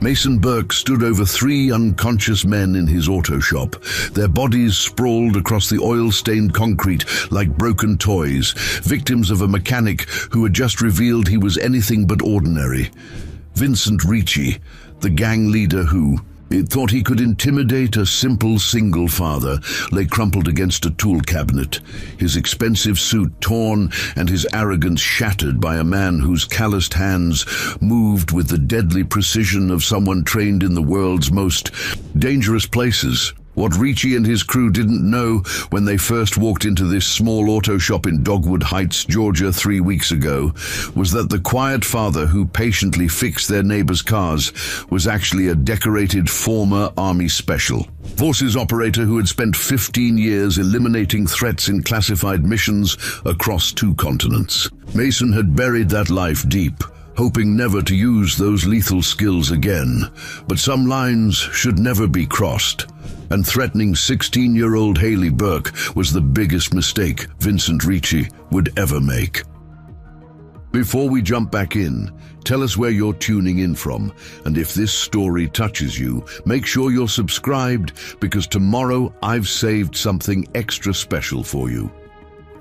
Mason Burke stood over 3 unconscious men in his auto shop, their bodies sprawled across the oil-stained concrete like broken toys, victims of a mechanic who had just revealed he was anything but ordinary. Vincent Ricci, the gang leader who thought he could intimidate a simple single father, lay crumpled against a tool cabinet, his expensive suit torn and his arrogance shattered by a man whose calloused hands moved with the deadly precision of someone trained in the world's most dangerous places. What Ricci and his crew didn't know when they first walked into this small auto shop in Dogwood Heights, Georgia 3 weeks ago, was that the quiet father who patiently fixed their neighbors' cars was actually a decorated former Army Special Forces operator who had spent 15 years eliminating threats in classified missions across 2 continents. Mason had buried that life deep, hoping never to use those lethal skills again. But some lines should never be crossed, and threatening 16-year-old Haley Burke was the biggest mistake Vincent Ricci would ever make. Before we jump back in, tell us where you're tuning in from, and if this story touches you, make sure you're subscribed, because tomorrow I've saved something extra special for you.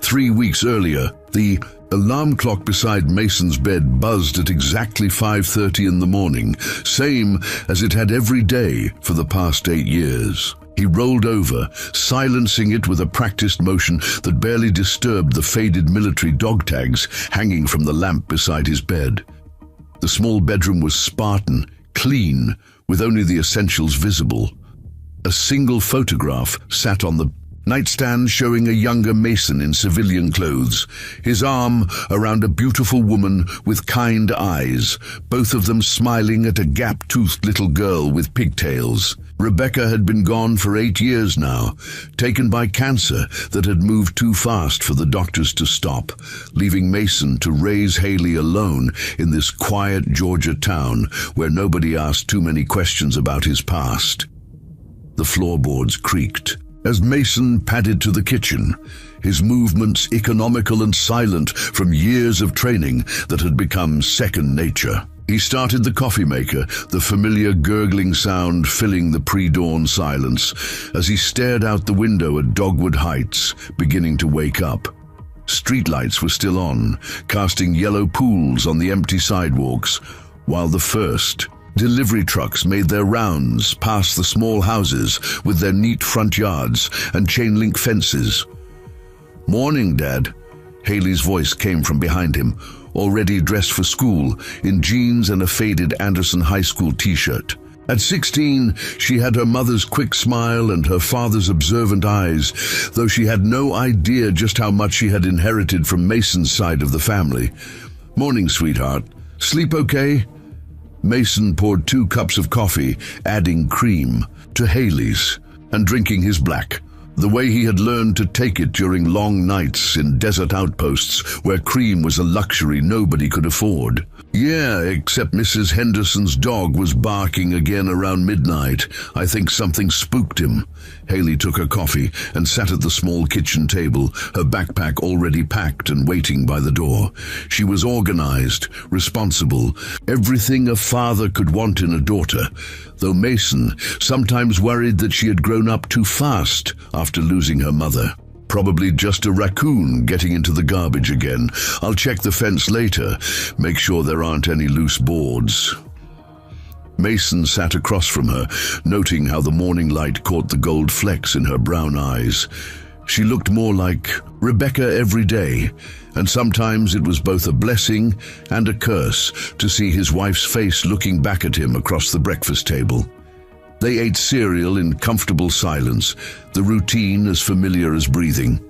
3 weeks earlier, the alarm clock beside Mason's bed buzzed at exactly 5:30 in the morning, same as it had every day for the past 8 years. He rolled over, silencing it with a practiced motion that barely disturbed the faded military dog tags hanging from the lamp beside his bed. The small bedroom was Spartan, clean, with only the essentials visible. A single photograph sat on the nightstand showing a younger Mason in civilian clothes, his arm around a beautiful woman with kind eyes, both of them smiling at a gap-toothed little girl with pigtails. Rebecca had been gone for 8 years now, taken by cancer that had moved too fast for the doctors to stop, leaving Mason to raise Haley alone in this quiet Georgia town where nobody asked too many questions about his past. The floorboards creaked as Mason padded to the kitchen, his movements economical and silent from years of training that had become second nature. He started the coffee maker, the familiar gurgling sound filling the pre-dawn silence, as he stared out the window at Dogwood Heights, beginning to wake up. Streetlights were still on, casting yellow pools on the empty sidewalks, while the first delivery trucks made their rounds past the small houses with their neat front yards and chain-link fences. "Morning, Dad." Haley's voice came from behind him, already dressed for school in jeans and a faded Anderson High School t-shirt. At 16, she had her mother's quick smile and her father's observant eyes, though she had no idea just how much she had inherited from Mason's side of the family. "Morning, sweetheart. Sleep okay?" Mason poured 2 cups of coffee, adding cream to Haley's and drinking his black, the way he had learned to take it during long nights in desert outposts where cream was a luxury nobody could afford. "Yeah, except Mrs. Henderson's dog was barking again around midnight. I think something spooked him." Haley took her coffee and sat at the small kitchen table, her backpack already packed and waiting by the door. She was organized, responsible, everything a father could want in a daughter, though Mason sometimes worried that she had grown up too fast after losing her mother. "Probably just a raccoon getting into the garbage again. I'll check the fence later, make sure there aren't any loose boards." Mason sat across from her, noting how the morning light caught the gold flecks in her brown eyes. She looked more like Rebecca every day, and sometimes it was both a blessing and a curse to see his wife's face looking back at him across the breakfast table. They ate cereal in comfortable silence, the routine as familiar as breathing.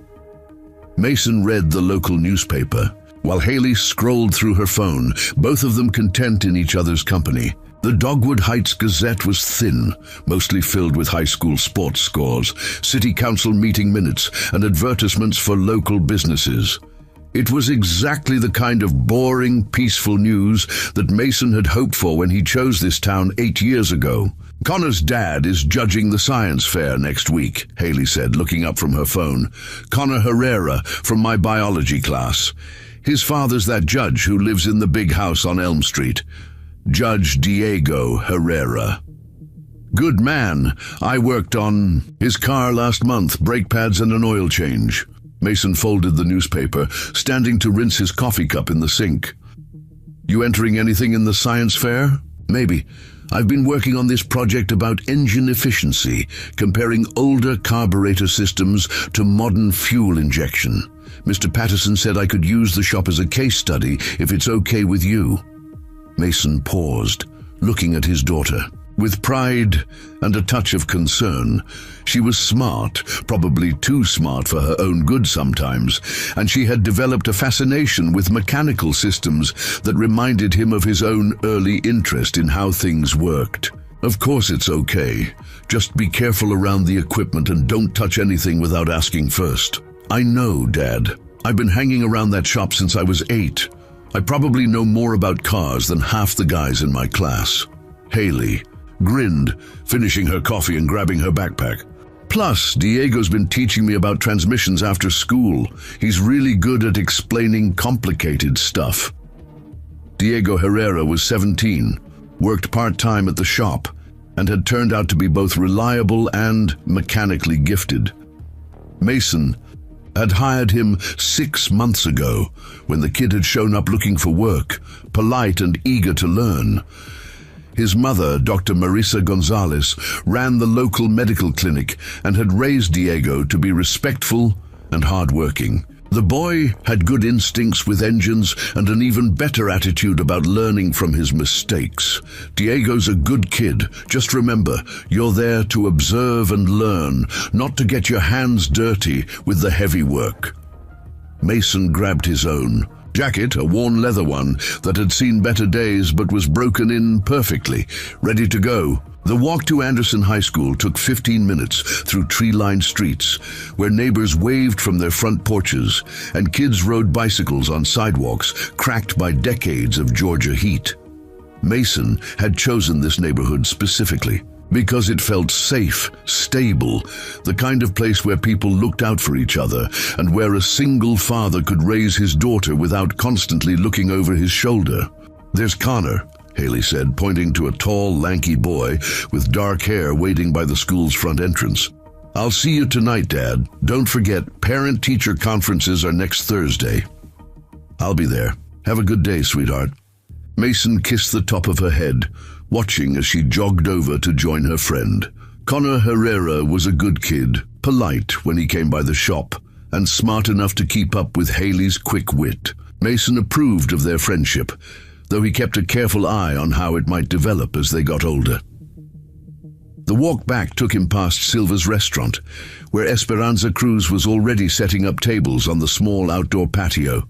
Mason read the local newspaper, while Haley scrolled through her phone, both of them content in each other's company. The Dogwood Heights Gazette was thin, mostly filled with high school sports scores, city council meeting minutes, and advertisements for local businesses. It was exactly the kind of boring, peaceful news that Mason had hoped for when he chose this town 8 years ago. "Connor's dad is judging the science fair next week," Haley said, looking up from her phone. "Connor Herrera from my biology class. His father's that judge who lives in the big house on Elm Street." Judge Diego Herrera. Good man. I worked on his car last month, brake pads and an oil change. Mason folded the newspaper, standing to rinse his coffee cup in the sink. You entering anything in the science fair? Maybe. I've been working on this project about engine efficiency, comparing older carburetor systems to modern fuel injection. Mr. Patterson said I could use the shop as a case study if it's okay with you. Mason paused, looking at his daughter. With pride and a touch of concern. She was smart, probably too smart for her own good sometimes, and she had developed a fascination with mechanical systems that reminded him of his own early interest in how things worked. Of course it's okay. Just be careful around the equipment and don't touch anything without asking first. I know, Dad. I've been hanging around that shop since I was 8. I probably know more about cars than half the guys in my class. Haley grinned, finishing her coffee and grabbing her backpack. Plus, Diego's been teaching me about transmissions after school. He's really good at explaining complicated stuff. Diego Herrera was 17, worked part-time at the shop, and had turned out to be both reliable and mechanically gifted. Mason had hired him 6 months ago, when the kid had shown up looking for work, polite and eager to learn. His mother, Dr. Marisa Gonzalez, ran the local medical clinic and had raised Diego to be respectful and hardworking. The boy had good instincts with engines and an even better attitude about learning from his mistakes. Diego's a good kid. Just remember, you're there to observe and learn, not to get your hands dirty with the heavy work. Mason grabbed his own jacket, a worn leather one that had seen better days but was broken in perfectly, ready to go. The walk to Anderson High School took 15 minutes through tree-lined streets, where neighbors waved from their front porches and kids rode bicycles on sidewalks cracked by decades of Georgia heat. Mason had chosen this neighborhood specifically because it felt safe, stable, the kind of place where people looked out for each other and where a single father could raise his daughter without constantly looking over his shoulder. There's Connor, Haley said, pointing to a tall, lanky boy with dark hair waiting by the school's front entrance. I'll see you tonight, Dad. Don't forget, parent-teacher conferences are next Thursday. I'll be there. Have a good day, sweetheart. Mason kissed the top of her head, watching as she jogged over to join her friend. Connor Herrera was a good kid, polite when he came by the shop, and smart enough to keep up with Haley's quick wit. Mason approved of their friendship, though he kept a careful eye on how it might develop as they got older. The walk back took him past Silva's restaurant, where Esperanza Cruz was already setting up tables on the small outdoor patio.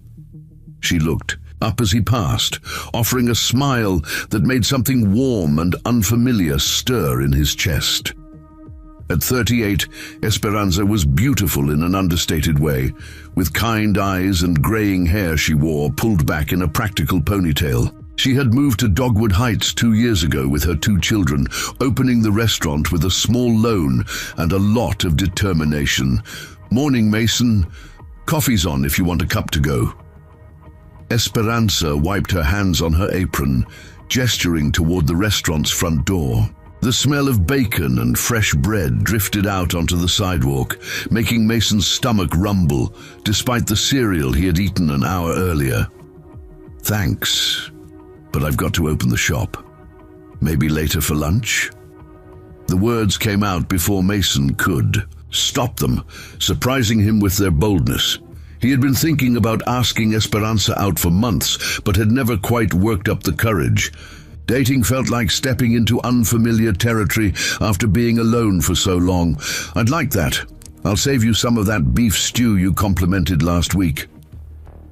She looked up as he passed, offering a smile that made something warm and unfamiliar stir in his chest. At 38, Esperanza was beautiful in an understated way, with kind eyes and graying hair she wore pulled back in a practical ponytail. She had moved to Dogwood Heights 2 years ago with her 2 children, opening the restaurant with a small loan and a lot of determination. Morning, Mason. Coffee's on if you want a cup to go. Esperanza wiped her hands on her apron, gesturing toward the restaurant's front door. The smell of bacon and fresh bread drifted out onto the sidewalk, making Mason's stomach rumble, despite the cereal he had eaten an hour earlier. Thanks, but I've got to open the shop. Maybe later for lunch? The words came out before Mason could stop them, surprising him with their boldness. He had been thinking about asking Esperanza out for months, but had never quite worked up the courage. Dating felt like stepping into unfamiliar territory after being alone for so long. I'd like that. I'll save you some of that beef stew you complimented last week.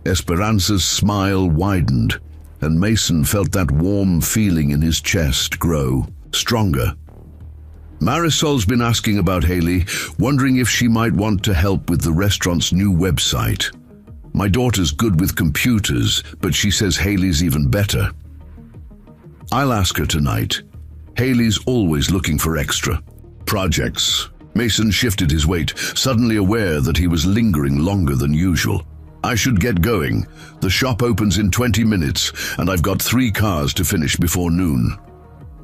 Esperanza's smile widened, and Mason felt that warm feeling in his chest grow stronger. Marisol's been asking about Haley, wondering if she might want to help with the restaurant's new website. My daughter's good with computers, but she says Haley's even better. I'll ask her tonight. Haley's always looking for extra projects. Mason shifted his weight, suddenly aware that he was lingering longer than usual. I should get going. The shop opens in 20 minutes, and I've got 3 cars to finish before noon.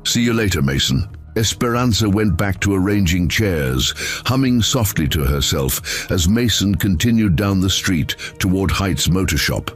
See you later, Mason. Esperanza went back to arranging chairs, humming softly to herself as Mason continued down the street toward Heights Motor Shop.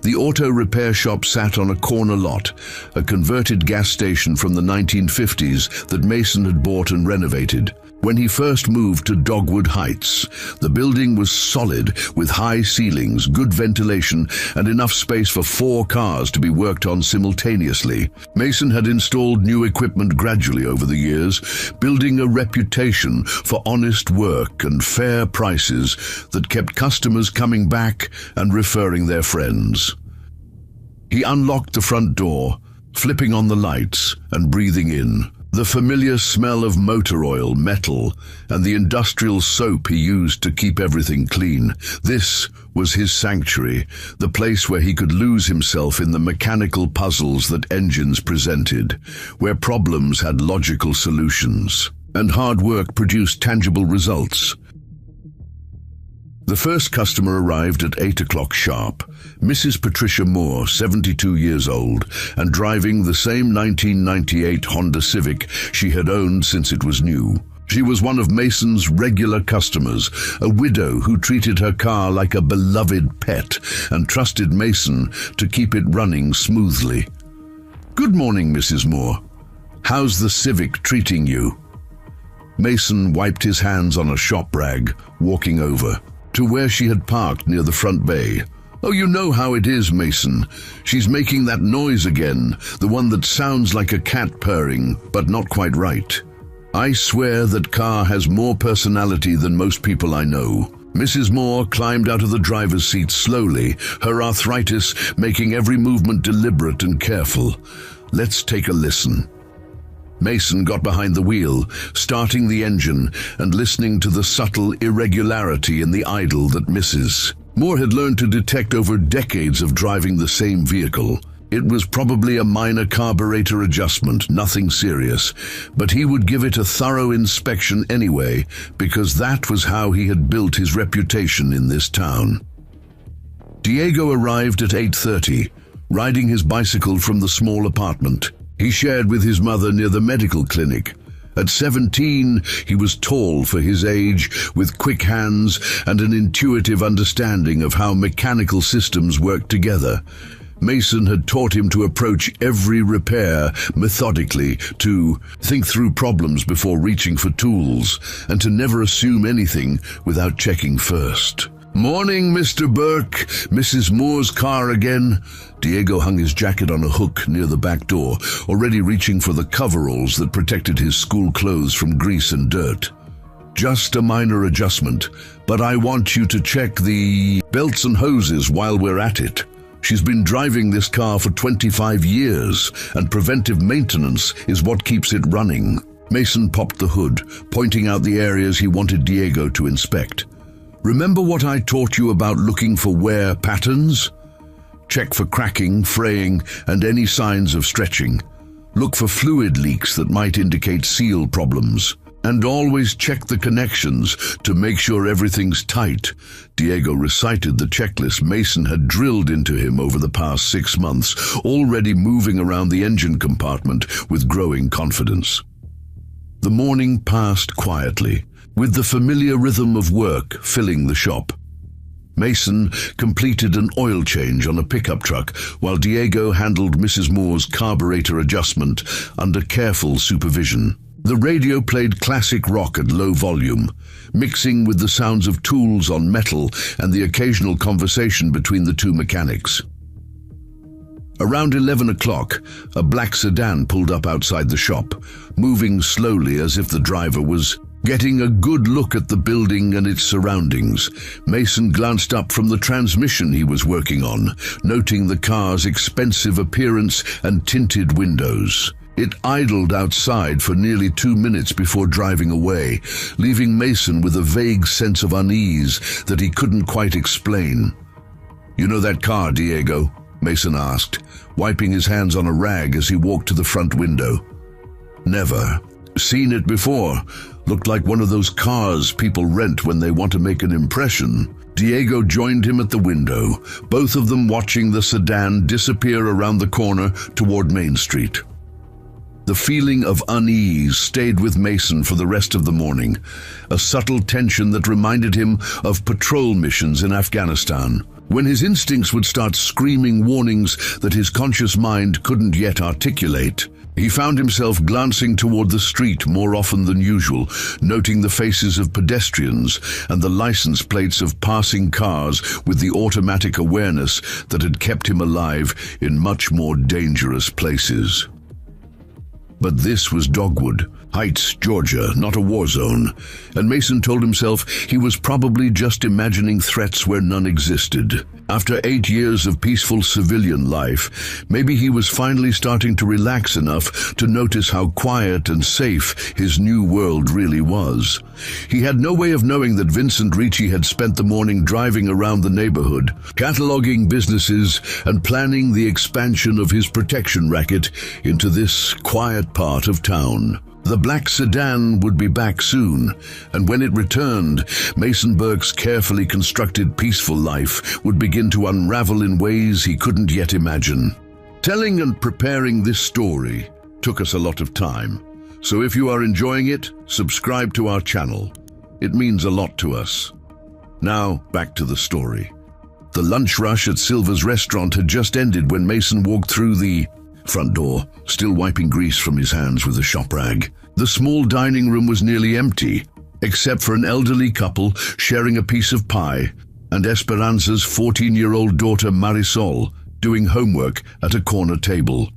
The auto repair shop sat on a corner lot, a converted gas station from the 1950s that Mason had bought and renovated. When he first moved to Dogwood Heights, the building was solid with high ceilings, good ventilation, and enough space for 4 cars to be worked on simultaneously. Mason had installed new equipment gradually over the years, building a reputation for honest work and fair prices that kept customers coming back and referring their friends. He unlocked the front door, flipping on the lights and breathing in the familiar smell of motor oil, metal, and the industrial soap he used to keep everything clean. This was his sanctuary, the place where he could lose himself in the mechanical puzzles that engines presented, where problems had logical solutions, and hard work produced tangible results. The first customer arrived at 8 o'clock sharp. Mrs. Patricia Moore, 72 years old, and driving the same 1998 Honda Civic she had owned since it was new. She was one of Mason's regular customers, a widow who treated her car like a beloved pet and trusted Mason to keep it running smoothly. "Good morning, Mrs. Moore. How's the Civic treating you?" Mason wiped his hands on a shop rag, walking over to where she had parked near the front bay. "Oh, you know how it is, Mason. She's making that noise again, the one that sounds like a cat purring, but not quite right. I swear that car has more personality than most people I know." Mrs. Moore climbed out of the driver's seat slowly, her arthritis making every movement deliberate and careful. "Let's take a listen." Mason got behind the wheel, starting the engine and listening to the subtle irregularity in the idle that misses. Moore had learned to detect over decades of driving the same vehicle. It was probably a minor carburetor adjustment, nothing serious, but he would give it a thorough inspection anyway, because that was how he had built his reputation in this town. Diego arrived at 8:30, riding his bicycle from the small apartment he shared with his mother near the medical clinic. At 17, he was tall for his age, with quick hands and an intuitive understanding of how mechanical systems work together. Mason had taught him to approach every repair methodically, to think through problems before reaching for tools, and to never assume anything without checking first. "Morning, Mr. Burke. Mrs. Moore's car again." Diego hung his jacket on a hook near the back door, already reaching for the coveralls that protected his school clothes from grease and dirt. "Just a minor adjustment, but I want you to check the belts and hoses while we're at it. She's been driving this car for 25 years, and preventive maintenance is what keeps it running." Mason popped the hood, pointing out the areas he wanted Diego to inspect. "Remember what I taught you about looking for wear patterns? Check for cracking, fraying, and any signs of stretching. Look for fluid leaks that might indicate seal problems. And always check the connections to make sure everything's tight." Diego recited the checklist Mason had drilled into him over the past 6 months, already moving around the engine compartment with growing confidence. The morning passed quietly, with the familiar rhythm of work filling the shop. Mason completed an oil change on a pickup truck, while Diego handled Mrs. Moore's carburetor adjustment under careful supervision. The radio played classic rock at low volume, mixing with the sounds of tools on metal and the occasional conversation between the two mechanics. Around 11 o'clock, a black sedan pulled up outside the shop, moving slowly as if the driver was getting a good look at the building and its surroundings. Mason glanced up from the transmission he was working on, noting the car's expensive appearance and tinted windows. It idled outside for nearly 2 minutes before driving away, leaving Mason with a vague sense of unease that he couldn't quite explain. "You know that car, Diego?" Mason asked, wiping his hands on a rag as he walked to the front window. "Never. Seen it before. Looked like one of those cars people rent when they want to make an impression." Diego joined him at the window, both of them watching the sedan disappear around the corner toward Main Street. The feeling of unease stayed with Mason for the rest of the morning, a subtle tension that reminded him of patrol missions in Afghanistan, when his instincts would start screaming warnings that his conscious mind couldn't yet articulate. He found himself glancing toward the street more often than usual, noting the faces of pedestrians and the license plates of passing cars with the automatic awareness that had kept him alive in much more dangerous places. But this was Dogwood Heights, Georgia, not a war zone, and Mason told himself he was probably just imagining threats where none existed. After 8 years of peaceful civilian life, maybe he was finally starting to relax enough to notice how quiet and safe his new world really was. He had no way of knowing that Vincent Ricci had spent the morning driving around the neighborhood, cataloging businesses and planning the expansion of his protection racket into this quiet part of town. The black sedan would be back soon, and when it returned, Mason Burke's carefully constructed peaceful life would begin to unravel in ways he couldn't yet imagine. Telling and preparing this story took us a lot of time, so if you are enjoying it, subscribe to our channel. It means a lot to us. Now, back to the story. The lunch rush at Silver's restaurant had just ended when Mason walked through the front door, still wiping grease from his hands with a shop rag. The small dining room was nearly empty, except for an elderly couple sharing a piece of pie and Esperanza's 14-year-old daughter Marisol doing homework at a corner table.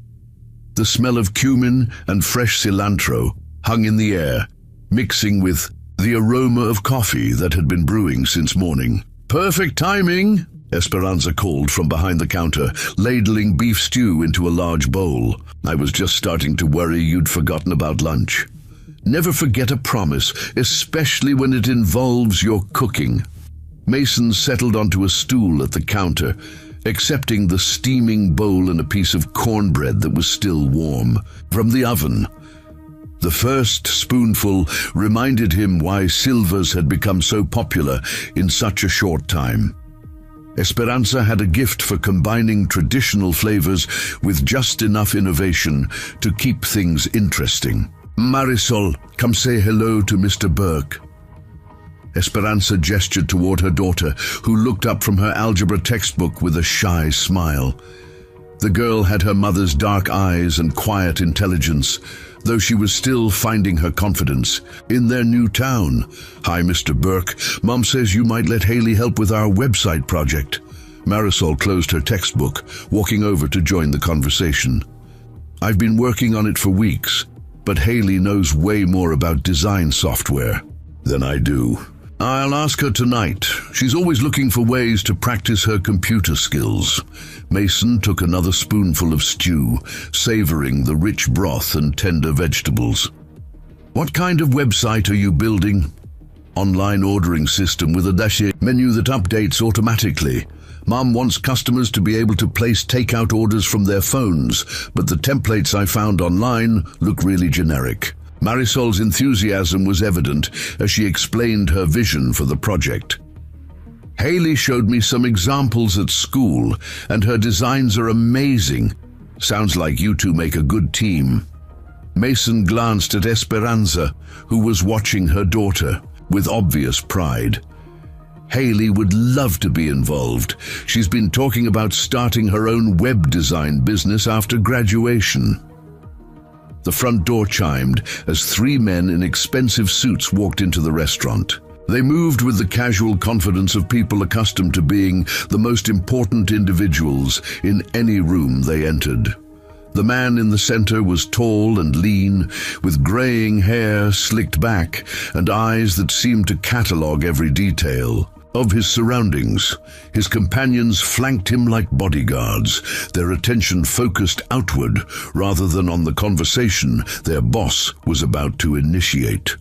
The smell of cumin and fresh cilantro hung in the air, mixing with the aroma of coffee that had been brewing since morning. "Perfect timing," Esperanza called from behind the counter, ladling beef stew into a large bowl. "I was just starting to worry you'd forgotten about lunch." Never forget a promise, especially when it involves your cooking. Mason settled onto a stool at the counter, accepting the steaming bowl and a piece of cornbread that was still warm from the oven. The first spoonful reminded him why Silver's had become so popular in such a short time. Esperanza had a gift for combining traditional flavors with just enough innovation to keep things interesting. "Marisol, come say hello to Mr. Burke." Esperanza gestured toward her daughter, who looked up from her algebra textbook with a shy smile. The girl had her mother's dark eyes and quiet intelligence, though she was still finding her confidence in their new town. "Hi, Mr. Burke. Mom says you might let Haley help with our website project." Marisol closed her textbook, walking over to join the conversation. "I've been working on it for weeks, but Haley knows way more about design software than I do. I'll ask her tonight. She's always looking for ways to practice her computer skills." Mason took another spoonful of stew, savoring the rich broth and tender vegetables. "What kind of website are you building?" "Online ordering system with a dash menu that updates automatically. Mom wants customers to be able to place takeout orders from their phones, but the templates I found online look really generic." Marisol's enthusiasm was evident as she explained her vision for the project. "Haley showed me some examples at school, and her designs are amazing. Sounds like you two make a good team." Mason glanced at Esperanza, who was watching her daughter with obvious pride. Haley would love to be involved. She's been talking about starting her own web design business after graduation. The front door chimed as 3 men in expensive suits walked into the restaurant. They moved with the casual confidence of people accustomed to being the most important individuals in any room they entered. The man in the center was tall and lean, with graying hair slicked back and eyes that seemed to catalog every detail of his surroundings. His companions flanked him like bodyguards, their attention focused outward rather than on the conversation their boss was about to initiate.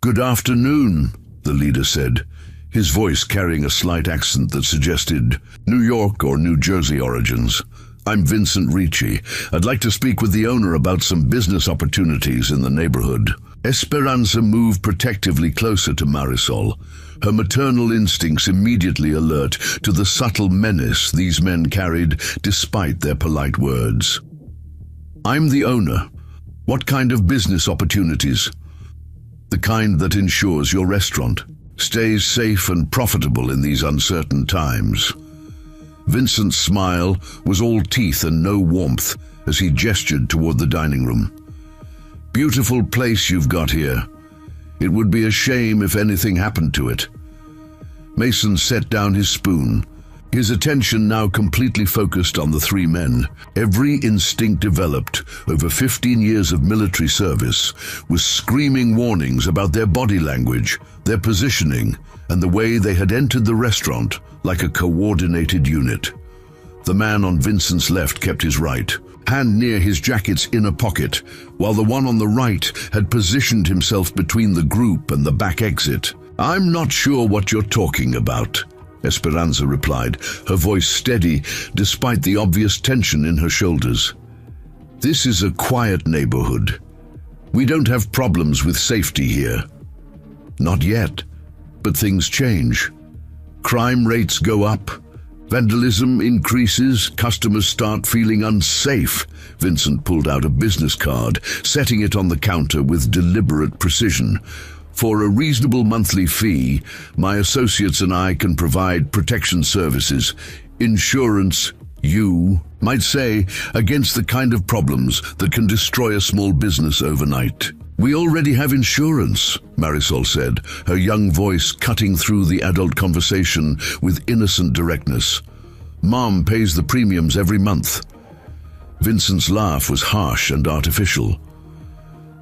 "Good afternoon," the leader said, his voice carrying a slight accent that suggested New York or New Jersey origins. "I'm Vincent Ricci. I'd like to speak with the owner about some business opportunities in the neighborhood." Esperanza moved protectively closer to Marisol, her maternal instincts immediately alert to the subtle menace these men carried despite their polite words. "I'm the owner. What kind of business opportunities?" "The kind that ensures your restaurant stays safe and profitable in these uncertain times." Vincent's smile was all teeth and no warmth as he gestured toward the dining room. "Beautiful place you've got here. It would be a shame if anything happened to it." Mason set down his spoon, his attention now completely focused on the three men. Every instinct developed over 15 years of military service was screaming warnings about their body language, their positioning, and the way they had entered the restaurant like a coordinated unit. The man on Vincent's left kept his right hand near his jacket's inner pocket, while the one on the right had positioned himself between the group and the back exit. "I'm not sure what you're talking about," Esperanza replied, her voice steady despite the obvious tension in her shoulders. "This is a quiet neighborhood. We don't have problems with safety here." "Not yet, but things change. Crime rates go up. Vandalism increases, customers start feeling unsafe." Vincent pulled out a business card, setting it on the counter with deliberate precision. "For a reasonable monthly fee, my associates and I can provide protection services, insurance, you might say, against the kind of problems that can destroy a small business overnight." "We already have insurance," Marisol said, her young voice cutting through the adult conversation with innocent directness. "Mom pays the premiums every month." Vincent's laugh was harsh and artificial.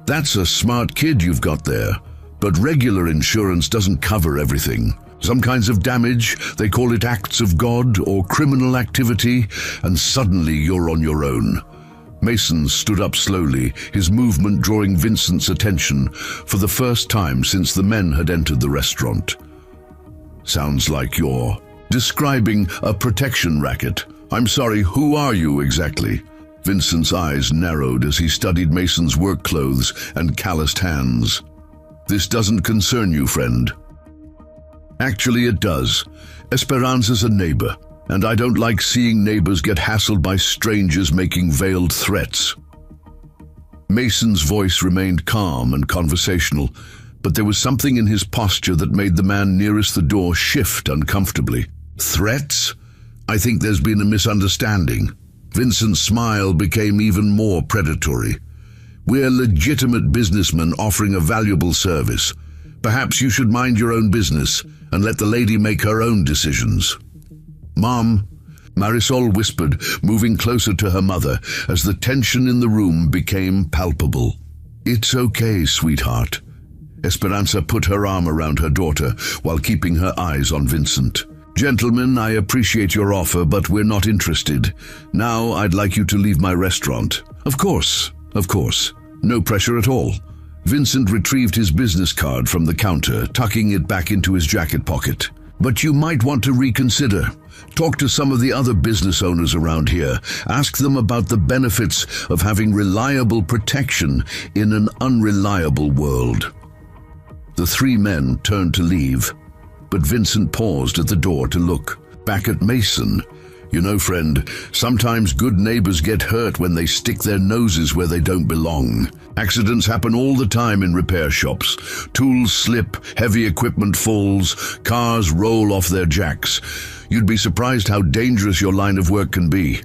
"That's a smart kid you've got there, but regular insurance doesn't cover everything. Some kinds of damage, they call it acts of God or criminal activity, and suddenly you're on your own." Mason stood up slowly, his movement drawing Vincent's attention for the first time since the men had entered the restaurant. "Sounds like you're describing a protection racket. I'm sorry, who are you exactly?" Vincent's eyes narrowed as he studied Mason's work clothes and calloused hands. "This doesn't concern you, friend." "Actually, it does. Esperanza's a neighbor, and I don't like seeing neighbors get hassled by strangers making veiled threats." Mason's voice remained calm and conversational, but there was something in his posture that made the man nearest the door shift uncomfortably. "Threats? I think there's been a misunderstanding." Vincent's smile became even more predatory. "We're legitimate businessmen offering a valuable service. Perhaps you should mind your own business and let the lady make her own decisions." "Mom," Marisol whispered, moving closer to her mother as the tension in the room became palpable. "It's okay, sweetheart." Esperanza put her arm around her daughter while keeping her eyes on Vincent. "Gentlemen, I appreciate your offer, but we're not interested. Now I'd like you to leave my restaurant." Of course. No pressure at all." Vincent retrieved his business card from the counter, tucking it back into his jacket pocket. "But you might want to reconsider. Talk to some of the other business owners around here. Ask them about the benefits of having reliable protection in an unreliable world." The three men turned to leave, but Vincent paused at the door to look back at Mason. "You know, friend, sometimes good neighbors get hurt when they stick their noses where they don't belong. Accidents happen all the time in repair shops. Tools slip, heavy equipment falls, cars roll off their jacks. You'd be surprised how dangerous your line of work can be."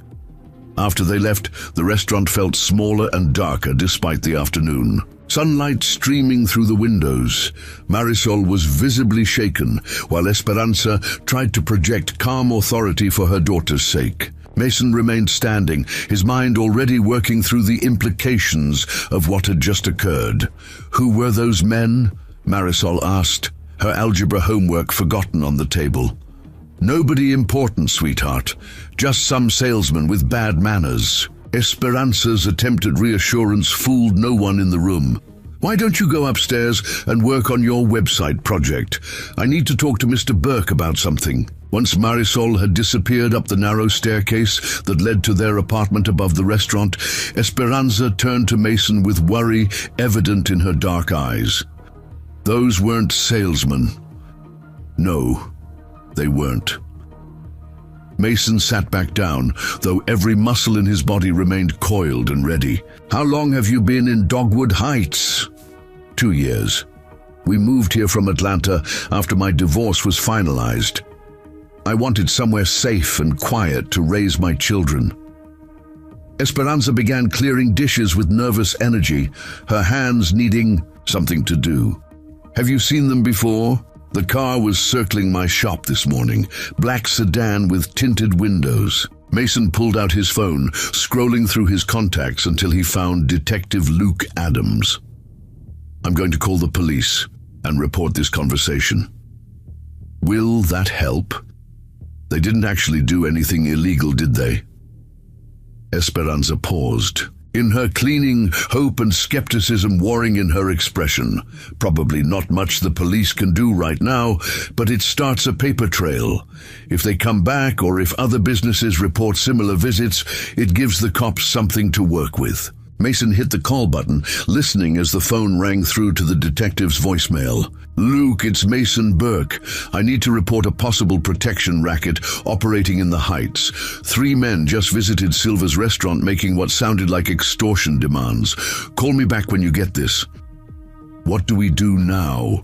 After they left, the restaurant felt smaller and darker despite the afternoon. Sunlight streaming through the windows. Marisol was visibly shaken, while Esperanza tried to project calm authority for her daughter's sake. Mason remained standing, his mind already working through the implications of what had just occurred. "Who were those men?" Marisol asked, her algebra homework forgotten on the table. "Nobody important, sweetheart. Just some salesman with bad manners." Esperanza's attempted reassurance fooled no one in the room. "Why don't you go upstairs and work on your website project? I need to talk to Mr. Burke about something." Once Marisol had disappeared up the narrow staircase that led to their apartment above the restaurant, Esperanza turned to Mason with worry evident in her dark eyes. "Those weren't salesmen. No, they weren't. Mason sat back down, though every muscle in his body remained coiled and ready. How long have you been in Dogwood Heights? 2 years. We moved here from Atlanta after my divorce was finalized. I wanted somewhere safe and quiet to raise my children. Esperanza began clearing dishes with nervous energy, her hands needing something to do. Have you seen them before? The car was circling my shop this morning, black sedan with tinted windows. Mason pulled out his phone, scrolling through his contacts until he found Detective Luke Adams. I'm going to call the police and report this conversation. Will that help? They didn't actually do anything illegal, did they? Esperanza paused. In her cleaning, hope and skepticism warring in her expression. Probably not much the police can do right now, but it starts a paper trail. If they come back or if other businesses report similar visits, it gives the cops something to work with. Mason hit the call button, listening as the phone rang through to the detective's voicemail. Luke, it's Mason Burke. I need to report a possible protection racket operating in the Heights. 3 men just visited Silver's restaurant making what sounded like extortion demands. Call me back when you get this. What do we do now?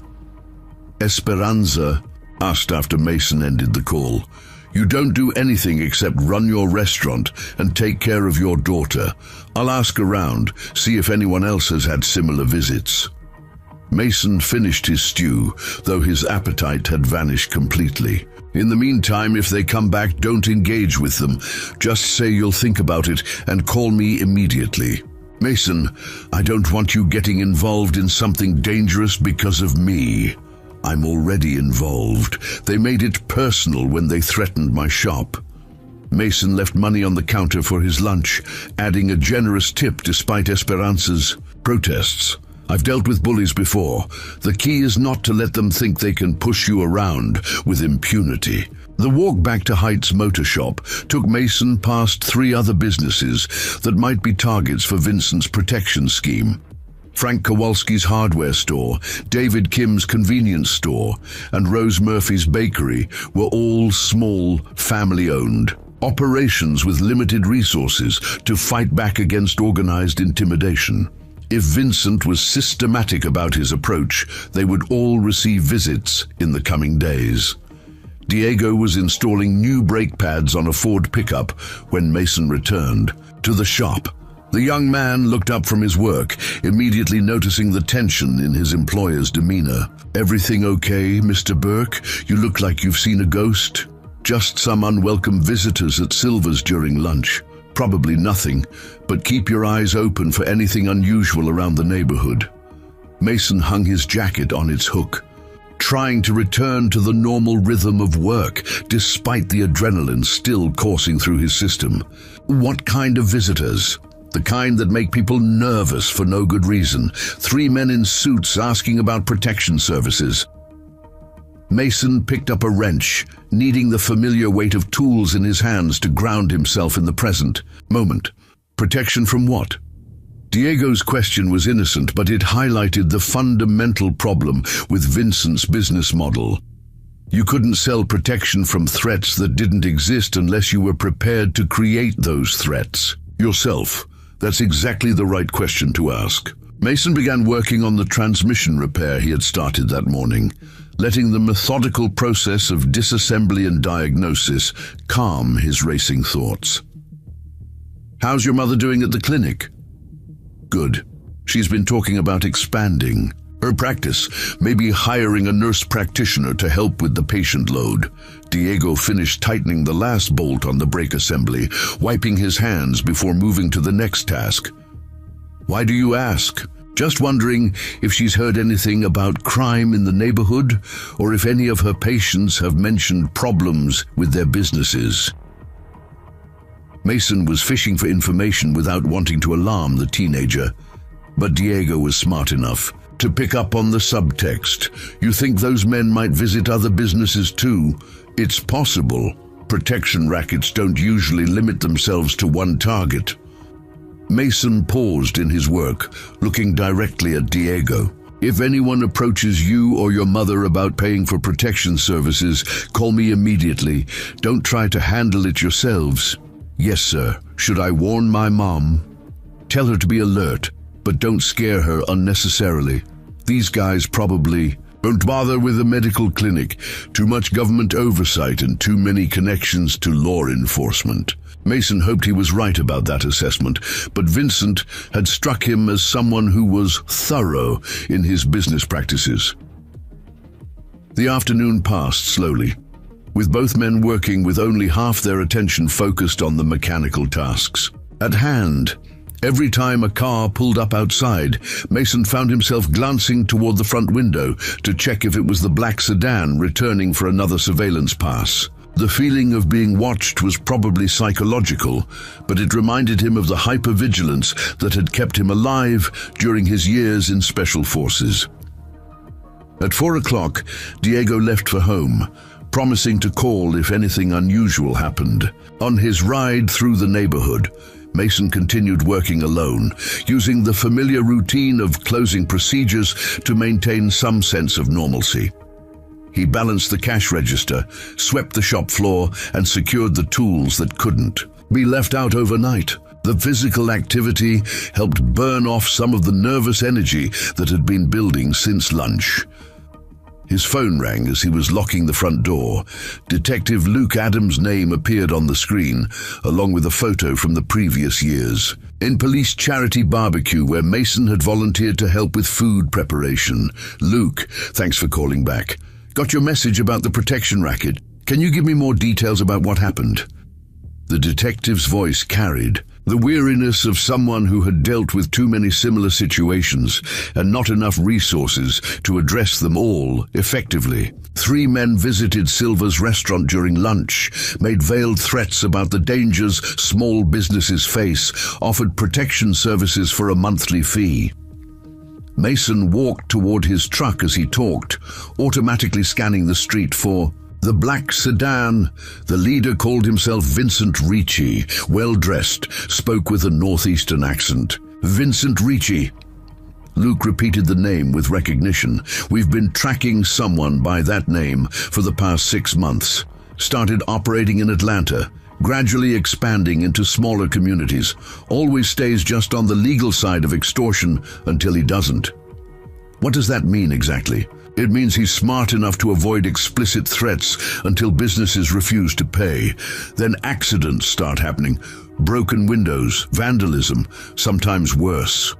Esperanza asked after Mason ended the call. You don't do anything except run your restaurant and take care of your daughter. I'll ask around, see if anyone else has had similar visits. Mason finished his stew, though his appetite had vanished completely. In the meantime, if they come back, don't engage with them. Just say you'll think about it and call me immediately. Mason, I don't want you getting involved in something dangerous because of me. I'm already involved. They made it personal when they threatened my shop. Mason left money on the counter for his lunch, adding a generous tip despite Esperanza's protests. I've dealt with bullies before. The key is not to let them think they can push you around with impunity. The walk back to Heights Motor Shop took Mason past 3 other businesses that might be targets for Vincent's protection scheme. Frank Kowalski's hardware store, David Kim's convenience store, and Rose Murphy's bakery were all small, family-owned operations with limited resources to fight back against organized intimidation. If Vincent was systematic about his approach, they would all receive visits in the coming days. Diego was installing new brake pads on a Ford pickup when Mason returned to the shop. The young man looked up from his work, immediately noticing the tension in his employer's demeanor. Everything okay, Mr. Burke? You look like you've seen a ghost. Just some unwelcome visitors at Silver's during lunch. Probably nothing, but keep your eyes open for anything unusual around the neighborhood. Mason hung his jacket on its hook, trying to return to the normal rhythm of work, despite the adrenaline still coursing through his system. What kind of visitors? The kind that make people nervous for no good reason. 3 men in suits asking about protection services. Mason picked up a wrench, needing the familiar weight of tools in his hands to ground himself in the present moment. Protection from what? Diego's question was innocent, but it highlighted the fundamental problem with Vincent's business model. You couldn't sell protection from threats that didn't exist unless you were prepared to create those threats yourself. That's exactly the right question to ask. Mason began working on the transmission repair he had started that morning, letting the methodical process of disassembly and diagnosis calm his racing thoughts. How's your mother doing at the clinic? Good. She's been talking about expanding her practice, maybe hiring a nurse practitioner to help with the patient load. Diego finished tightening the last bolt on the brake assembly, wiping his hands before moving to the next task. Why do you ask? Just wondering if she's heard anything about crime in the neighborhood, or if any of her patients have mentioned problems with their businesses. Mason was fishing for information without wanting to alarm the teenager, but Diego was smart enough to pick up on the subtext. You think those men might visit other businesses too? It's possible. Protection rackets don't usually limit themselves to one target. Mason paused in his work, looking directly at Diego. If anyone approaches you or your mother about paying for protection services, call me immediately. Don't try to handle it yourselves. Yes, sir. Should I warn my mom? Tell her to be alert, but don't scare her unnecessarily. These guys probably... Don't bother with the medical clinic. Too much government oversight and too many connections to law enforcement. Mason hoped he was right about that assessment, but Vincent had struck him as someone who was thorough in his business practices. The afternoon passed slowly, with both men working with only half their attention focused on the mechanical tasks at hand. Every time a car pulled up outside, Mason found himself glancing toward the front window to check if it was the black sedan returning for another surveillance pass. The feeling of being watched was probably psychological, but it reminded him of the hypervigilance that had kept him alive during his years in special forces. At 4 o'clock, Diego left for home, promising to call if anything unusual happened. On his ride through the neighborhood, Mason continued working alone, using the familiar routine of closing procedures to maintain some sense of normalcy. He balanced the cash register, swept the shop floor, and secured the tools that couldn't be left out overnight. The physical activity helped burn off some of the nervous energy that had been building since lunch. His phone rang as he was locking the front door. Detective Luke Adams' name appeared on the screen, along with a photo from the previous years. In police charity barbecue, where Mason had volunteered to help with food preparation. Luke, thanks for calling back. Got your message about the protection racket. Can you give me more details about what happened? The detective's voice carried the weariness of someone who had dealt with too many similar situations and not enough resources to address them all effectively. 3 men visited Silva's restaurant during lunch, made veiled threats about the dangers small businesses face, offered protection services for a monthly fee. Mason walked toward his truck as he talked, automatically scanning the street for the black sedan. The leader called himself Vincent Ricci, well-dressed, spoke with a northeastern accent. Vincent Ricci. Luke repeated the name with recognition. We've been tracking someone by that name for the past 6 months. Started operating in Atlanta, gradually expanding into smaller communities. Always stays just on the legal side of extortion until he doesn't. What does that mean exactly? It means he's smart enough to avoid explicit threats until businesses refuse to pay. Then accidents start happening. Broken windows, vandalism, sometimes worse.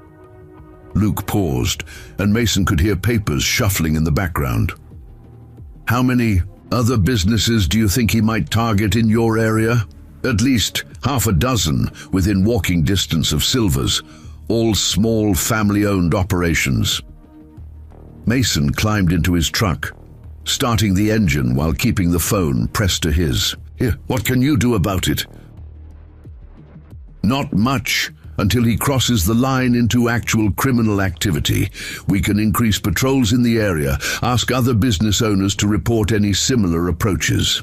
Luke paused, and Mason could hear papers shuffling in the background. How many other businesses do you think he might target in your area? At least half a dozen within walking distance of Silva's, all small family-owned operations. Mason climbed into his truck, starting the engine while keeping the phone pressed to his. Here, what can you do about it? Not much, until he crosses the line into actual criminal activity. We can increase patrols in the area, ask other business owners to report any similar approaches.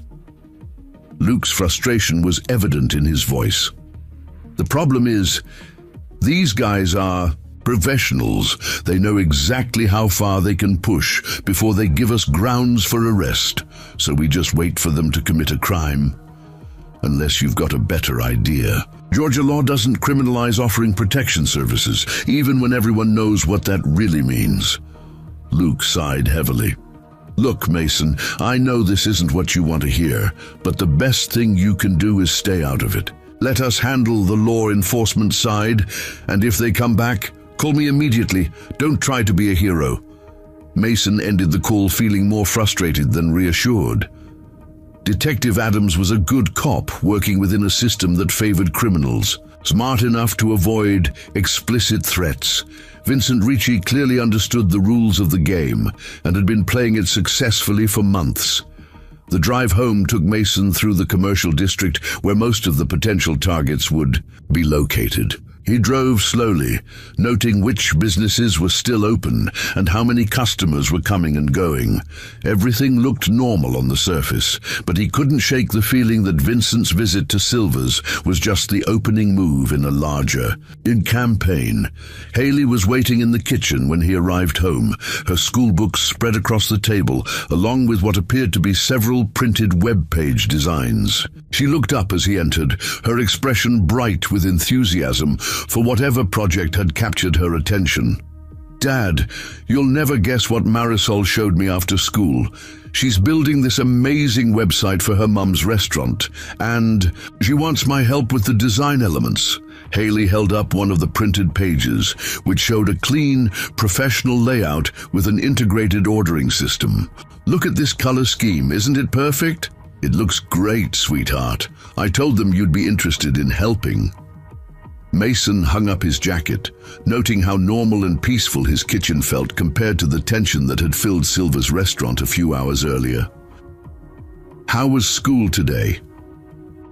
Luke's frustration was evident in his voice. The problem is, these guys are professionals. They know exactly how far they can push before they give us grounds for arrest, so we just wait for them to commit a crime. Unless you've got a better idea. Georgia law doesn't criminalize offering protection services, even when everyone knows what that really means. Luke sighed heavily. Look, Mason, I know this isn't what you want to hear, but the best thing you can do is stay out of it. Let us handle the law enforcement side, and if they come back, call me immediately. Don't try to be a hero. Mason ended the call feeling more frustrated than reassured. Detective Adams was a good cop working within a system that favored criminals, smart enough to avoid explicit threats. Vincent Ricci clearly understood the rules of the game and had been playing it successfully for months. The drive home took Mason through the commercial district where most of the potential targets would be located. He drove slowly, noting which businesses were still open and how many customers were coming and going. Everything looked normal on the surface, but he couldn't shake the feeling that Vincent's visit to Silver's was just the opening move in a larger campaign. Haley was waiting in the kitchen when he arrived home, her school books spread across the table, along with what appeared to be several printed web page designs. She looked up as he entered, her expression bright with enthusiasm for whatever project had captured her attention. "Dad, you'll never guess what Marisol showed me after school. She's building this amazing website for her mum's restaurant, and she wants my help with the design elements." Haley held up one of the printed pages, which showed a clean, professional layout with an integrated ordering system. "Look at this color scheme, isn't it perfect?" "It looks great, sweetheart. I told them you'd be interested in helping." Mason hung up his jacket, noting how normal and peaceful his kitchen felt compared to the tension that had filled Silver's restaurant a few hours earlier. "How was school today?"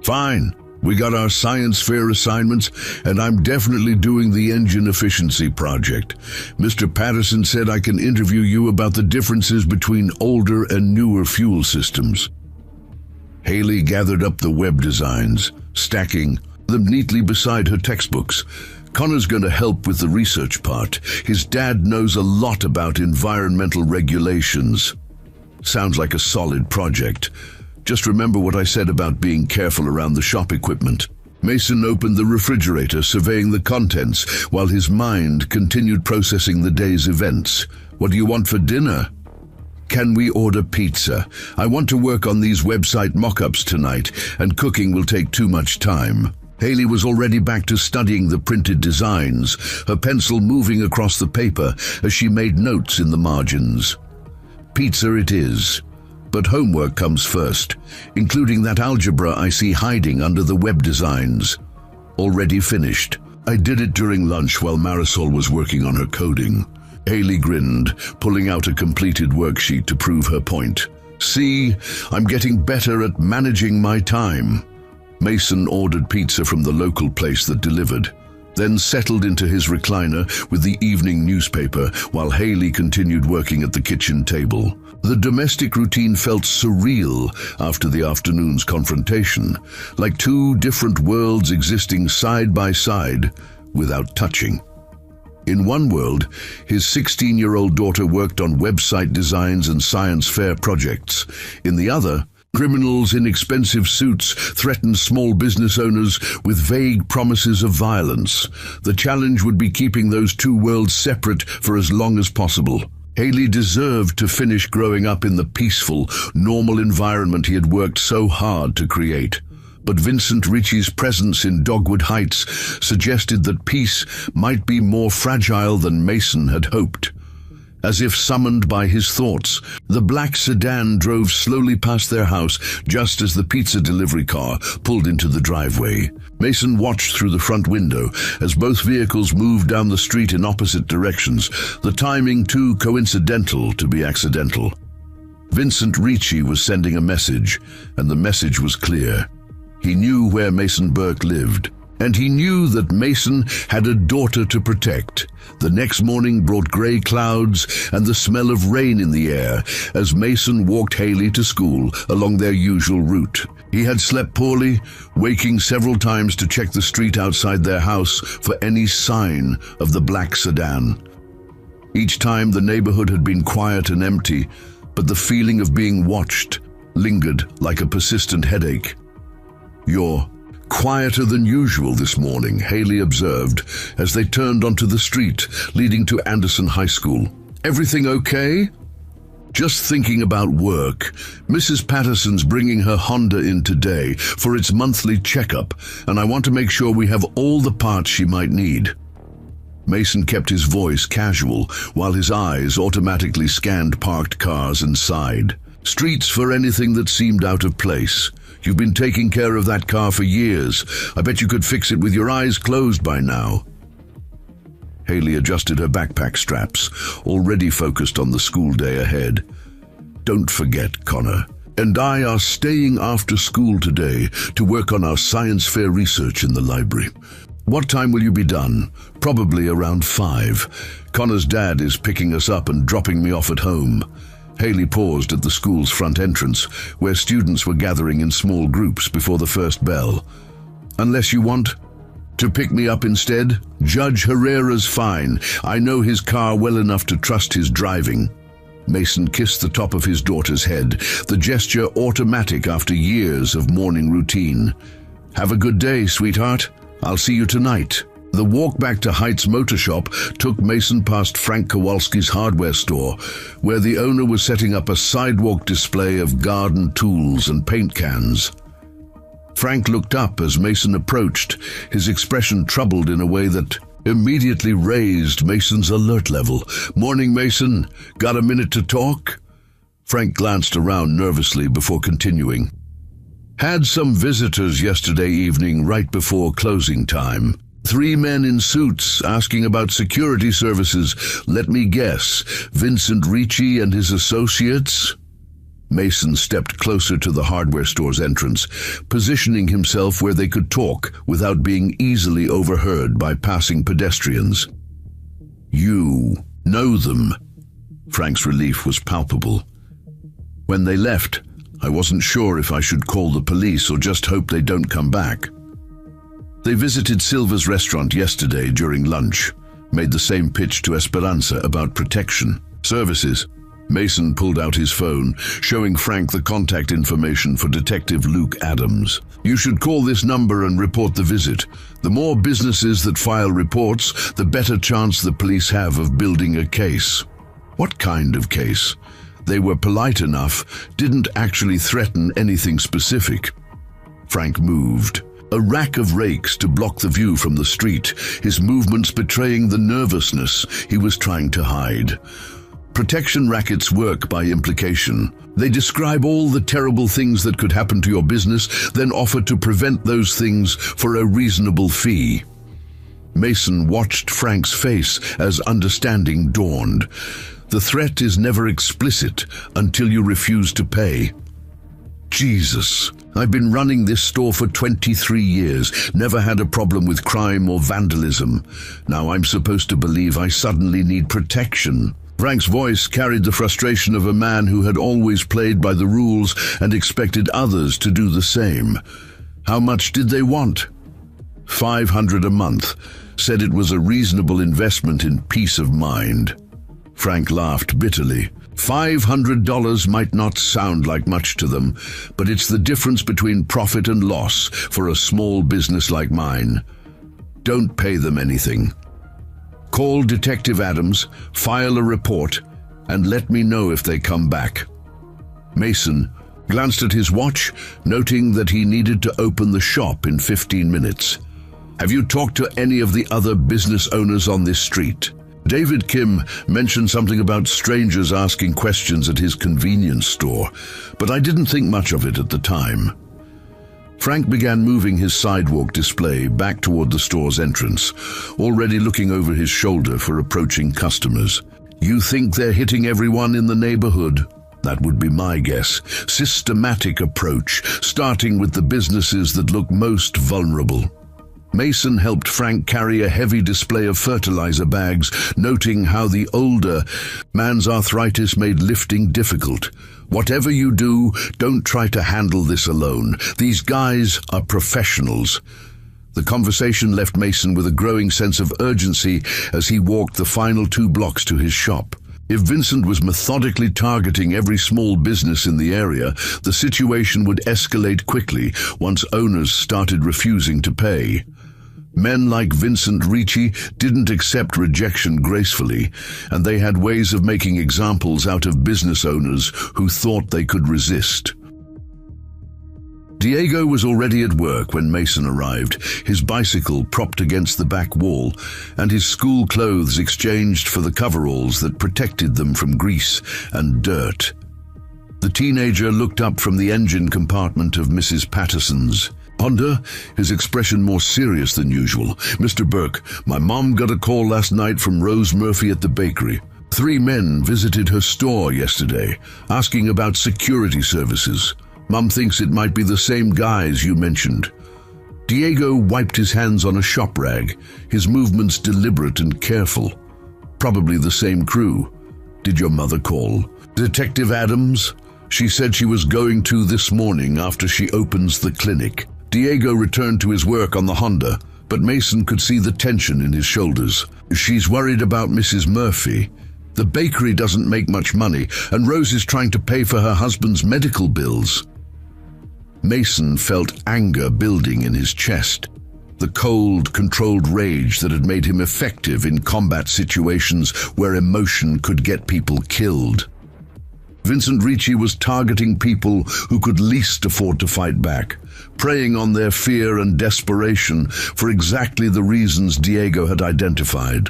"Fine. We got our science fair assignments, and I'm definitely doing the engine efficiency project. Mr. Patterson said I can interview you about the differences between older and newer fuel systems." Haley gathered up the web designs, stacking them neatly beside her textbooks. "Connor's going to help with the research part. His dad knows a lot about environmental regulations." "Sounds like a solid project. Just remember what I said about being careful around the shop equipment." Mason opened the refrigerator, surveying the contents, while his mind continued processing the day's events. "What do you want for dinner?" "Can we order pizza? I want to work on these website mock-ups tonight, and cooking will take too much time." Haley was already back to studying the printed designs, her pencil moving across the paper as she made notes in the margins. "Pizza it is. But homework comes first, including that algebra I see hiding under the web designs." "Already finished. I did it during lunch while Marisol was working on her coding." Haley grinned, pulling out a completed worksheet to prove her point. "See, I'm getting better at managing my time." Mason ordered pizza from the local place that delivered, then settled into his recliner with the evening newspaper while Haley continued working at the kitchen table. The domestic routine felt surreal after the afternoon's confrontation, like two different worlds existing side by side without touching. In one world, his 16-year-old daughter worked on website designs and science fair projects. In the other, criminals in expensive suits threatened small business owners with vague promises of violence. The challenge would be keeping those two worlds separate for as long as possible. Haley deserved to finish growing up in the peaceful, normal environment he had worked so hard to create. But Vincent Ritchie's presence in Dogwood Heights suggested that peace might be more fragile than Mason had hoped. As if summoned by his thoughts, the black sedan drove slowly past their house just as the pizza delivery car pulled into the driveway. Mason watched through the front window as both vehicles moved down the street in opposite directions, the timing too coincidental to be accidental. Vincent Ritchie was sending a message, and the message was clear. He knew where Mason Burke lived, and he knew that Mason had a daughter to protect. The next morning brought gray clouds and the smell of rain in the air as Mason walked Haley to school along their usual route. He had slept poorly, waking several times to check the street outside their house for any sign of the black sedan. Each time the neighborhood had been quiet and empty, but the feeling of being watched lingered like a persistent headache. "You're quieter than usual this morning," Haley observed as they turned onto the street leading to Anderson High School. "Everything okay?" "Just thinking about work. Mrs. Patterson's bringing her Honda in today for its monthly checkup, and I want to make sure we have all the parts she might need." Mason kept his voice casual while his eyes automatically scanned parked cars and sighed. "Streets for anything that seemed out of place. You've been taking care of that car for years. I bet you could fix it with your eyes closed by now." Haley adjusted her backpack straps, already focused on the school day ahead. "Don't forget, Connor and I are staying after school today to work on our science fair research in the library. What time will you be done? Probably around 5. Connor's dad is picking us up and dropping me off at home. Haley paused at the school's front entrance, where students were gathering in small groups before the first bell. Unless you want to pick me up instead? Judge Herrera's fine. I know his car well enough to trust his driving. Mason kissed the top of his daughter's head, the gesture automatic after years of morning routine. Have a good day, sweetheart. I'll see you tonight. The walk back to Heights Motor Shop took Mason past Frank Kowalski's hardware store, where the owner was setting up a sidewalk display of garden tools and paint cans. Frank looked up as Mason approached, his expression troubled in a way that immediately raised Mason's alert level. Morning, Mason. Got a minute to talk? Frank glanced around nervously before continuing. Had some visitors yesterday evening right before closing time. 3 men in suits asking about security services. Let me guess, Vincent Ricci and his associates? Mason stepped closer to the hardware store's entrance, positioning himself where they could talk without being easily overheard by passing pedestrians. You know them. Frank's relief was palpable. When they left, I wasn't sure if I should call the police or just hope they don't come back. They visited Silva's restaurant yesterday during lunch, made the same pitch to Esperanza about protection services. Mason pulled out his phone, showing Frank the contact information for Detective Luke Adams. You should call this number and report the visit. The more businesses that file reports, the better chance the police have of building a case. What kind of case? They were polite enough, didn't actually threaten anything specific. Frank moved. A rack of rakes to block the view from the street, his movements betraying the nervousness he was trying to hide. Protection rackets work by implication. They describe all the terrible things that could happen to your business, then offer to prevent those things for a reasonable fee. Mason watched Frank's face as understanding dawned. The threat is never explicit until you refuse to pay. Jesus, I've been running this store for 23 years, never had a problem with crime or vandalism. Now I'm supposed to believe I suddenly need protection. Frank's voice carried the frustration of a man who had always played by the rules and expected others to do the same. How much did they want? $500 a month. Said it was a reasonable investment in peace of mind. Frank laughed bitterly. $500 might not sound like much to them, but it's the difference between profit and loss for a small business like mine. Don't pay them anything. Call Detective Adams, file a report, and let me know if they come back. Mason glanced at his watch, noting that he needed to open the shop in 15 minutes. Have you talked to any of the other business owners on this street? David Kim mentioned something about strangers asking questions at his convenience store, but I didn't think much of it at the time. Frank began moving his sidewalk display back toward the store's entrance, already looking over his shoulder for approaching customers. You think they're hitting everyone in the neighborhood? That would be my guess. Systematic approach, starting with the businesses that look most vulnerable. Mason helped Frank carry a heavy display of fertilizer bags, noting how the older man's arthritis made lifting difficult. Whatever you do, don't try to handle this alone. These guys are professionals. The conversation left Mason with a growing sense of urgency as he walked the final 2 blocks to his shop. If Vincent was methodically targeting every small business in the area, the situation would escalate quickly once owners started refusing to pay. Men like Vincent Ricci didn't accept rejection gracefully, and they had ways of making examples out of business owners who thought they could resist. Diego was already at work when Mason arrived, his bicycle propped against the back wall, and his school clothes exchanged for the coveralls that protected them from grease and dirt. The teenager looked up from the engine compartment of Mrs. Patterson's Honda, his expression more serious than usual. Mr. Burke, my mom got a call last night from Rose Murphy at the bakery. 3 men visited her store yesterday, asking about security services. Mom thinks it might be the same guys you mentioned. Diego wiped his hands on a shop rag, his movements deliberate and careful. Probably the same crew. Did your mother call? Detective Adams? She said she was going to this morning after she opens the clinic. Diego returned to his work on the Honda, but Mason could see the tension in his shoulders. She's worried about Mrs. Murphy. The bakery doesn't make much money, and Rose is trying to pay for her husband's medical bills. Mason felt anger building in his chest, the cold, controlled rage that had made him effective in combat situations where emotion could get people killed. Vincent Ricci was targeting people who could least afford to fight back, preying on their fear and desperation for exactly the reasons Diego had identified.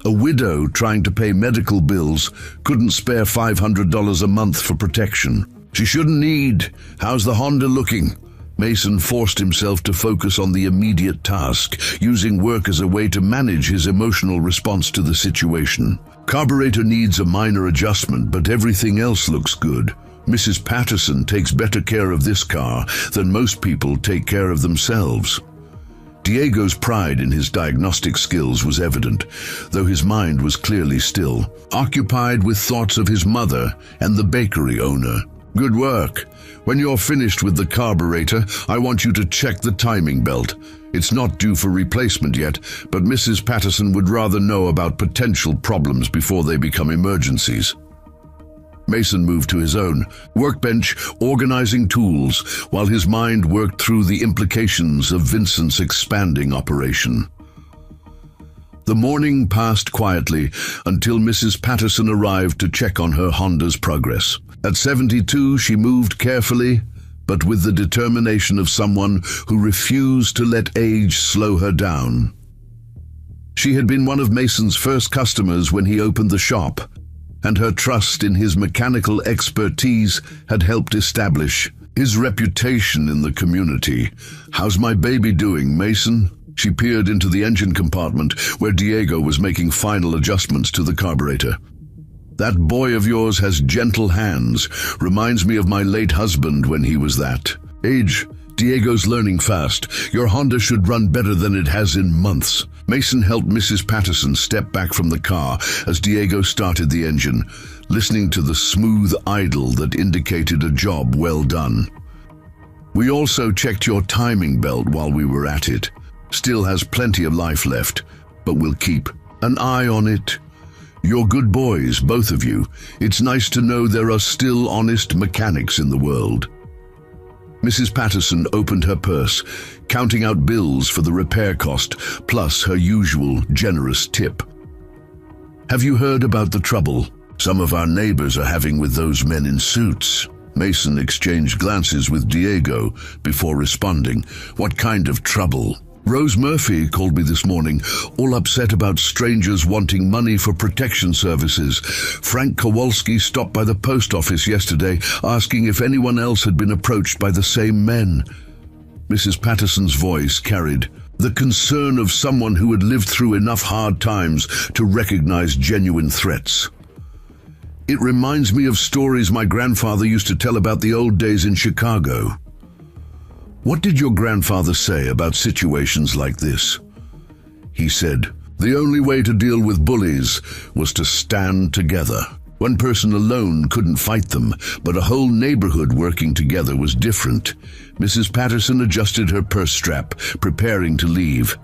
A widow trying to pay medical bills couldn't spare $500 a month for protection. She shouldn't need. How's the Honda looking? Mason forced himself to focus on the immediate task, using work as a way to manage his emotional response to the situation. Carburetor needs a minor adjustment, but everything else looks good. Mrs. Patterson takes better care of this car than most people take care of themselves. Diego's pride in his diagnostic skills was evident, though his mind was clearly still, occupied with thoughts of his mother and the bakery owner. Good work. When you're finished with the carburetor, I want you to check the timing belt. It's not due for replacement yet, but Mrs. Patterson would rather know about potential problems before they become emergencies. Mason moved to his own workbench, organizing tools, while his mind worked through the implications of Vincent's expanding operation. The morning passed quietly until Mrs. Patterson arrived to check on her Honda's progress. At 72, she moved carefully, but with the determination of someone who refused to let age slow her down. She had been one of Mason's first customers when he opened the shop, and her trust in his mechanical expertise had helped establish his reputation in the community. "How's my baby doing, Mason?" She peered into the engine compartment where Diego was making final adjustments to the carburetor. "That boy of yours has gentle hands. Reminds me of my late husband when he was that age. Diego's learning fast. Your Honda should run better than it has in months." Mason helped Mrs. Patterson step back from the car as Diego started the engine, listening to the smooth idle that indicated a job well done. "We also checked your timing belt while we were at it. Still has plenty of life left, but we'll keep an eye on it. You're good boys, both of you. It's nice to know there are still honest mechanics in the world." Mrs. Patterson opened her purse, counting out bills for the repair cost, plus her usual generous tip. "Have you heard about the trouble some of our neighbors are having with those men in suits?" Mason exchanged glances with Diego before responding. "What kind of trouble?" "Rose Murphy called me this morning, all upset about strangers wanting money for protection services. Frank Kowalski stopped by the post office yesterday, asking if anyone else had been approached by the same men." Mrs. Patterson's voice carried the concern of someone who had lived through enough hard times to recognize genuine threats. "It reminds me of stories my grandfather used to tell about the old days in Chicago." "What did your grandfather say about situations like this?" He said, "The only way to deal with bullies was to stand together. One person alone couldn't fight them, but a whole neighborhood working together was different." Mrs. Patterson adjusted her purse strap, preparing to leave.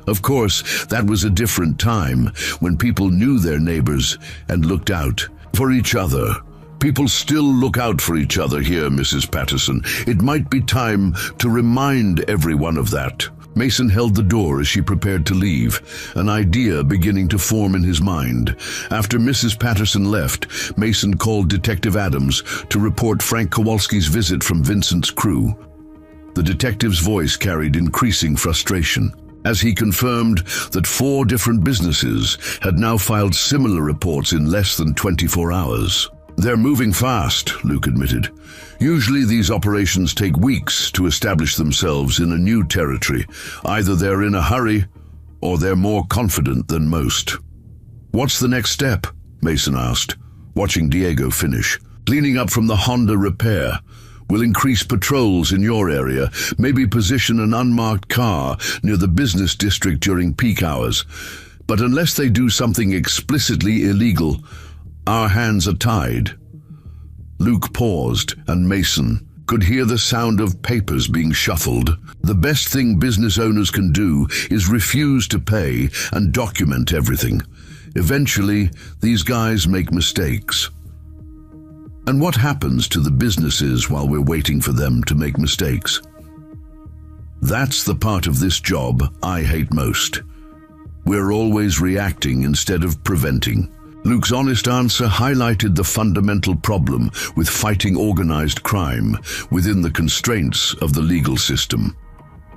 Of course, that was a different time, when people knew their neighbors and looked out for each other. "People still look out for each other here, Mrs. Patterson. It might be time to remind everyone of that." Mason held the door as she prepared to leave, an idea beginning to form in his mind. After Mrs. Patterson left, Mason called Detective Adams to report Frank Kowalski's visit from Vincent's crew. The detective's voice carried increasing frustration, as he confirmed that 4 different businesses had now filed similar reports in less than 24 hours. "They're moving fast," Luke admitted. "Usually these operations take weeks to establish themselves in a new territory. Either they're in a hurry, or they're more confident than most." "What's the next step?" Mason asked, watching Diego finish. Cleaning up from the Honda repair. We'll increase patrols in your area, maybe position an unmarked car near the business district during peak hours. But unless they do something explicitly illegal, our hands are tied." Luke paused, and Mason could hear the sound of papers being shuffled. The best thing business owners can do is refuse to pay and document everything. Eventually, these guys make mistakes. And what happens to the businesses while we're waiting for them to make mistakes? That's the part of this job I hate most. We're always reacting instead of preventing. Luke's honest answer highlighted the fundamental problem with fighting organized crime within the constraints of the legal system.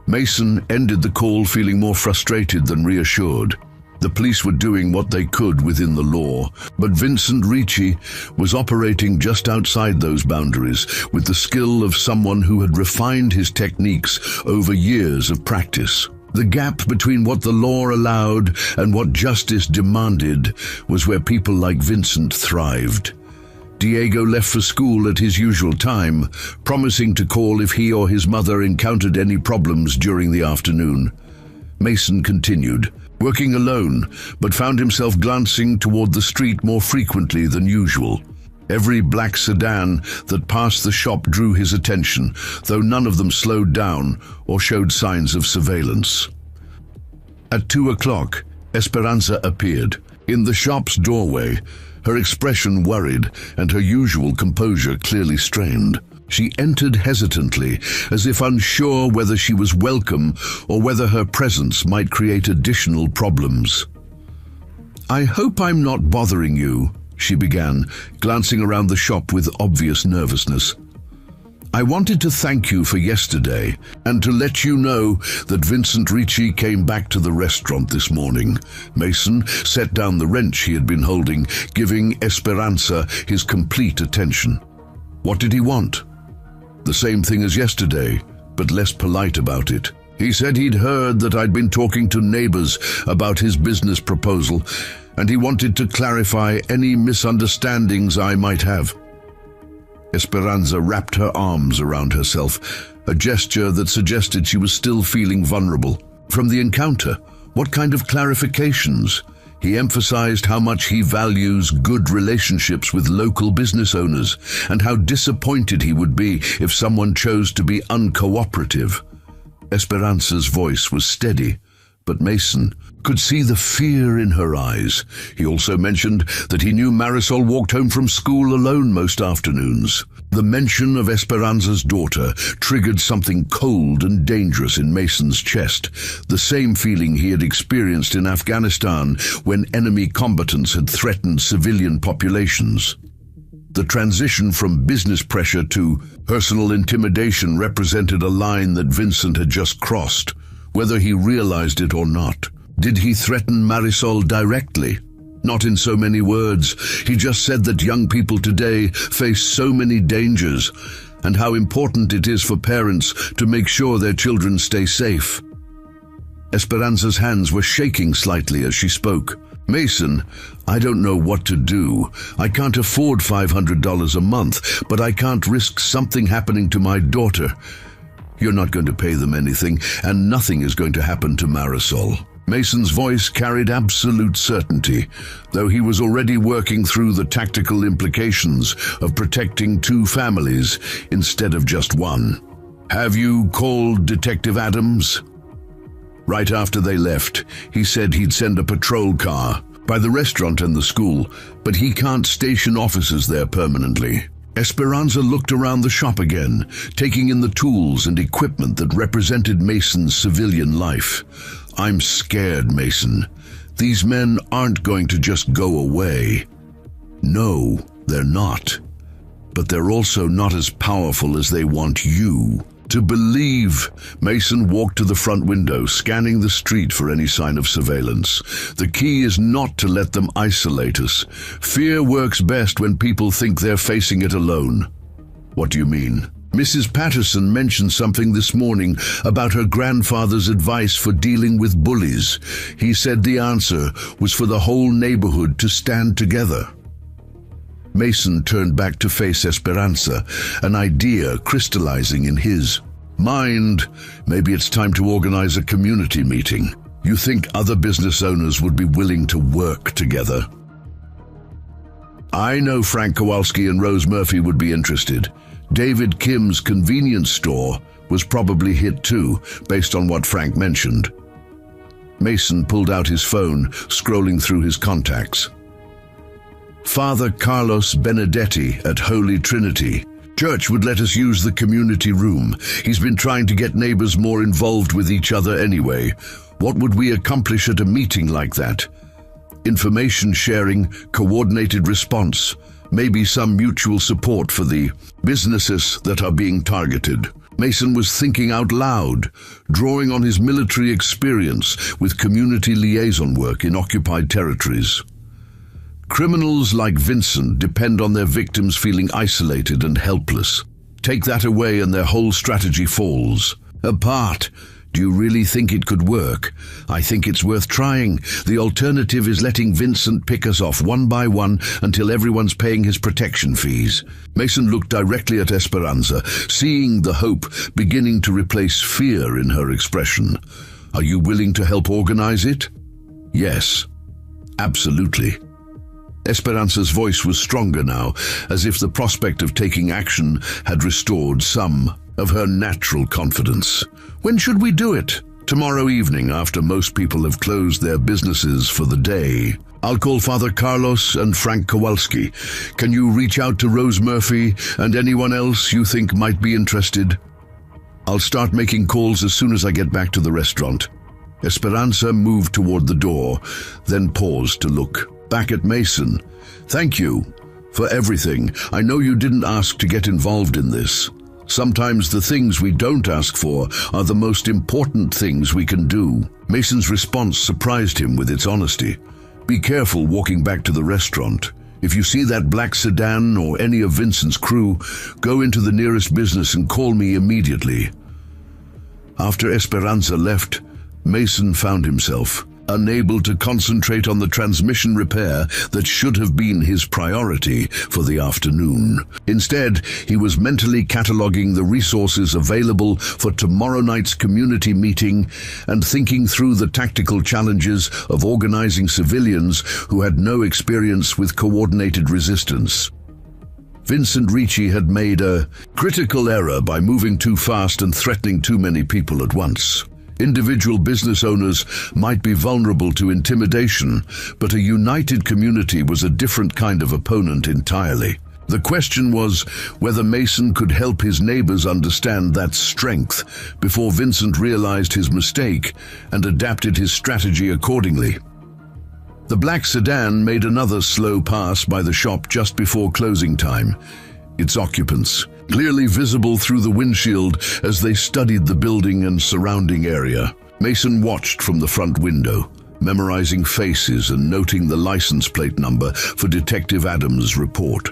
Mason ended the call feeling more frustrated than reassured. The police were doing what they could within the law, but Vincent Ricci was operating just outside those boundaries with the skill of someone who had refined his techniques over years of practice. The gap between what the law allowed and what justice demanded was where people like Vincent thrived. Diego left for school at his usual time, promising to call if he or his mother encountered any problems during the afternoon. Mason continued, working alone, but found himself glancing toward the street more frequently than usual. Every black sedan that passed the shop drew his attention, though none of them slowed down or showed signs of surveillance. At 2 o'clock, Esperanza appeared. In the shop's doorway, her expression worried and her usual composure clearly strained. She entered hesitantly, as if unsure whether she was welcome or whether her presence might create additional problems. "I hope I'm not bothering you," she began, glancing around the shop with obvious nervousness. "I wanted to thank you for yesterday and to let you know that Vincent Ricci came back to the restaurant this morning." Mason set down the wrench he had been holding, giving Esperanza his complete attention. "What did he want?" "The same thing as yesterday, but less polite about it. He said he'd heard that I'd been talking to neighbors about his business proposal, and he wanted to clarify any misunderstandings I might have." Esperanza wrapped her arms around herself, a gesture that suggested she was still feeling vulnerable. From the encounter, what kind of clarifications? He emphasized how much he values good relationships with local business owners and how disappointed he would be if someone chose to be uncooperative. Esperanza's voice was steady, but Mason could see the fear in her eyes. He also mentioned that he knew Marisol walked home from school alone most afternoons. The mention of Esperanza's daughter triggered something cold and dangerous in Mason's chest, the same feeling he had experienced in Afghanistan when enemy combatants had threatened civilian populations. The transition from business pressure to personal intimidation represented a line that Vincent had just crossed, whether he realized it or not. Did he threaten Marisol directly? Not in so many words. He just said that young people today face so many dangers, and how important it is for parents to make sure their children stay safe. Esperanza's hands were shaking slightly as she spoke. "Mason, I don't know what to do. I can't afford $500 a month, but I can't risk something happening to my daughter. You're not going to pay them anything, and nothing is going to happen to Marisol." Mason's voice carried absolute certainty, though he was already working through the tactical implications of protecting two families instead of just one. "Have you called Detective Adams?" Right after they left, he said he'd send a patrol car by the restaurant and the school, but he can't station officers there permanently. Esperanza looked around the shop again, taking in the tools and equipment that represented Mason's civilian life. "I'm scared, Mason. These men aren't going to just go away." "No, they're not. But they're also not as powerful as they want you to believe." Mason walked to the front window, scanning the street for any sign of surveillance. "The key is not to let them isolate us. Fear works best when people think they're facing it alone." "What do you mean?" "Mrs. Patterson mentioned something this morning about her grandfather's advice for dealing with bullies. He said the answer was for the whole neighborhood to stand together." Mason turned back to face Esperanza, an idea crystallizing in his mind. Maybe it's time to organize a community meeting. You think other business owners would be willing to work together? I know Frank Kowalski and Rose Murphy would be interested. David Kim's convenience store was probably hit too, based on what Frank mentioned. Mason pulled out his phone, scrolling through his contacts. Father Carlos Benedetti at Holy Trinity. Church would let us use the community room. He's been trying to get neighbors more involved with each other anyway. What would we accomplish at a meeting like that? Information sharing, coordinated response, maybe some mutual support for the businesses that are being targeted. Mason was thinking out loud, drawing on his military experience with community liaison work in occupied territories. Criminals like Vincent depend on their victims feeling isolated and helpless. Take that away and their whole strategy falls apart. Do you really think it could work? I think it's worth trying. The alternative is letting Vincent pick us off one by one until everyone's paying his protection fees. Mason looked directly at Esperanza, seeing the hope beginning to replace fear in her expression. Are you willing to help organize it? Yes, absolutely. Esperanza's voice was stronger now, as if the prospect of taking action had restored some of her natural confidence. When should we do it? Tomorrow evening, after most people have closed their businesses for the day. I'll call Father Carlos and Frank Kowalski. Can you reach out to Rose Murphy and anyone else you think might be interested? I'll start making calls as soon as I get back to the restaurant. Esperanza moved toward the door, then paused to look back at Mason. Thank you for everything. I know you didn't ask to get involved in this. Sometimes the things we don't ask for are the most important things we can do. Mason's response surprised him with its honesty. Be careful walking back to the restaurant. If you see that black sedan or any of Vincent's crew, go into the nearest business and call me immediately. After Esperanza left, Mason found himself unable to concentrate on the transmission repair that should have been his priority for the afternoon. Instead, he was mentally cataloging the resources available for tomorrow night's community meeting and thinking through the tactical challenges of organizing civilians who had no experience with coordinated resistance. Vincent Ricci had made a critical error by moving too fast and threatening too many people at once. Individual business owners might be vulnerable to intimidation, but a united community was a different kind of opponent entirely. The question was whether Mason could help his neighbors understand that strength before Vincent realized his mistake and adapted his strategy accordingly. The black sedan made another slow pass by the shop just before closing time, its occupants clearly visible through the windshield as they studied the building and surrounding area. Mason watched from the front window, memorizing faces and noting the license plate number for Detective Adams' report.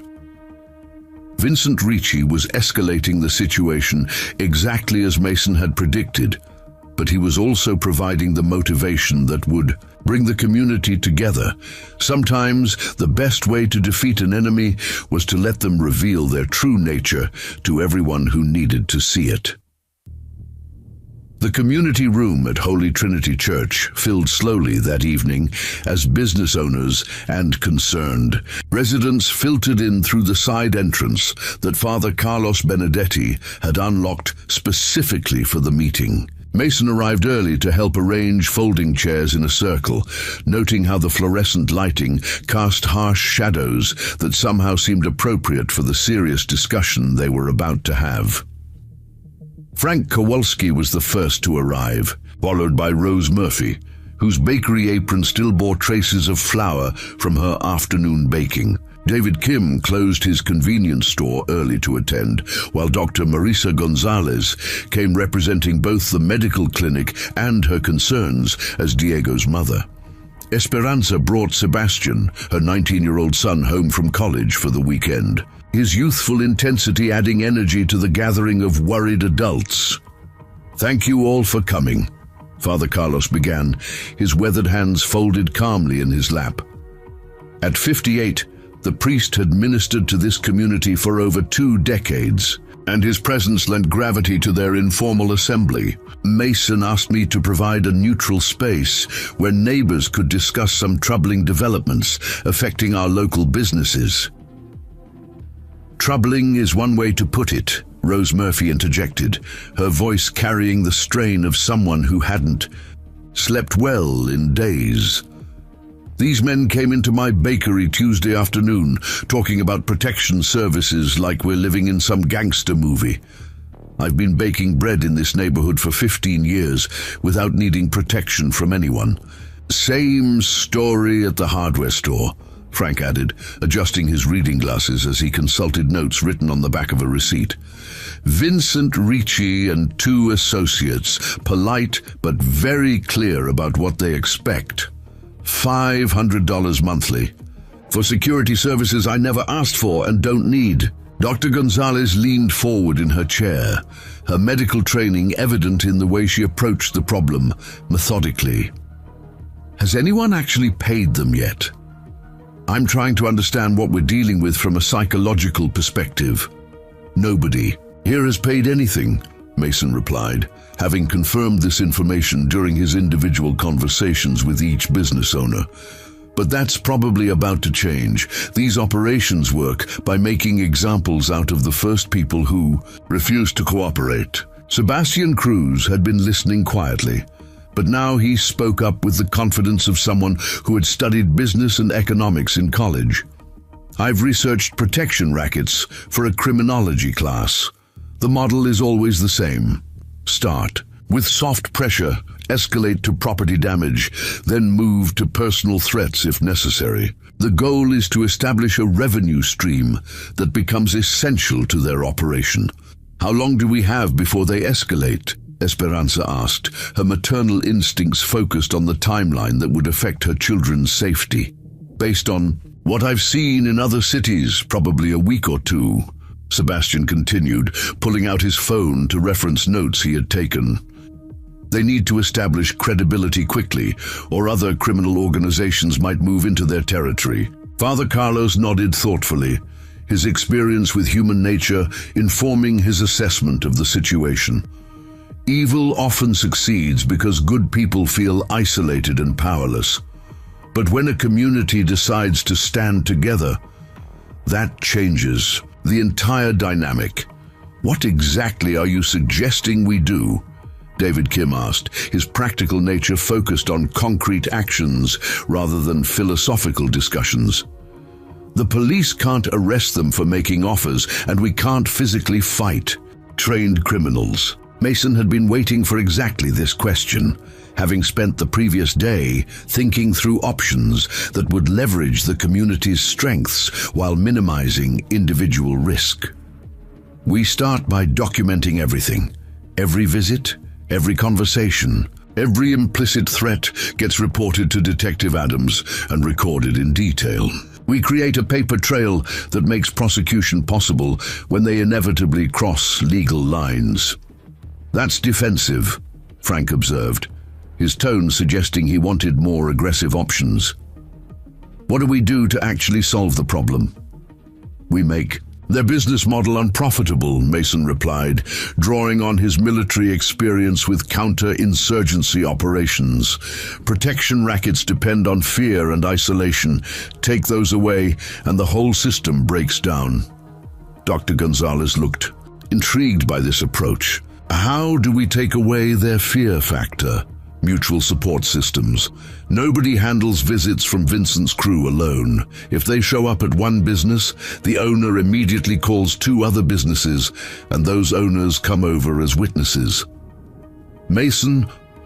Vincent Ricci was escalating the situation exactly as Mason had predicted, but he was also providing the motivation that would bring the community together. Sometimes the best way to defeat an enemy was to let them reveal their true nature to everyone who needed to see it. The community room at Holy Trinity Church filled slowly that evening as business owners and concerned residents filtered in through the side entrance that Father Carlos Benedetti had unlocked specifically for the meeting. Mason arrived early to help arrange folding chairs in a circle, noting how the fluorescent lighting cast harsh shadows that somehow seemed appropriate for the serious discussion they were about to have. Frank Kowalski was the first to arrive, followed by Rose Murphy, whose bakery apron still bore traces of flour from her afternoon baking. David Kim closed his convenience store early to attend, while Dr. Marisa Gonzalez came representing both the medical clinic and her concerns as Diego's mother. Esperanza brought Sebastian, her 19-year-old son, home from college for the weekend, his youthful intensity adding energy to the gathering of worried adults. "Thank you all for coming," Father Carlos began, his weathered hands folded calmly in his lap. At 58, The priest had ministered to this community for over 2 decades, and his presence lent gravity to their informal assembly. Mason asked me to provide a neutral space where neighbors could discuss some troubling developments affecting our local businesses. "Troubling is one way to put it," Rose Murphy interjected, her voice carrying the strain of someone who hadn't slept well in days. "These men came into my bakery Tuesday afternoon, talking about protection services like we're living in some gangster movie. I've been baking bread in this neighborhood for 15 years without needing protection from anyone." "Same story at the hardware store," Frank added, adjusting his reading glasses as he consulted notes written on the back of a receipt. "Vincent Ricci and 2 associates, polite but very clear about what they expect. $500 monthly. For security services I never asked for and don't need." Dr. Gonzalez leaned forward in her chair, her medical training evident in the way she approached the problem, methodically. "Has anyone actually paid them yet? I'm trying to understand what we're dealing with from a psychological perspective." "Nobody here has paid anything," Mason replied, having confirmed this information during his individual conversations with each business owner. "But that's probably about to change. These operations work by making examples out of the first people who refuse to cooperate." Sebastian Cruz had been listening quietly, but now he spoke up with the confidence of someone who had studied business and economics in college. "I've researched protection rackets for a criminology class. The model is always the same. Start with soft pressure, escalate to property damage, then move to personal threats if necessary. The goal is to establish a revenue stream that becomes essential to their operation." "How long do we have before they escalate?" Esperanza asked, her maternal instincts focused on the timeline that would affect her children's safety. "Based on what I've seen in other cities, probably a week or 2. Sebastian continued, pulling out his phone to reference notes he had taken. "They need to establish credibility quickly, or other criminal organizations might move into their territory." Father Carlos nodded thoughtfully, his experience with human nature informing his assessment of the situation. "Evil often succeeds because good people feel isolated and powerless. But when a community decides to stand together, that changes the entire dynamic." "What exactly are you suggesting we do?" David Kim asked, his practical nature focused on concrete actions rather than philosophical discussions. "The police can't arrest them for making offers, and we can't physically fight trained criminals." Mason had been waiting for exactly this question, having spent the previous day thinking through options that would leverage the community's strengths while minimizing individual risk. "We start by documenting everything. Every visit, every conversation, every implicit threat gets reported to Detective Adams and recorded in detail. We create a paper trail that makes prosecution possible when they inevitably cross legal lines." "That's defensive," Frank observed, his tone suggesting he wanted more aggressive options. "What do we do to actually solve the problem?" "We make their business model unprofitable," Mason replied, drawing on his military experience with counter-insurgency operations. "Protection rackets depend on fear and isolation. Take those away, and the whole system breaks down." Dr. Gonzalez looked intrigued by this approach. "How do we take away their fear factor?" "Mutual support systems. Nobody handles visits from Vincent's crew alone. If they show up at one business, the owner immediately calls 2 other businesses, and those owners come over as witnesses." Mason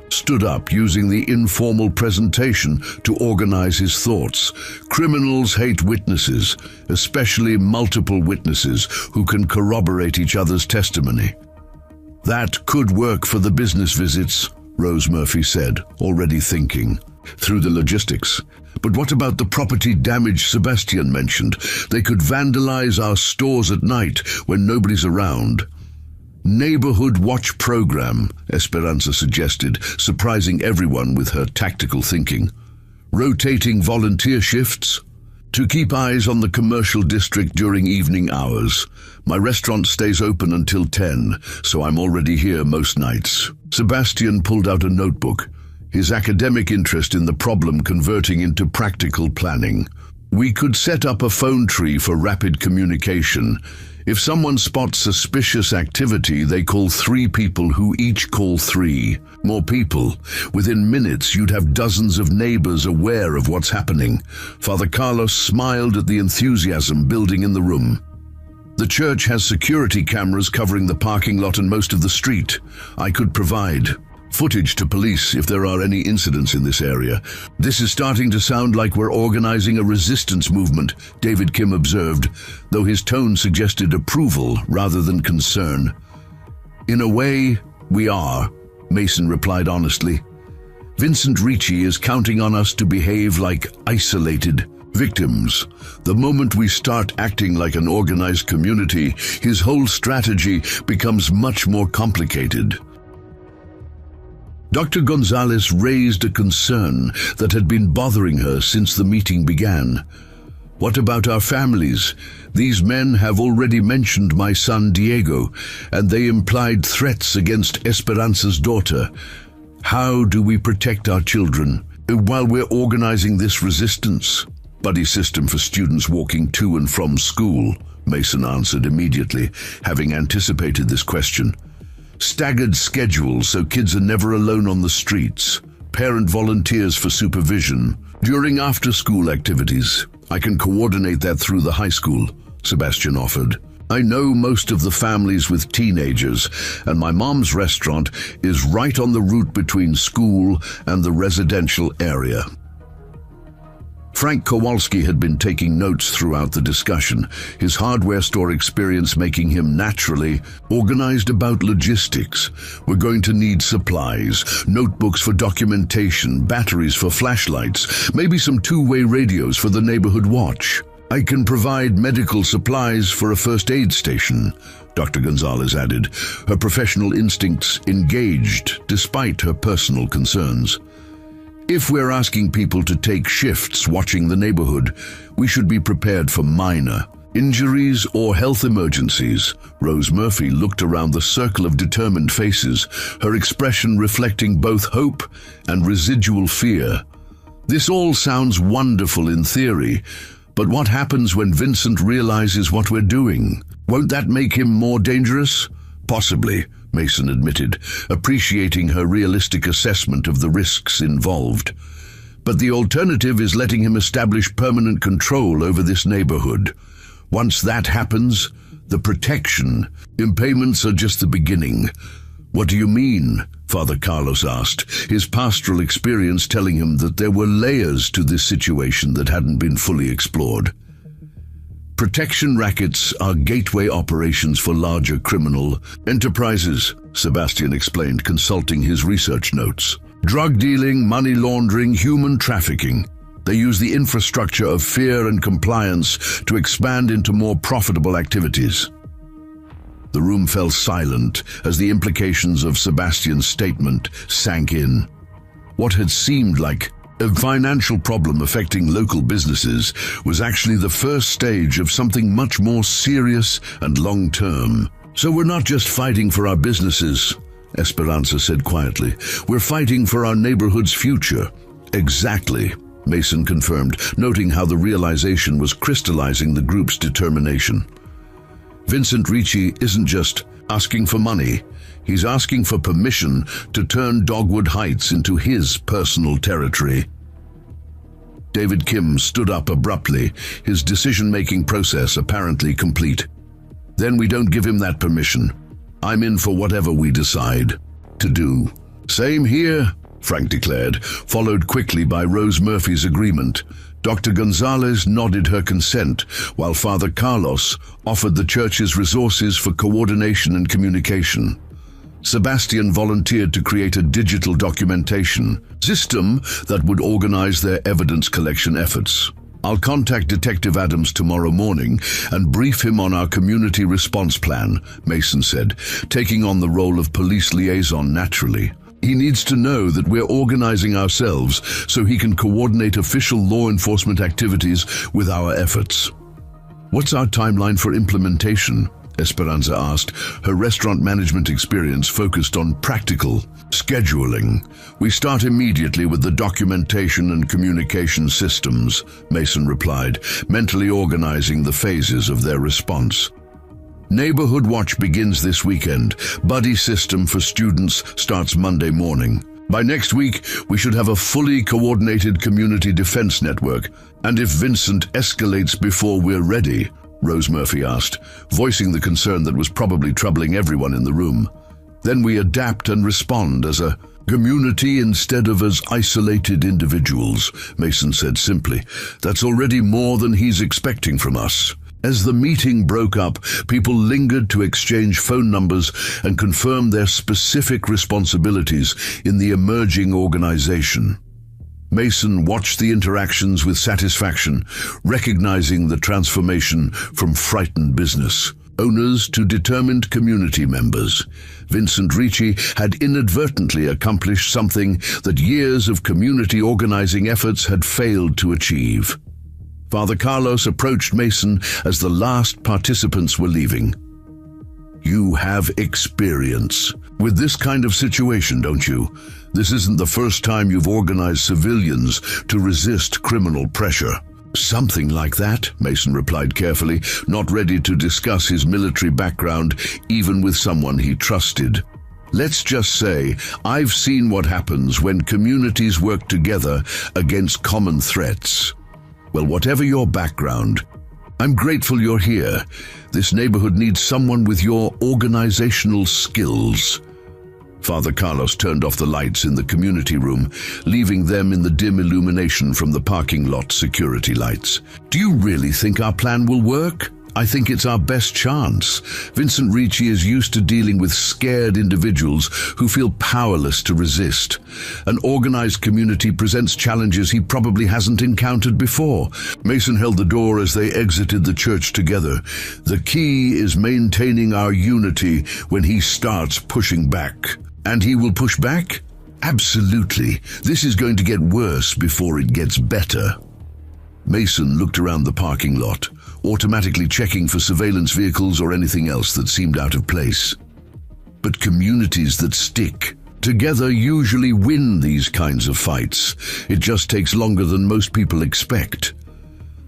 stood up, using the informal presentation to organize his thoughts. "Criminals hate witnesses, especially multiple witnesses who can corroborate each other's testimony." "That could work for the business visits," Rose Murphy said, already thinking through the logistics. "But what about the property damage Sebastian mentioned? They could vandalize our stores at night when nobody's around." "Neighborhood watch program," Esperanza suggested, surprising everyone with her tactical thinking. "Rotating volunteer shifts. To keep eyes on the commercial district during evening hours. My restaurant stays open until 10, so I'm already here most nights. Sebastian pulled out a notebook, his academic interest in the problem converting into practical planning. We could set up a phone tree for rapid communication. If someone spots suspicious activity, they call 3 people who each call 3 more people. Within minutes, you'd have dozens of neighbors aware of what's happening. Father Carlos smiled at the enthusiasm building in the room. The church has security cameras covering the parking lot and most of the street. I could provide footage to police if there are any incidents in this area. This is starting to sound like we're organizing a resistance movement, David Kim observed, though his tone suggested approval rather than concern. In a way, we are, Mason replied honestly. Vincent Ricci is counting on us to behave like isolated victims. The moment we start acting like an organized community, his whole strategy becomes much more complicated. Dr. Gonzalez raised a concern that had been bothering her since the meeting began. What about our families? These men have already mentioned my son Diego, and they implied threats against Esperanza's daughter. How do we protect our children while we're organizing this resistance? Buddy system for students walking to and from school, Mason answered immediately, having anticipated this question. Staggered schedules so kids are never alone on the streets. Parent volunteers for supervision. During after-school activities. I can coordinate that through the high school, Sebastian offered. I know most of the families with teenagers, and my mom's restaurant is right on the route between school and the residential area. Frank Kowalski had been taking notes throughout the discussion, his hardware store experience making him naturally organized about logistics. We're going to need supplies, notebooks for documentation, batteries for flashlights, maybe some two-way radios for the neighborhood watch. I can provide medical supplies for a first aid station, Dr. Gonzalez added, her professional instincts engaged despite her personal concerns. If we're asking people to take shifts watching the neighborhood, we should be prepared for minor injuries or health emergencies. Rose Murphy looked around the circle of determined faces, her expression reflecting both hope and residual fear. This all sounds wonderful in theory, but what happens when Vincent realizes what we're doing? Won't that make him more dangerous? Possibly, Mason admitted, appreciating her realistic assessment of the risks involved. But the alternative is letting him establish permanent control over this neighborhood. Once that happens, the protection, impairments are just the beginning. What do you mean? Father Carlos asked, his pastoral experience telling him that there were layers to this situation that hadn't been fully explored. Protection rackets are gateway operations for larger criminal enterprises, Sebastian explained, consulting his research notes. Drug dealing, money laundering, human trafficking. They use the infrastructure of fear and compliance to expand into more profitable activities. The room fell silent as the implications of Sebastian's statement sank in. What had seemed like a financial problem affecting local businesses was actually the first stage of something much more serious and long-term. So we're not just fighting for our businesses, Esperanza said quietly. We're fighting for our neighborhood's future. Exactly, Mason confirmed, noting how the realization was crystallizing the group's determination. Vincent Ricci isn't just asking for money. He's asking for permission to turn Dogwood Heights into his personal territory. David Kim stood up abruptly, his decision-making process apparently complete. Then we don't give him that permission. I'm in for whatever we decide to do. Same here, Frank declared, followed quickly by Rose Murphy's agreement. Dr. Gonzalez nodded her consent, while Father Carlos offered the church's resources for coordination and communication. Sebastian volunteered to create a digital documentation system that would organize their evidence collection efforts. I'll contact Detective Adams tomorrow morning and brief him on our community response plan, Mason said, taking on the role of police liaison naturally. He needs to know that we're organizing ourselves so he can coordinate official law enforcement activities with our efforts. What's our timeline for implementation? Esperanza asked, her restaurant management experience focused on practical scheduling. We start immediately with the documentation and communication systems, Mason replied, mentally organizing the phases of their response. Neighborhood Watch begins this weekend. Buddy system for students starts Monday morning. By next week, we should have a fully coordinated community defense network. And if Vincent escalates before we're ready, Rose Murphy asked, voicing the concern that was probably troubling everyone in the room. Then we adapt and respond as a community instead of as isolated individuals, Mason said simply. That's already more than he's expecting from us. As the meeting broke up, people lingered to exchange phone numbers and confirm their specific responsibilities in the emerging organization. Mason watched the interactions with satisfaction, recognizing the transformation from frightened business owners to determined community members. Vincent Ricci had inadvertently accomplished something that years of community organizing efforts had failed to achieve. Father Carlos approached Mason as the last participants were leaving. You have experience with this kind of situation, don't you? This isn't the first time you've organized civilians to resist criminal pressure. Something like that, Mason replied carefully, not ready to discuss his military background even with someone he trusted. Let's just say, I've seen what happens when communities work together against common threats. Well, whatever your background, I'm grateful you're here. This neighborhood needs someone with your organizational skills. Father Carlos turned off the lights in the community room, leaving them in the dim illumination from the parking lot security lights. Do you really think our plan will work? I think it's our best chance. Vincent Ricci is used to dealing with scared individuals who feel powerless to resist. An organized community presents challenges he probably hasn't encountered before. Mason held the door as they exited the church together. The key is maintaining our unity when he starts pushing back. And he will push back? Absolutely. This is going to get worse before it gets better. Mason looked around the parking lot, automatically checking for surveillance vehicles or anything else that seemed out of place. But communities that stick together usually win these kinds of fights. It just takes longer than most people expect.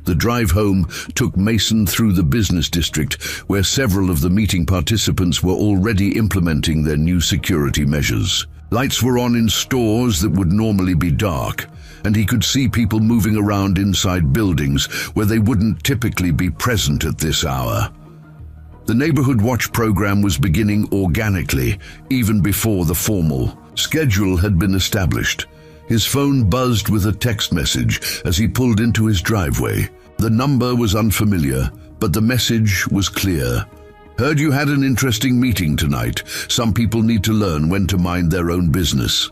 The drive home took Mason through the business district, where several of the meeting participants were already implementing their new security measures. Lights were on in stores that would normally be dark, and he could see people moving around inside buildings where they wouldn't typically be present at this hour. The Neighborhood Watch program was beginning organically, even before the formal schedule had been established. His phone buzzed with a text message as he pulled into his driveway. The number was unfamiliar, but the message was clear. Heard you had an interesting meeting tonight. Some people need to learn when to mind their own business.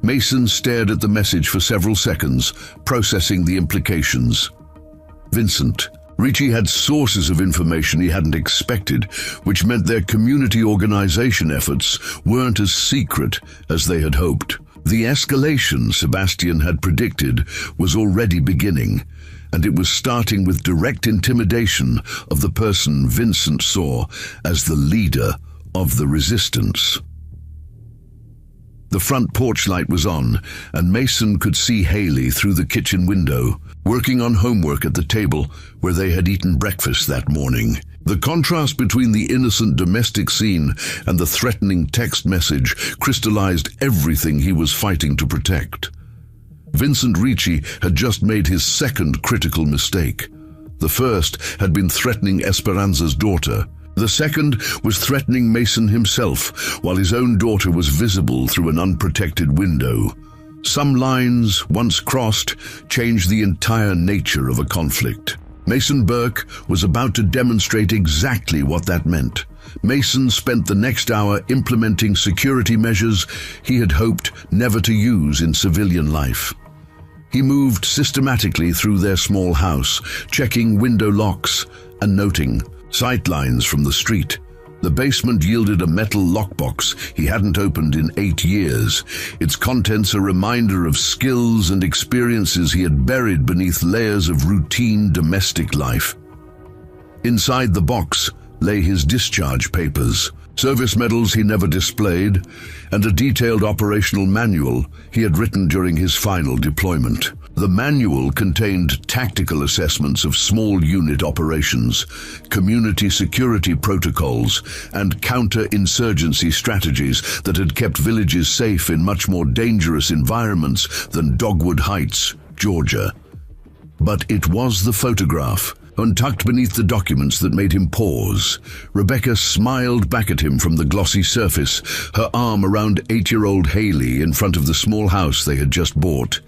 Mason stared at the message for several seconds, processing the implications. Vincent Ricci had sources of information he hadn't expected, which meant their community organization efforts weren't as secret as they had hoped. The escalation Sebastian had predicted was already beginning, and it was starting with direct intimidation of the person Vincent saw as the leader of the resistance. The front porch light was on, and Mason could see Haley through the kitchen window, working on homework at the table where they had eaten breakfast that morning. The contrast between the innocent domestic scene and the threatening text message crystallized everything he was fighting to protect. Vincent Ricci had just made his second critical mistake. The first had been threatening Esperanza's daughter. The second was threatening Mason himself, while his own daughter was visible through an unprotected window. Some lines, once crossed, changed the entire nature of a conflict. Mason Burke was about to demonstrate exactly what that meant. Mason spent the next hour implementing security measures he had hoped never to use in civilian life. He moved systematically through their small house, checking window locks and noting sight lines from the street. The basement yielded a metal lockbox he hadn't opened in 8 years, its contents a reminder of skills and experiences he had buried beneath layers of routine domestic life. Inside the box lay his discharge papers, service medals he never displayed, and a detailed operational manual he had written during his final deployment. The manual contained tactical assessments of small unit operations, community security protocols, and counter-insurgency strategies that had kept villages safe in much more dangerous environments than Dogwood Heights, Georgia. But it was the photograph, tucked beneath the documents, that made him pause. Rebecca smiled back at him from the glossy surface, her arm around 8-year-old Haley in front of the small house they had just bought.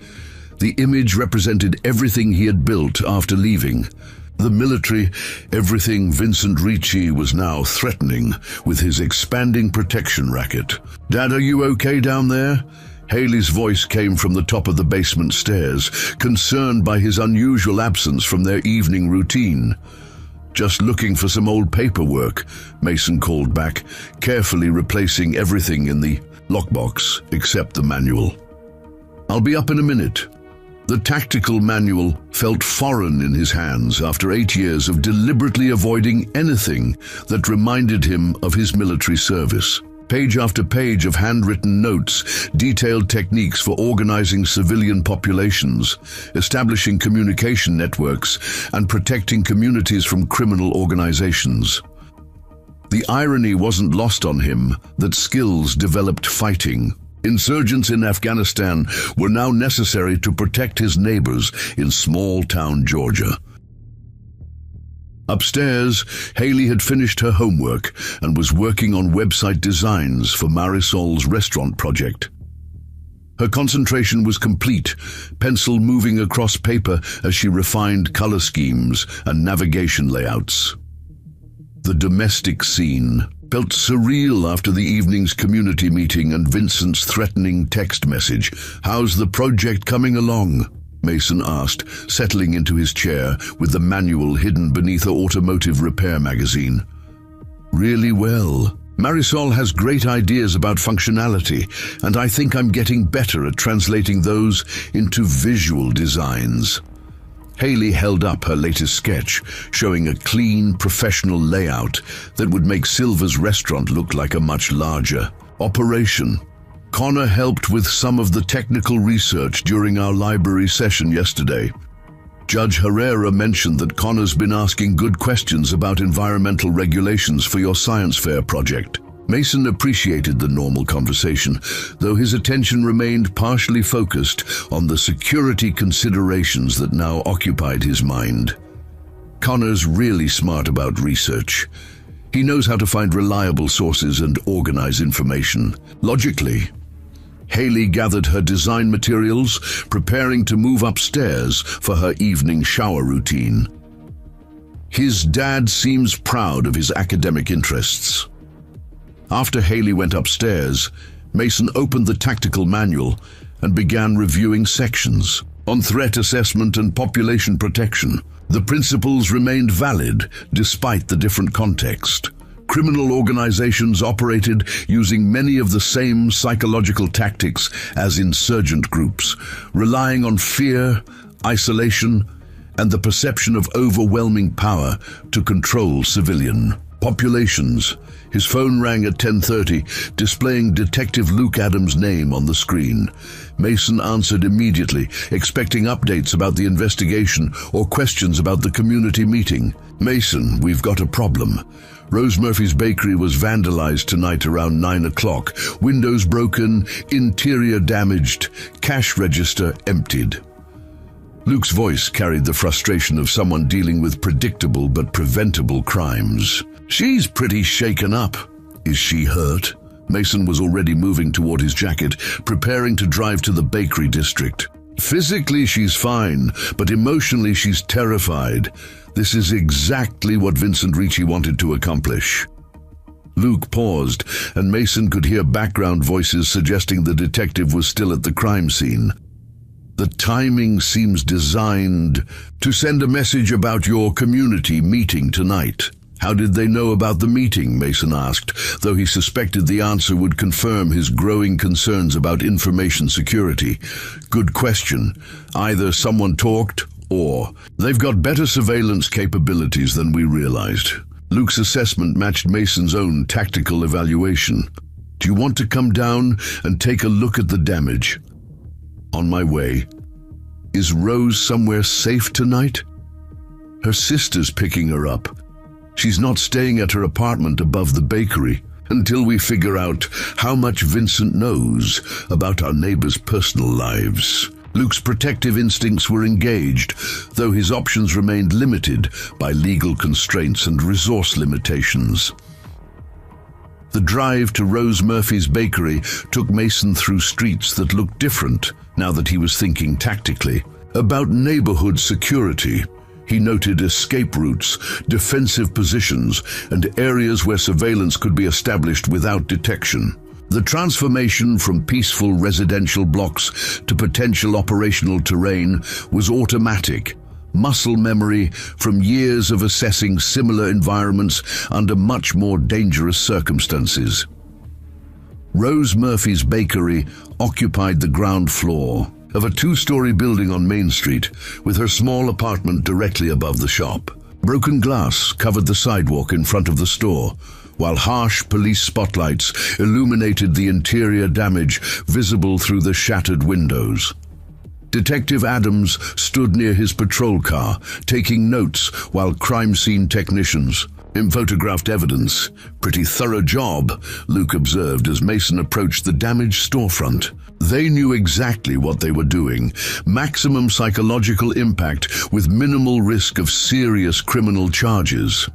The image represented everything he had built after leaving. The military, everything Vincent Ricci was now threatening with his expanding protection racket. "Dad, are you okay down there?" Haley's voice came from the top of the basement stairs, concerned by his unusual absence from their evening routine. "Just looking for some old paperwork," Mason called back, carefully replacing everything in the lockbox except the manual. "I'll be up in a minute." The tactical manual felt foreign in his hands after 8 years of deliberately avoiding anything that reminded him of his military service. Page after page of handwritten notes detailed techniques for organizing civilian populations, establishing communication networks, and protecting communities from criminal organizations. The irony wasn't lost on him that skills developed fighting. Insurgents in Afghanistan were now necessary to protect his neighbors in small-town Georgia. Upstairs, Haley had finished her homework and was working on website designs for Marisol's restaurant project. Her concentration was complete, pencil moving across paper as she refined color schemes and navigation layouts. The domestic scene felt surreal after the evening's community meeting and Vincent's threatening text message. "How's the project coming along?" Mason asked, settling into his chair with the manual hidden beneath an automotive repair magazine. "Really well. Marisol has great ideas about functionality, and I think I'm getting better at translating those into visual designs." Haley held up her latest sketch, showing a clean, professional layout that would make Silver's restaurant look like a much larger operation. "Connor helped with some of the technical research during our library session yesterday. Judge Herrera mentioned that Connor's been asking good questions about environmental regulations for your science fair project." Mason appreciated the normal conversation, though his attention remained partially focused on the security considerations that now occupied his mind. Connor's really smart about research. He knows how to find reliable sources and organize information. Logically, Haley gathered her design materials, preparing to move upstairs for her evening shower routine. His dad seems proud of his academic interests. After Haley went upstairs, Mason opened the tactical manual and began reviewing sections on threat assessment and population protection. The principles remained valid despite the different context. Criminal organizations operated using many of the same psychological tactics as insurgent groups, relying on fear, isolation, and the perception of overwhelming power to control civilian populations. His phone rang at 10:30, displaying Detective Luke Adams' name on the screen. Mason answered immediately, expecting updates about the investigation or questions about the community meeting. "Mason, we've got a problem. Rose Murphy's bakery was vandalized tonight around 9 o'clock. Windows broken, interior damaged, cash register emptied." Luke's voice carried the frustration of someone dealing with predictable but preventable crimes. "She's pretty shaken up. Is she hurt?" Mason was already moving toward his jacket, preparing to drive to the bakery district. "Physically she's fine, but emotionally she's terrified. This is exactly what Vincent Ricci wanted to accomplish." Luke paused, and Mason could hear background voices suggesting the detective was still at the crime scene. "The timing seems designed to send a message about your community meeting tonight. How did they know about the meeting? Mason asked, though he suspected the answer would confirm his growing concerns about information security. Good question. Either someone talked, or they've got better surveillance capabilities than we realized. Luke's assessment matched Mason's own tactical evaluation. Do you want to come down and take a look at the damage? On my way. Is Rose somewhere safe tonight? Her sister's picking her up. She's not staying at her apartment above the bakery until we figure out how much Vincent knows about our neighbors' personal lives. Luke's protective instincts were engaged, though his options remained limited by legal constraints and resource limitations. The drive to Rose Murphy's bakery took Mason through streets that looked different now that he was thinking tactically. About neighborhood security, he noted escape routes, defensive positions, and areas where surveillance could be established without detection. The transformation from peaceful residential blocks to potential operational terrain was automatic, muscle memory from years of assessing similar environments under much more dangerous circumstances. Rose Murphy's bakery occupied the ground floor of a two-story building on Main Street, with her small apartment directly above the shop. Broken glass covered the sidewalk in front of the store, while harsh police spotlights illuminated the interior damage visible through the shattered windows. Detective Adams stood near his patrol car, taking notes while crime scene technicians photographed evidence. Pretty thorough job, Luke observed as Mason approached the damaged storefront. They knew exactly what they were doing. Maximum psychological impact with minimal risk of serious criminal charges.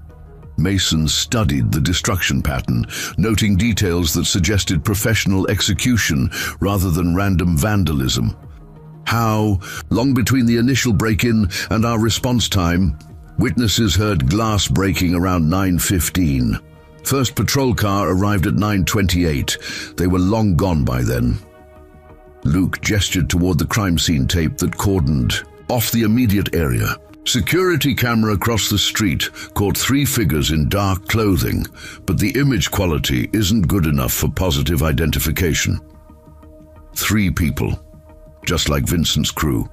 Mason studied the destruction pattern, noting details that suggested professional execution rather than random vandalism. How, long between the initial break-in and our response time, witnesses heard glass breaking around 9:15. First patrol car arrived at 9:28. They were long gone by then. Luke gestured toward the crime scene tape that cordoned off the immediate area. Security camera across the street caught 3 figures in dark clothing, but the image quality isn't good enough for positive identification. 3 people, just like Vincent's crew.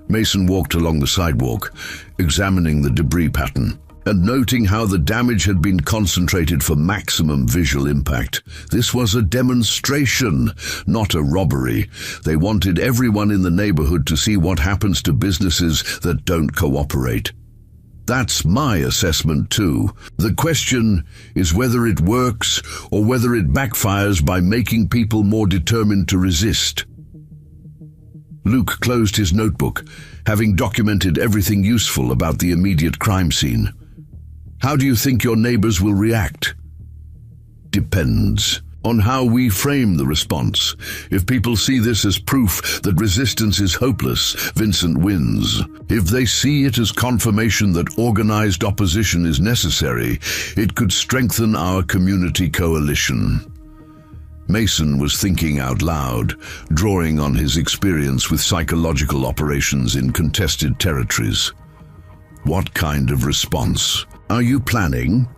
Mason walked along the sidewalk, examining the debris pattern, and noting how the damage had been concentrated for maximum visual impact. This was a demonstration, not a robbery. They wanted everyone in the neighborhood to see what happens to businesses that don't cooperate. That's my assessment too. The question is whether it works or whether it backfires by making people more determined to resist. Luke closed his notebook, having documented everything useful about the immediate crime scene. How do you think your neighbors will react? Depends on how we frame the response. If people see this as proof that resistance is hopeless, Vincent wins. If they see it as confirmation that organized opposition is necessary, it could strengthen our community coalition. Mason was thinking out loud, drawing on his experience with psychological operations in contested territories. What kind of response are you planning?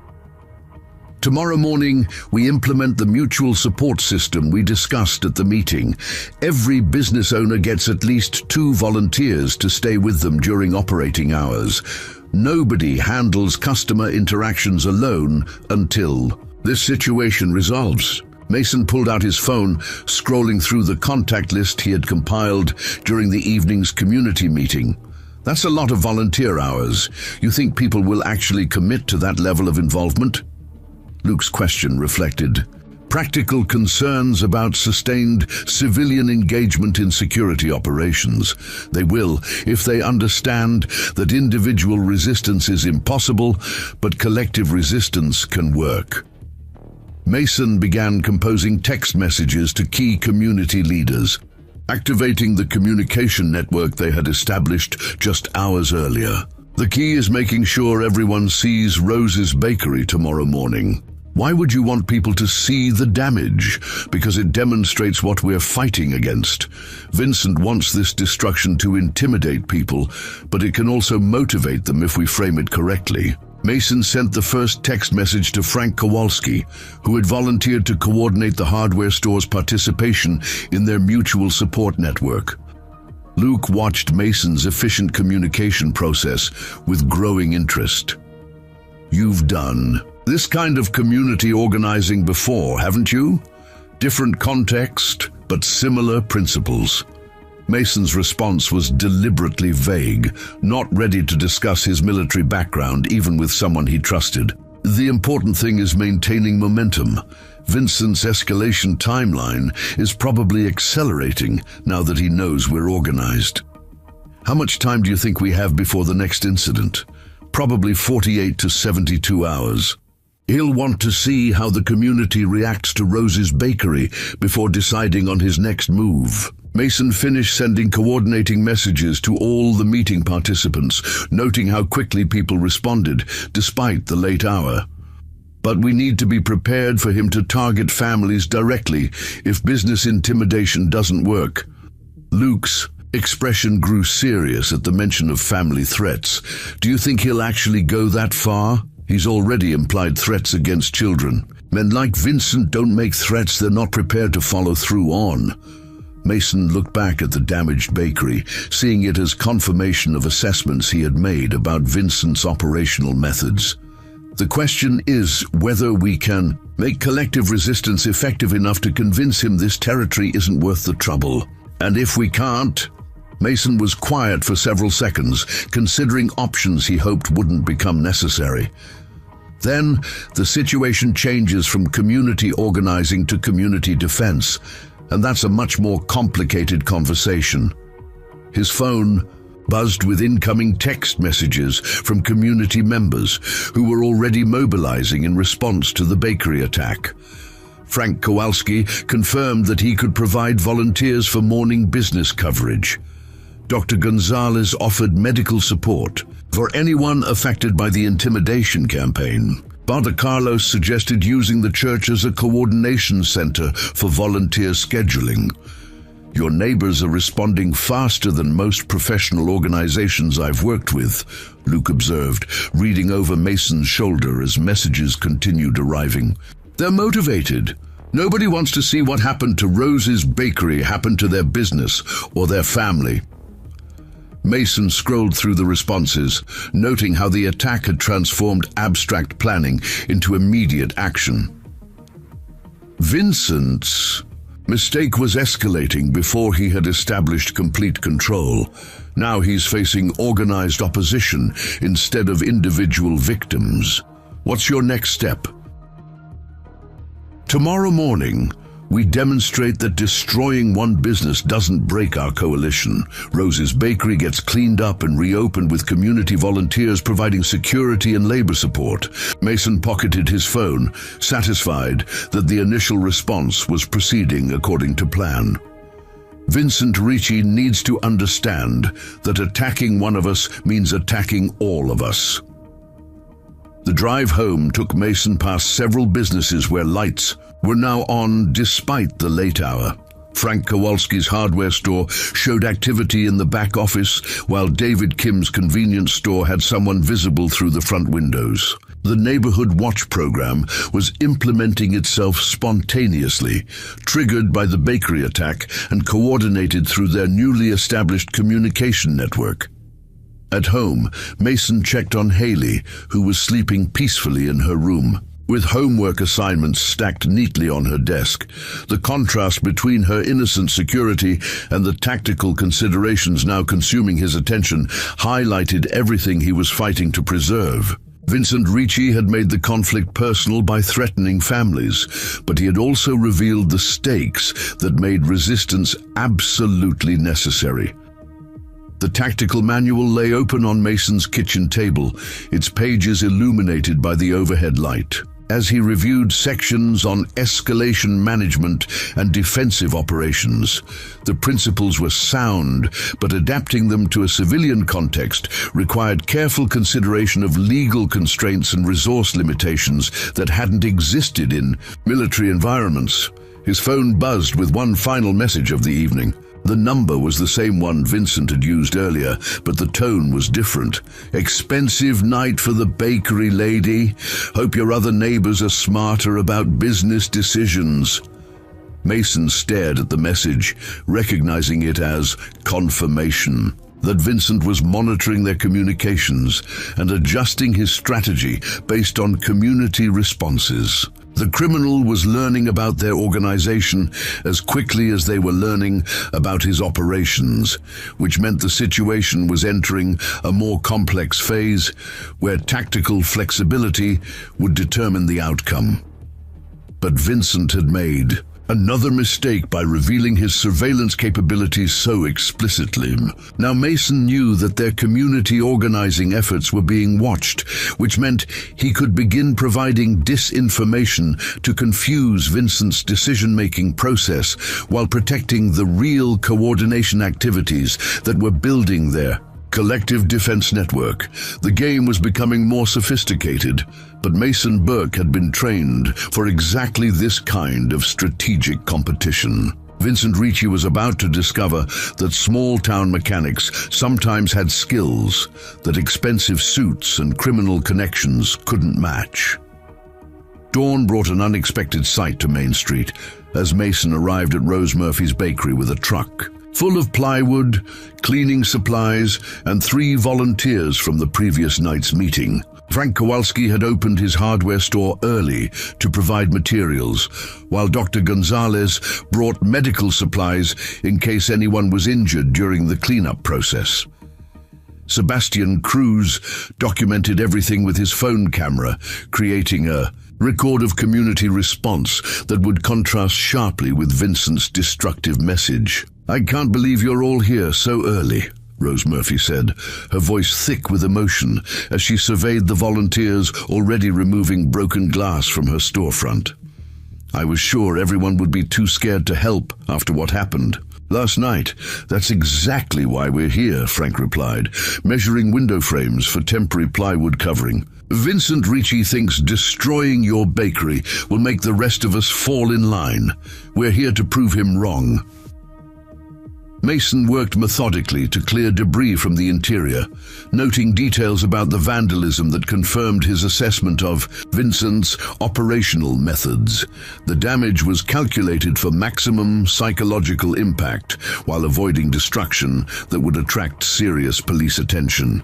Tomorrow morning, we implement the mutual support system we discussed at the meeting. Every business owner gets at least 2 volunteers to stay with them during operating hours. Nobody handles customer interactions alone until this situation resolves. Mason pulled out his phone, scrolling through the contact list he had compiled during the evening's community meeting. That's a lot of volunteer hours. You think people will actually commit to that level of involvement? Luke's question reflected practical concerns about sustained civilian engagement in security operations. They will, if they understand that individual resistance is impossible, but collective resistance can work. Mason began composing text messages to key community leaders, activating the communication network they had established just hours earlier. The key is making sure everyone sees Rose's bakery tomorrow morning. Why would you want people to see the damage? Because it demonstrates what we're fighting against. Vincent wants this destruction to intimidate people, but it can also motivate them if we frame it correctly. Mason sent the first text message to Frank Kowalski, who had volunteered to coordinate the hardware store's participation in their mutual support network. Luke watched Mason's efficient communication process with growing interest. "You've done this kind of community organizing before, haven't you? Different context, but similar principles." Mason's response was deliberately vague, not ready to discuss his military background even with someone he trusted. "The important thing is maintaining momentum. Vincent's escalation timeline is probably accelerating now that he knows we're organized." "How much time do you think we have before the next incident?" "Probably 48 to 72 hours. He'll want to see how the community reacts to Rose's bakery before deciding on his next move." Mason finished sending coordinating messages to all the meeting participants, noting how quickly people responded, despite the late hour. "But we need to be prepared for him to target families directly if business intimidation doesn't work." Luke's expression grew serious at the mention of family threats. "Do you think he'll actually go that far? He's already implied threats against children. Men like Vincent don't make threats they're not prepared to follow through on." Mason looked back at the damaged bakery, seeing it as confirmation of assessments he had made about Vincent's operational methods. "The question is whether we can make collective resistance effective enough to convince him this territory isn't worth the trouble. And if we can't..." Mason was quiet for several seconds, considering options he hoped wouldn't become necessary. Then, the situation changes from community organizing to community defense, and that's a much more complicated conversation. His phone buzzed with incoming text messages from community members who were already mobilizing in response to the bakery attack. Frank Kowalski confirmed that he could provide volunteers for morning business coverage. Dr. Gonzalez offered medical support for anyone affected by the intimidation campaign. Father Carlos suggested using the church as a coordination center for volunteer scheduling. "Your neighbors are responding faster than most professional organizations I've worked with," Luke observed, reading over Mason's shoulder as messages continued arriving. "They're motivated. Nobody wants to see what happened to Rose's bakery happen to their business or their family." Mason scrolled through the responses, noting how the attack had transformed abstract planning into immediate action. Vincent's mistake was escalating before he had established complete control. Now he's facing organized opposition instead of individual victims. "What's your next step?" "Tomorrow morning, we demonstrate that destroying one business doesn't break our coalition. Rose's bakery gets cleaned up and reopened with community volunteers providing security and labor support." Mason pocketed his phone, satisfied that the initial response was proceeding according to plan. "Vincent Ricci needs to understand that attacking one of us means attacking all of us." The drive home took Mason past several businesses where lights were now on despite the late hour. Frank Kowalski's hardware store showed activity in the back office, while David Kim's convenience store had someone visible through the front windows. The Neighborhood Watch program was implementing itself spontaneously, triggered by the bakery attack and coordinated through their newly established communication network. At home, Mason checked on Haley, who was sleeping peacefully in her room, with homework assignments stacked neatly on her desk. The contrast between her innocent security and the tactical considerations now consuming his attention highlighted everything he was fighting to preserve. Vincent Ricci had made the conflict personal by threatening families, but he had also revealed the stakes that made resistance absolutely necessary. The tactical manual lay open on Mason's kitchen table, its pages illuminated by the overhead light. As he reviewed sections on escalation management and defensive operations, the principles were sound, but adapting them to a civilian context required careful consideration of legal constraints and resource limitations that hadn't existed in military environments. His phone buzzed with one final message of the evening. The number was the same one Vincent had used earlier, but the tone was different. "Expensive night for the bakery, lady. Hope your other neighbors are smarter about business decisions." Mason stared at the message, recognizing it as confirmation that Vincent was monitoring their communications and adjusting his strategy based on community responses. The criminal was learning about their organization as quickly as they were learning about his operations, which meant the situation was entering a more complex phase where tactical flexibility would determine the outcome. But Vincent had made another mistake by revealing his surveillance capabilities so explicitly. Now Mason knew that their community organizing efforts were being watched, which meant he could begin providing disinformation to confuse Vincent's decision-making process while protecting the real coordination activities that were building their collective defense network. The game was becoming more sophisticated, but Mason Burke had been trained for exactly this kind of strategic competition. Vincent Ricci was about to discover that small-town mechanics sometimes had skills that expensive suits and criminal connections couldn't match. Dawn brought an unexpected sight to Main Street as Mason arrived at Rose Murphy's bakery with a truck full of plywood, cleaning supplies, and 3 volunteers from the previous night's meeting. Frank Kowalski had opened his hardware store early to provide materials, while Dr. Gonzalez brought medical supplies in case anyone was injured during the cleanup process. Sebastian Cruz documented everything with his phone camera, creating a record of community response that would contrast sharply with Vincent's destructive message. "I can't believe you're all here so early," Rose Murphy said, her voice thick with emotion as she surveyed the volunteers already removing broken glass from her storefront. "I was sure everyone would be too scared to help after what happened last night. That's exactly why we're here," Frank replied, measuring window frames for temporary plywood covering. "Vincent Ricci thinks destroying your bakery will make the rest of us fall in line. We're here to prove him wrong." Mason worked methodically to clear debris from the interior, noting details about the vandalism that confirmed his assessment of Vincent's operational methods. The damage was calculated for maximum psychological impact while avoiding destruction that would attract serious police attention.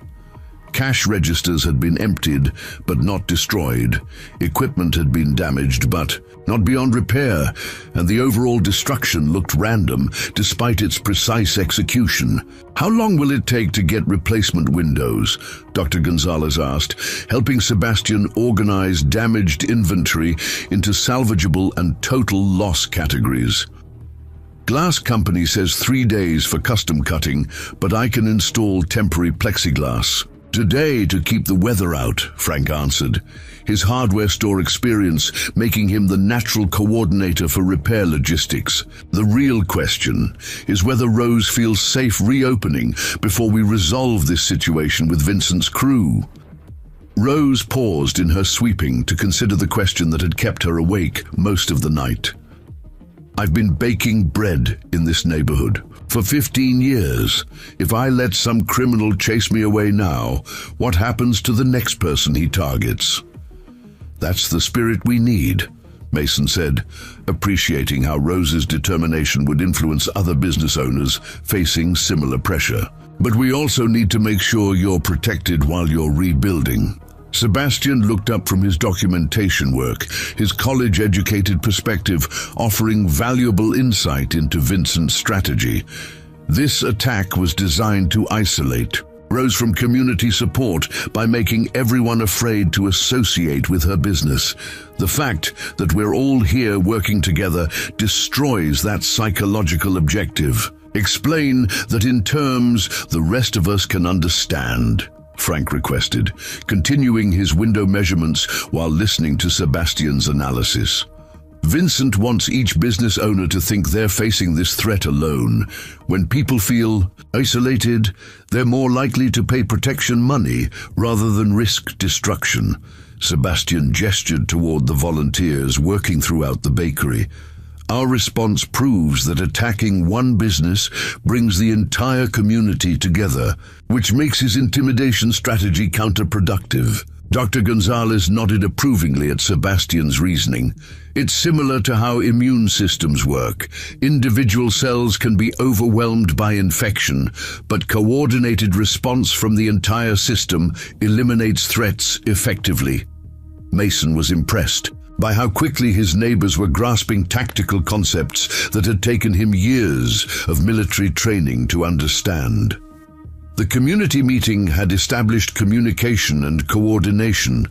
Cash registers had been emptied, but not destroyed. Equipment had been damaged, but not beyond repair, and the overall destruction looked random, despite its precise execution. "How long will it take to get replacement windows?" Dr. Gonzalez asked, helping Sebastian organize damaged inventory into salvageable and total loss categories. "Glass company says 3 days for custom cutting, but I can install temporary plexiglass today to keep the weather out," Frank answered, his hardware store experience making him the natural coordinator for repair logistics. "The real question is whether Rose feels safe reopening before we resolve this situation with Vincent's crew." Rose paused in her sweeping to consider the question that had kept her awake most of the night. "I've been baking bread in this neighborhood for 15 years. If I let some criminal chase me away now, what happens to the next person he targets?" "That's the spirit we need," Mason said, appreciating how Rose's determination would influence other business owners facing similar pressure. "But we also need to make sure you're protected while you're rebuilding." Sebastian looked up from his documentation work, his college-educated perspective offering valuable insight into Vincent's strategy. This attack was designed to isolate Rose from community support by making everyone afraid to associate with her business. The fact that we're all here working together destroys that psychological objective. "Explain that in terms the rest of us can understand," Frank requested, continuing his window measurements while listening to Sebastian's analysis. "Vincent wants each business owner to think they're facing this threat alone. When people feel isolated, they're more likely to pay protection money rather than risk destruction." Sebastian gestured toward the volunteers working throughout the bakery. Our response proves that attacking one business brings the entire community together, which makes his intimidation strategy counterproductive. Dr. Gonzalez nodded approvingly at Sebastian's reasoning. It's similar to how immune systems work. Individual cells can be overwhelmed by infection, but coordinated response from the entire system eliminates threats effectively. Mason was impressed by how quickly his neighbors were grasping tactical concepts that had taken him years of military training to understand. The community meeting had established communication and coordination,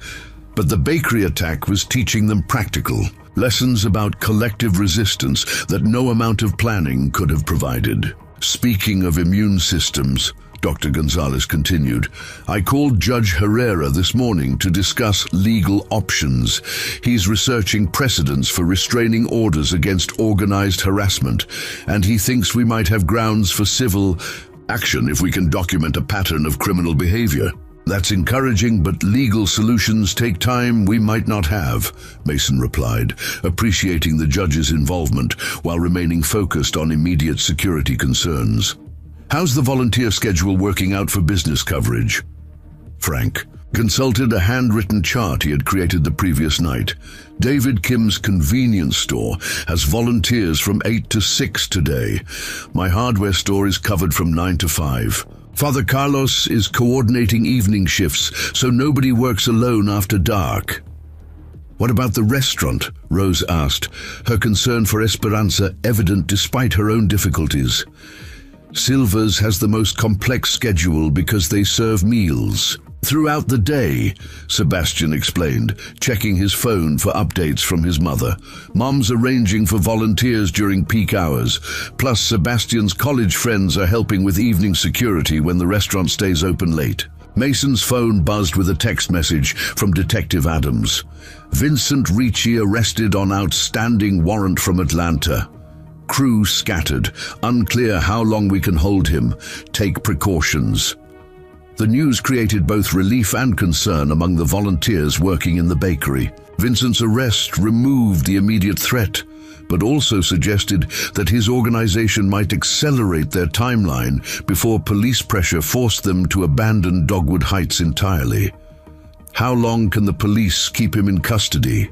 but the bakery attack was teaching them practical lessons about collective resistance that no amount of planning could have provided. Speaking of immune systems, Dr. Gonzalez continued, I called Judge Herrera this morning to discuss legal options. He's researching precedents for restraining orders against organized harassment, and he thinks we might have grounds for civil action if we can document a pattern of criminal behavior. That's encouraging, but legal solutions take time we might not have, Mason replied, appreciating the judge's involvement while remaining focused on immediate security concerns. How's the volunteer schedule working out for business coverage? Frank consulted a handwritten chart he had created the previous night. David Kim's convenience store has volunteers from 8 to 6 today. My hardware store is covered from 9 to 5. Father Carlos is coordinating evening shifts, so nobody works alone after dark. What about the restaurant? Rose asked, her concern for Esperanza evident despite her own difficulties. Silva's has the most complex schedule because they serve meals throughout the day, Sebastian explained, checking his phone for updates from his mother. Mom's arranging for volunteers during peak hours, plus Sebastian's college friends are helping with evening security when the restaurant stays open late. Mason's phone buzzed with a text message from Detective Adams. Vincent Ricci arrested on outstanding warrant from Atlanta. Crew scattered, unclear how long we can hold him. Take precautions. The news created both relief and concern among the volunteers working in the bakery. Vincent's arrest removed the immediate threat, but also suggested that his organization might accelerate their timeline before police pressure forced them to abandon Dogwood Heights entirely. How long can the police keep him in custody?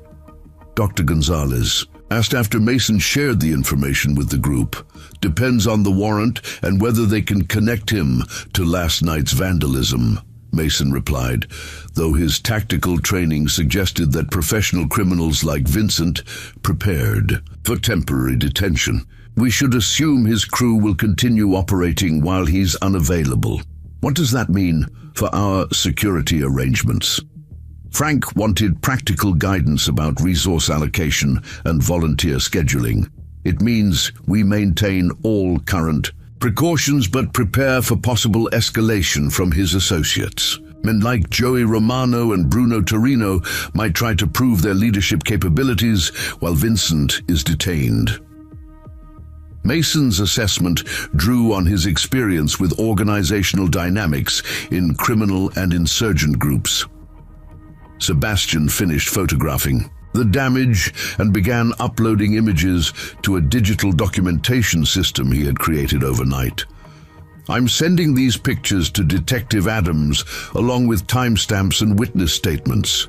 Dr. Gonzalez asked after Mason shared the information with the group. Depends on the warrant and whether they can connect him to last night's vandalism, Mason replied, though his tactical training suggested that professional criminals like Vincent prepared for temporary detention. We should assume his crew will continue operating while he's unavailable. What does that mean for our security arrangements? Frank wanted practical guidance about resource allocation and volunteer scheduling. It means we maintain all current precautions but prepare for possible escalation from his associates. Men like Joey Romano and Bruno Torino might try to prove their leadership capabilities while Vincent is detained. Mason's assessment drew on his experience with organizational dynamics in criminal and insurgent groups. Sebastian finished photographing the damage and began uploading images to a digital documentation system he had created overnight. I'm sending these pictures to Detective Adams along with timestamps and witness statements.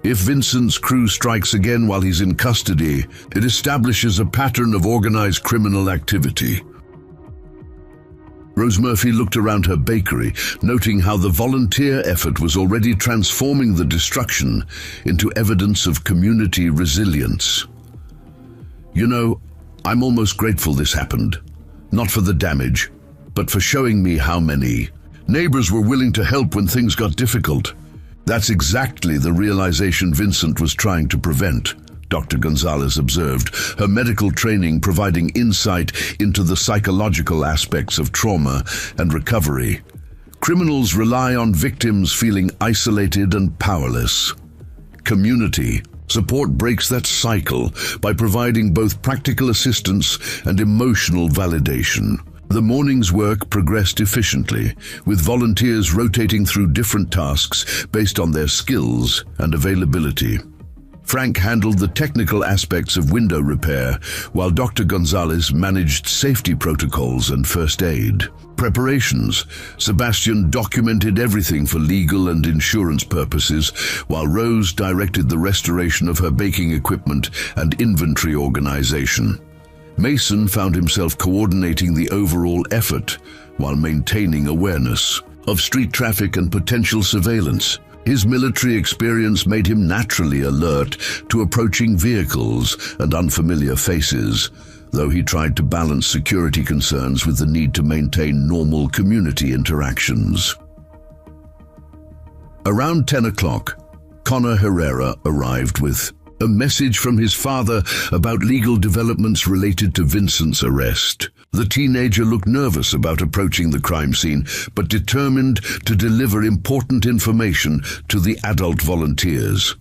If Vincent's crew strikes again while he's in custody, it establishes a pattern of organized criminal activity. Rose Murphy looked around her bakery, noting how the volunteer effort was already transforming the destruction into evidence of community resilience. You know, I'm almost grateful this happened. Not for the damage, but for showing me how many neighbors were willing to help when things got difficult. That's exactly the realization Vincent was trying to prevent, Dr. Gonzalez observed, her medical training providing insight into the psychological aspects of trauma and recovery. Criminals rely on victims feeling isolated and powerless. Community support breaks that cycle by providing both practical assistance and emotional validation. The morning's work progressed efficiently, with volunteers rotating through different tasks based on their skills and availability. Frank handled the technical aspects of window repair, while Dr. Gonzalez managed safety protocols and first aid. Preparations. Sebastian documented everything for legal and insurance purposes, while Rose directed the restoration of her baking equipment and inventory organization. Mason found himself coordinating the overall effort while maintaining awareness of street traffic and potential surveillance. His military experience made him naturally alert to approaching vehicles and unfamiliar faces, though he tried to balance security concerns with the need to maintain normal community interactions. Around 10 o'clock, Connor Herrera arrived with a message from his father about legal developments related to Vincent's arrest. The teenager looked nervous about approaching the crime scene, but determined to deliver important information to the adult volunteers.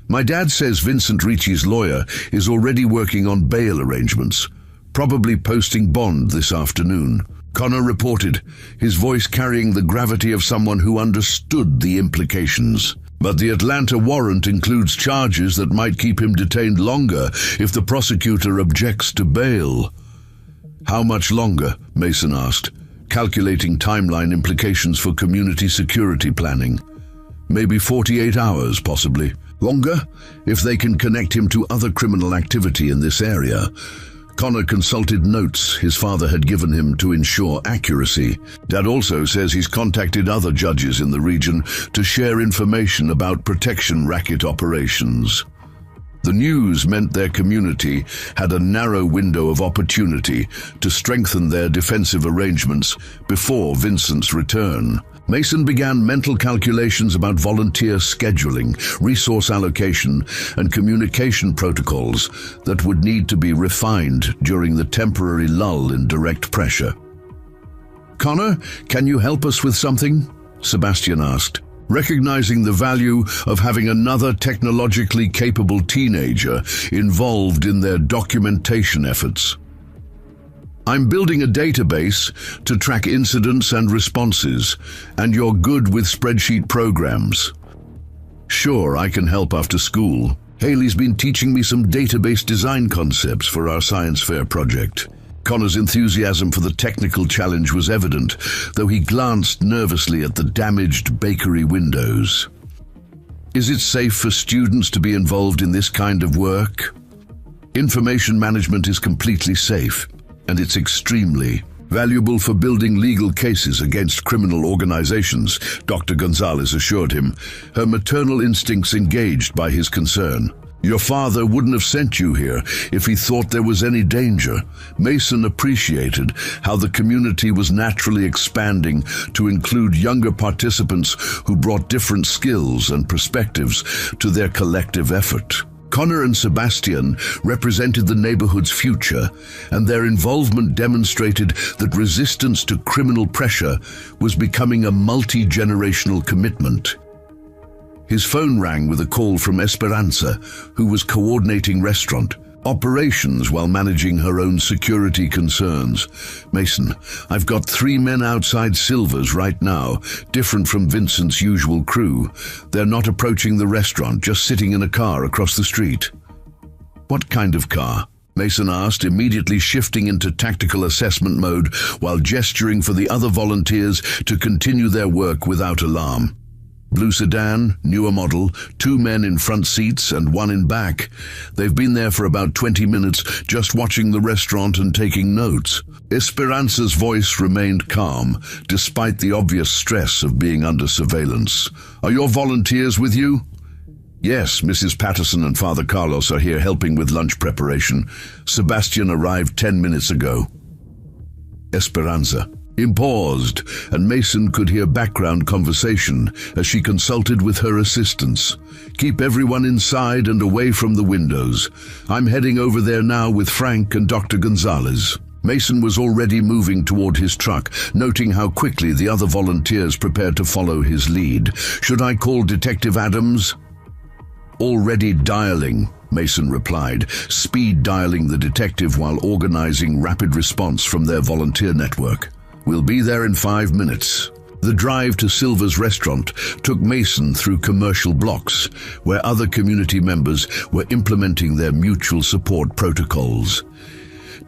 "My dad says Vincent Ricci's lawyer is already working on bail arrangements, probably posting bond this afternoon," Connor reported, his voice carrying the gravity of someone who understood the implications. "But the Atlanta warrant includes charges that might keep him detained longer if the prosecutor objects to bail." "How much longer?" Mason asked, calculating timeline implications for community security planning. "Maybe 48 hours, possibly. Longer, if they can connect him to other criminal activity in this area." Connor consulted notes his father had given him to ensure accuracy. Dad also says he's contacted other judges in the region to share information about protection racket operations. The news meant their community had a narrow window of opportunity to strengthen their defensive arrangements before Vincent's return. Mason began mental calculations about volunteer scheduling, resource allocation, and communication protocols that would need to be refined during the temporary lull in direct pressure. "Connor, can you help us with something?" Sebastian asked, recognizing the value of having another technologically capable teenager involved in their documentation efforts. "I'm building a database to track incidents and responses, and you're good with spreadsheet programs." "Sure, I can help after school. Haley's been teaching me some database design concepts for our science fair project." Connor's enthusiasm for the technical challenge was evident, though he glanced nervously at the damaged bakery windows. "Is it safe for students to be involved in this kind of work?" "Information management is completely safe, and it's extremely valuable for building legal cases against criminal organizations," Dr. Gonzalez assured him, her maternal instincts engaged by his concern. "Your father wouldn't have sent you here if he thought there was any danger." Mason appreciated how the community was naturally expanding to include younger participants who brought different skills and perspectives to their collective effort. Connor and Sebastian represented the neighborhood's future, and their involvement demonstrated that resistance to criminal pressure was becoming a multi-generational commitment. His phone rang with a call from Esperanza, who was coordinating restaurant operations while managing her own security concerns. "Mason, I've got 3 men outside Silver's right now, different from Vincent's usual crew. They're not approaching the restaurant, just sitting in a car across the street." "What kind of car?" Mason asked, immediately shifting into tactical assessment mode while gesturing for the other volunteers to continue their work without alarm. "Blue sedan, newer model, 2 men in front seats and 1 in back. They've been there for about 20 minutes, just watching the restaurant and taking notes." Esperanza's voice remained calm, despite the obvious stress of being under surveillance. "Are your volunteers with you?" "Yes, Mrs. Patterson and Father Carlos are here helping with lunch preparation. Sebastian arrived 10 minutes ago." Esperanza paused, and Mason could hear background conversation as she consulted with her assistants. "Keep everyone inside and away from the windows. I'm heading over there now with Frank and Dr. Gonzalez." Mason was already moving toward his truck, noting how quickly the other volunteers prepared to follow his lead. "Should I call Detective Adams?" "Already dialing," Mason replied, speed dialing the detective while organizing rapid response from their volunteer network. "We'll be there in 5 minutes." The drive to Silver's restaurant took Mason through commercial blocks, where other community members were implementing their mutual support protocols.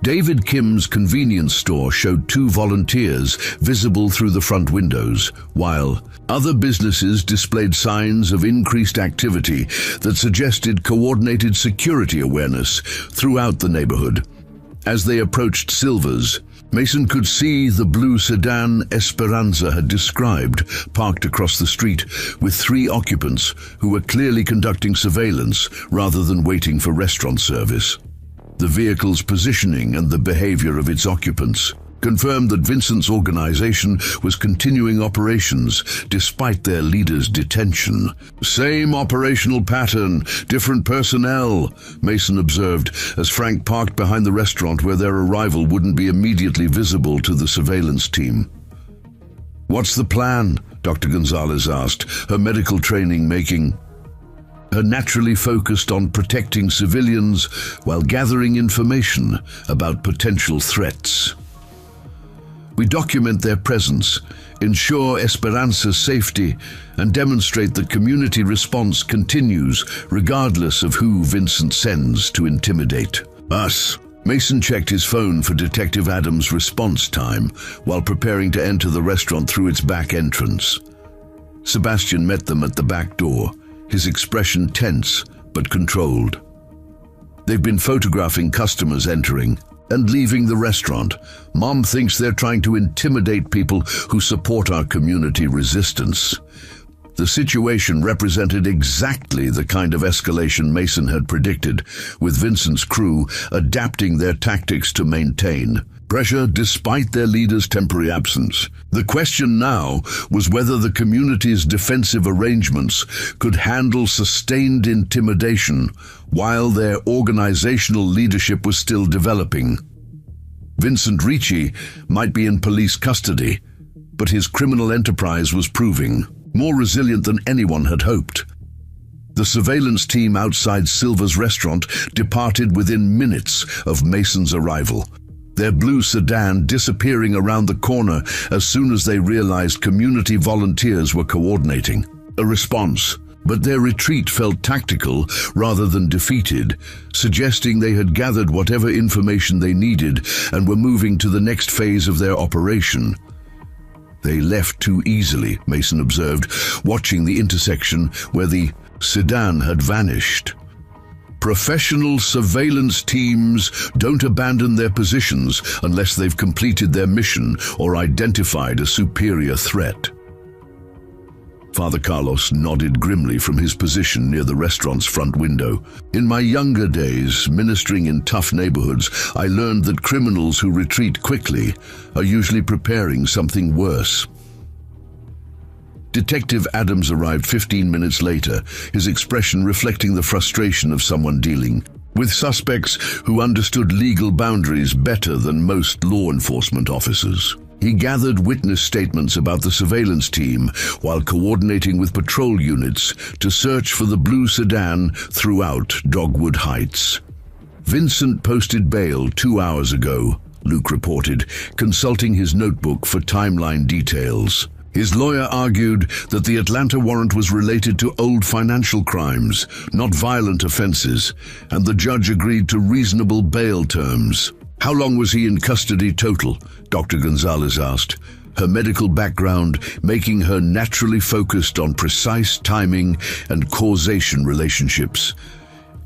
David Kim's convenience store showed 2 volunteers visible through the front windows, while other businesses displayed signs of increased activity that suggested coordinated security awareness throughout the neighborhood. As they approached Silver's, Mason could see the blue sedan Esperanza had described, parked across the street, with 3 occupants who were clearly conducting surveillance rather than waiting for restaurant service. The vehicle's positioning and the behavior of its occupants confirmed that Vincent's organization was continuing operations despite their leader's detention. "Same operational pattern, different personnel," Mason observed as Frank parked behind the restaurant where their arrival wouldn't be immediately visible to the surveillance team. "What's the plan?" Dr. Gonzalez asked, her medical training making her naturally focused on protecting civilians while gathering information about potential threats. "We document their presence, ensure Esperanza's safety, and demonstrate that community response continues regardless of who Vincent sends to intimidate us." Mason checked his phone for Detective Adams' response time while preparing to enter the restaurant through its back entrance. Sebastian met them at the back door, his expression tense but controlled. "They've been photographing customers entering and leaving the restaurant. Mom thinks they're trying to intimidate people who support our community resistance." The situation represented exactly the kind of escalation Mason had predicted, with Vincent's crew adapting their tactics to maintain pressure despite their leader's temporary absence. The question now was whether the community's defensive arrangements could handle sustained intimidation while their organizational leadership was still developing. Vincent Ricci might be in police custody, but his criminal enterprise was proving more resilient than anyone had hoped. The surveillance team outside Silver's restaurant departed within minutes of Mason's arrival, their blue sedan disappearing around the corner as soon as they realized community volunteers were coordinating a response. But their retreat felt tactical rather than defeated, suggesting they had gathered whatever information they needed and were moving to the next phase of their operation. "They left too easily," Mason observed, watching the intersection where the sedan had vanished. "Professional surveillance teams don't abandon their positions unless they've completed their mission or identified a superior threat." Father Carlos nodded grimly from his position near the restaurant's front window. "In my younger days, ministering in tough neighborhoods, I learned that criminals who retreat quickly are usually preparing something worse." Detective Adams arrived 15 minutes later, his expression reflecting the frustration of someone dealing with suspects who understood legal boundaries better than most law enforcement officers. He gathered witness statements about the surveillance team while coordinating with patrol units to search for the blue sedan throughout Dogwood Heights. "Vincent posted bail 2 hours ago," Luke reported, consulting his notebook for timeline details. His lawyer argued that the Atlanta warrant was related to old financial crimes, not violent offenses, and the judge agreed to reasonable bail terms. "How long was he in custody total?" Dr. Gonzalez asked, her medical background making her naturally focused on precise timing and causation relationships.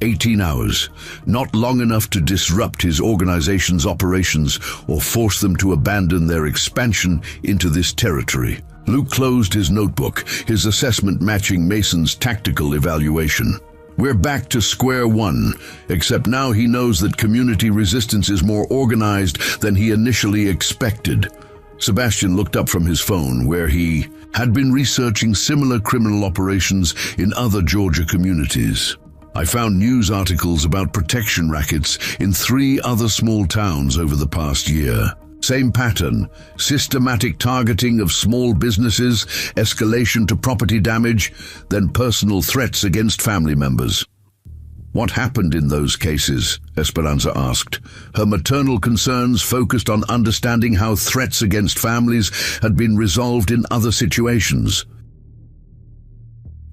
18 hours, not long enough to disrupt his organization's operations or force them to abandon their expansion into this territory. Luke closed his notebook, his assessment matching Mason's tactical evaluation. "We're back to square one, except now he knows that community resistance is more organized than he initially expected." Sebastian looked up from his phone, where he had been researching similar criminal operations in other Georgia communities. "I found news articles about protection rackets in 3 other small towns over the past year. Same pattern, systematic targeting of small businesses, escalation to property damage, then personal threats against family members." What happened in those cases? Esperanza asked. Her maternal concerns focused on understanding how threats against families had been resolved in other situations.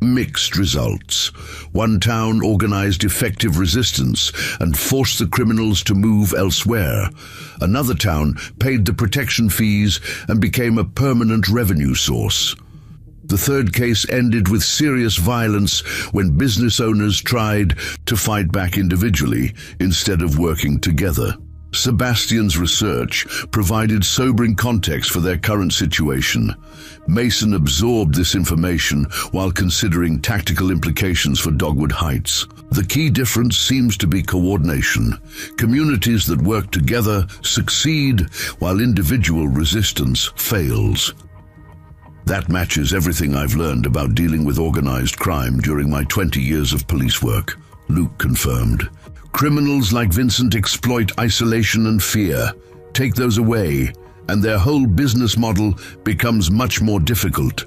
Mixed results. One town organized effective resistance and forced the criminals to move elsewhere. Another town paid the protection fees and became a permanent revenue source. The third case ended with serious violence when business owners tried to fight back individually instead of working together. Sebastian's research provided sobering context for their current situation. Mason absorbed this information while considering tactical implications for Dogwood Heights. The key difference seems to be coordination. Communities that work together succeed, while individual resistance fails. That matches everything I've learned about dealing with organized crime during my 20 years of police work, Luke confirmed. Criminals like Vincent exploit isolation and fear. Take those away, and their whole business model becomes much more difficult.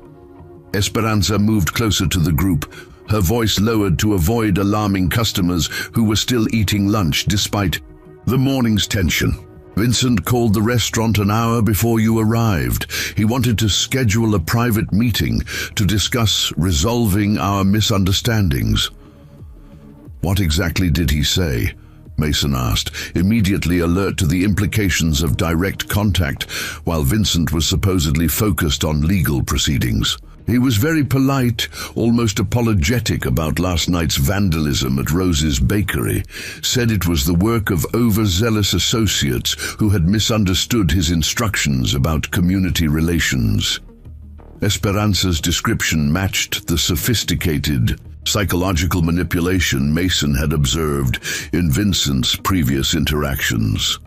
Esperanza moved closer to the group, her voice lowered to avoid alarming customers who were still eating lunch despite the morning's tension. Vincent called the restaurant an hour before you arrived. He wanted to schedule a private meeting to discuss resolving our misunderstandings. What exactly did he say? Mason asked, immediately alert to the implications of direct contact, while Vincent was supposedly focused on legal proceedings. He was very polite, almost apologetic about last night's vandalism at Rose's bakery, said it was the work of overzealous associates who had misunderstood his instructions about community relations. Esperanza's description matched the sophisticated psychological manipulation Mason had observed in Vincent's previous interactions.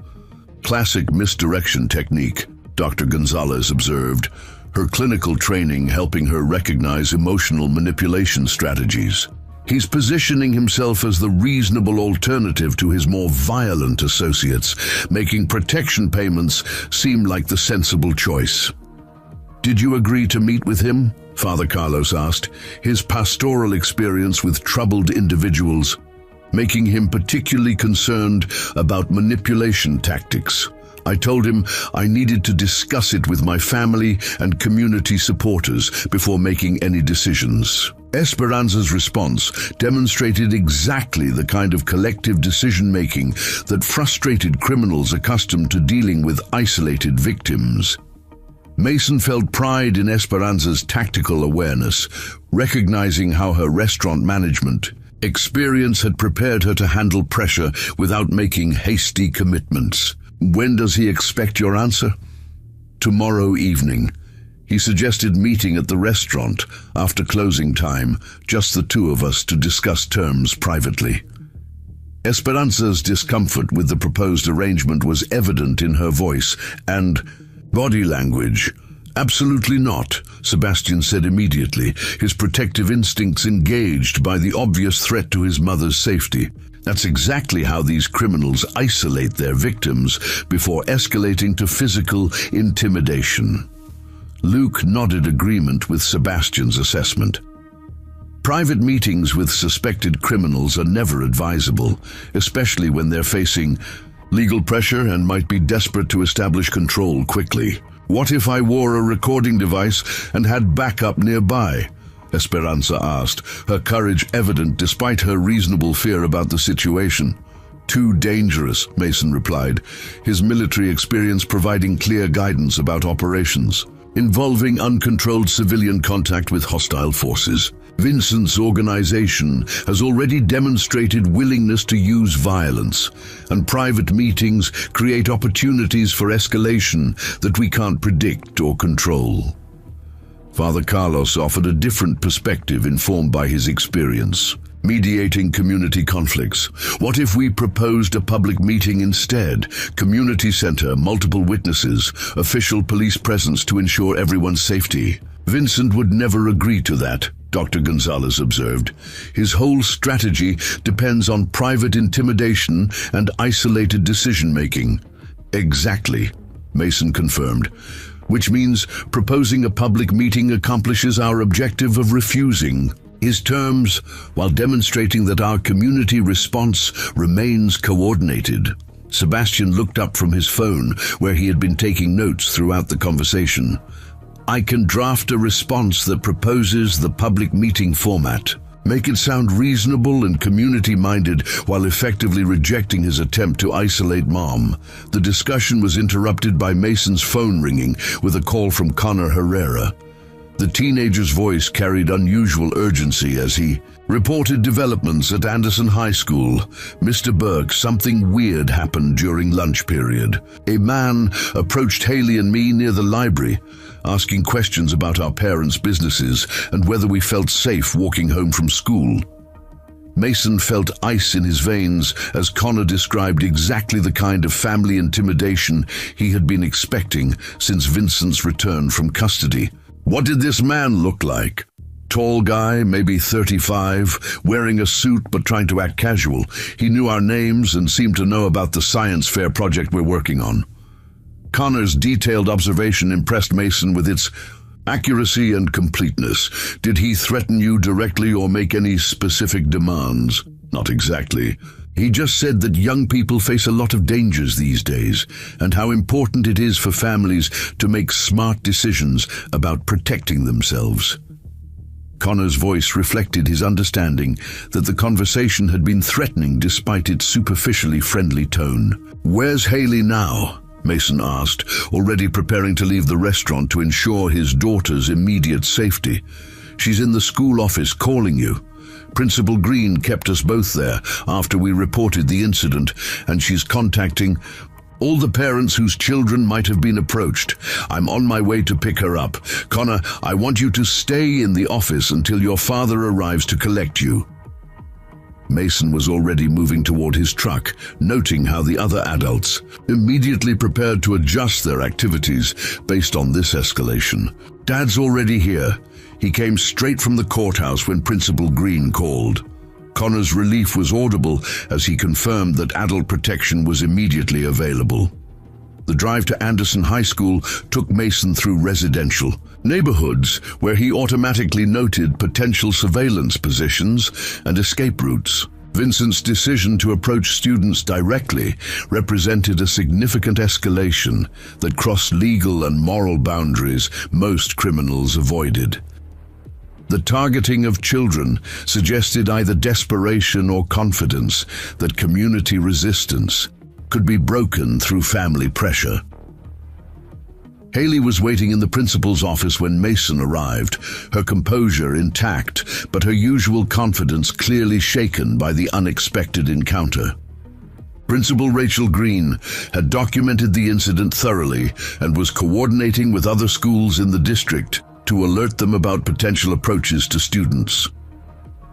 Classic misdirection technique, Dr. Gonzalez observed, her clinical training helping her recognize emotional manipulation strategies. He's positioning himself as the reasonable alternative to his more violent associates, making protection payments seem like the sensible choice. Did you agree to meet with him? Father Carlos asked, his pastoral experience with troubled individuals making him particularly concerned about manipulation tactics. I told him I needed to discuss it with my family and community supporters before making any decisions. Esperanza's response demonstrated exactly the kind of collective decision-making that frustrated criminals accustomed to dealing with isolated victims. Mason felt pride in Esperanza's tactical awareness, recognizing how her restaurant management experience had prepared her to handle pressure without making hasty commitments. When does he expect your answer? Tomorrow evening. He suggested meeting at the restaurant after closing time, just the two of us to discuss terms privately. Esperanza's discomfort with the proposed arrangement was evident in her voice and body language. Absolutely not, Sebastian said immediately, his protective instincts engaged by the obvious threat to his mother's safety. That's exactly how these criminals isolate their victims before escalating to physical intimidation. Luke nodded agreement with Sebastian's assessment. Private meetings with suspected criminals are never advisable, especially when they're facing legal pressure and might be desperate to establish control quickly. What if I wore a recording device and had backup nearby? Esperanza asked, her courage evident despite her reasonable fear about the situation. Too dangerous, Mason replied, his military experience providing clear guidance about operations involving uncontrolled civilian contact with hostile forces. Vincent's organization has already demonstrated willingness to use violence, and private meetings create opportunities for escalation that we can't predict or control. Father Carlos offered a different perspective informed by his experience. Mediating community conflicts. What if we proposed a public meeting instead? Community center, multiple witnesses, official police presence to ensure everyone's safety. Vincent would never agree to that, Dr. Gonzalez observed. His whole strategy depends on private intimidation and isolated decision-making. Exactly, Mason confirmed. Which means proposing a public meeting accomplishes our objective of refusing his terms, while demonstrating that our community response remains coordinated. Sebastian looked up from his phone, where he had been taking notes throughout the conversation. I can draft a response that proposes the public meeting format. Make it sound reasonable and community-minded while effectively rejecting his attempt to isolate Mom. The discussion was interrupted by Mason's phone ringing with a call from Connor Herrera. The teenager's voice carried unusual urgency as he reported developments at Anderson High School. Mr. Burke, something weird happened during lunch period. A man approached Haley and me near the library, asking questions about our parents' businesses and whether we felt safe walking home from school. Mason felt ice in his veins as Connor described exactly the kind of family intimidation he had been expecting since Vincent's return from custody. What did this man look like? Tall guy, maybe 35, wearing a suit but trying to act casual. He knew our names and seemed to know about the science fair project we're working on. Connor's detailed observation impressed Mason with its accuracy and completeness. Did he threaten you directly or make any specific demands? Not exactly. He just said that young people face a lot of dangers these days, and how important it is for families to make smart decisions about protecting themselves. Connor's voice reflected his understanding that the conversation had been threatening despite its superficially friendly tone. Where's Haley now? Mason asked, already preparing to leave the restaurant to ensure his daughter's immediate safety. She's in the school office calling you. Principal Green kept us both there after we reported the incident, and she's contacting all the parents whose children might have been approached. I'm on my way to pick her up. Connor, I want you to stay in the office until your father arrives to collect you. Mason was already moving toward his truck, noting how the other adults immediately prepared to adjust their activities based on this escalation. Dad's already here. He came straight from the courthouse when Principal Green called. Connor's relief was audible as he confirmed that adult protection was immediately available. The drive to Anderson High School took Mason through residential neighborhoods where he automatically noted potential surveillance positions and escape routes. Vincent's decision to approach students directly represented a significant escalation that crossed legal and moral boundaries most criminals avoided. The targeting of children suggested either desperation or confidence that community resistance could be broken through family pressure. Haley was waiting in the principal's office when Mason arrived, her composure intact, but her usual confidence clearly shaken by the unexpected encounter. Principal Rachel Green had documented the incident thoroughly and was coordinating with other schools in the district to alert them about potential approaches to students.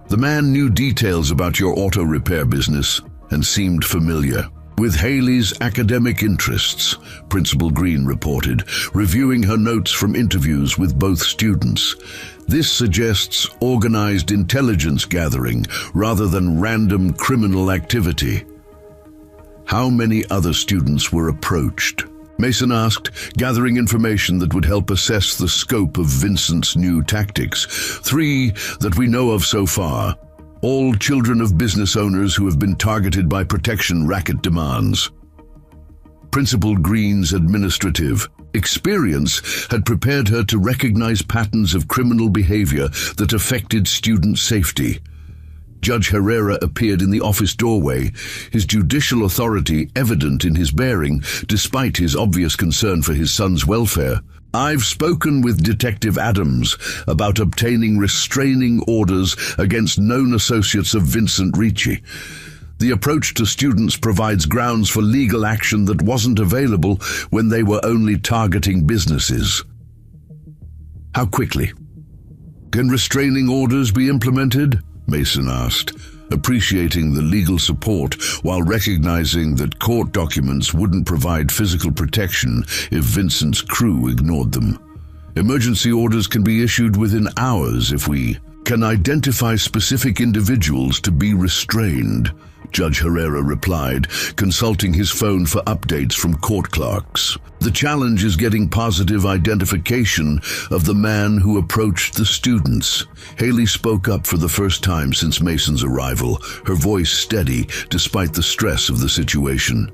The man knew details about your auto repair business and seemed familiar with Haley's academic interests, Principal Green reported, reviewing her notes from interviews with both students. This suggests organized intelligence gathering rather than random criminal activity. How many other students were approached? Mason asked, gathering information that would help assess the scope of Vincent's new tactics. 3 that we know of so far. All children of business owners who have been targeted by protection racket demands. Principal Green's administrative experience had prepared her to recognize patterns of criminal behavior that affected student safety. Judge Herrera appeared in the office doorway, his judicial authority evident in his bearing, despite his obvious concern for his son's welfare. I've spoken with Detective Adams about obtaining restraining orders against known associates of Vincent Ricci. The approach to students provides grounds for legal action that wasn't available when they were only targeting businesses. How quickly? Can restraining orders be implemented? Mason asked, appreciating the legal support while recognizing that court documents wouldn't provide physical protection if Vincent's crew ignored them. Emergency orders can be issued within hours if we can identify specific individuals to be restrained, Judge Herrera replied, consulting his phone for updates from court clerks. The challenge is getting positive identification of the man who approached the students. Haley spoke up for the first time since Mason's arrival, her voice steady despite the stress of the situation.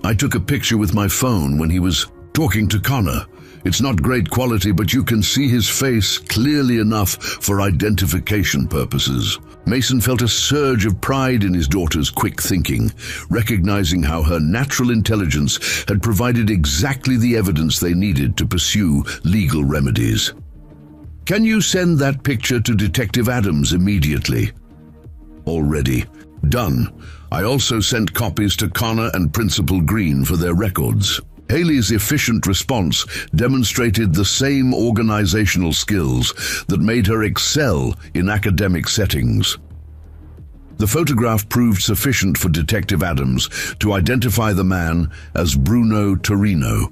I took a picture with my phone when he was talking to Connor. It's not great quality, but you can see his face clearly enough for identification purposes. Mason felt a surge of pride in his daughter's quick thinking, recognizing how her natural intelligence had provided exactly the evidence they needed to pursue legal remedies. Can you send that picture to Detective Adams immediately? Already. Done. I also sent copies to Connor and Principal Green for their records. Haley's efficient response demonstrated the same organizational skills that made her excel in academic settings. The photograph proved sufficient for Detective Adams to identify the man as Bruno Torino,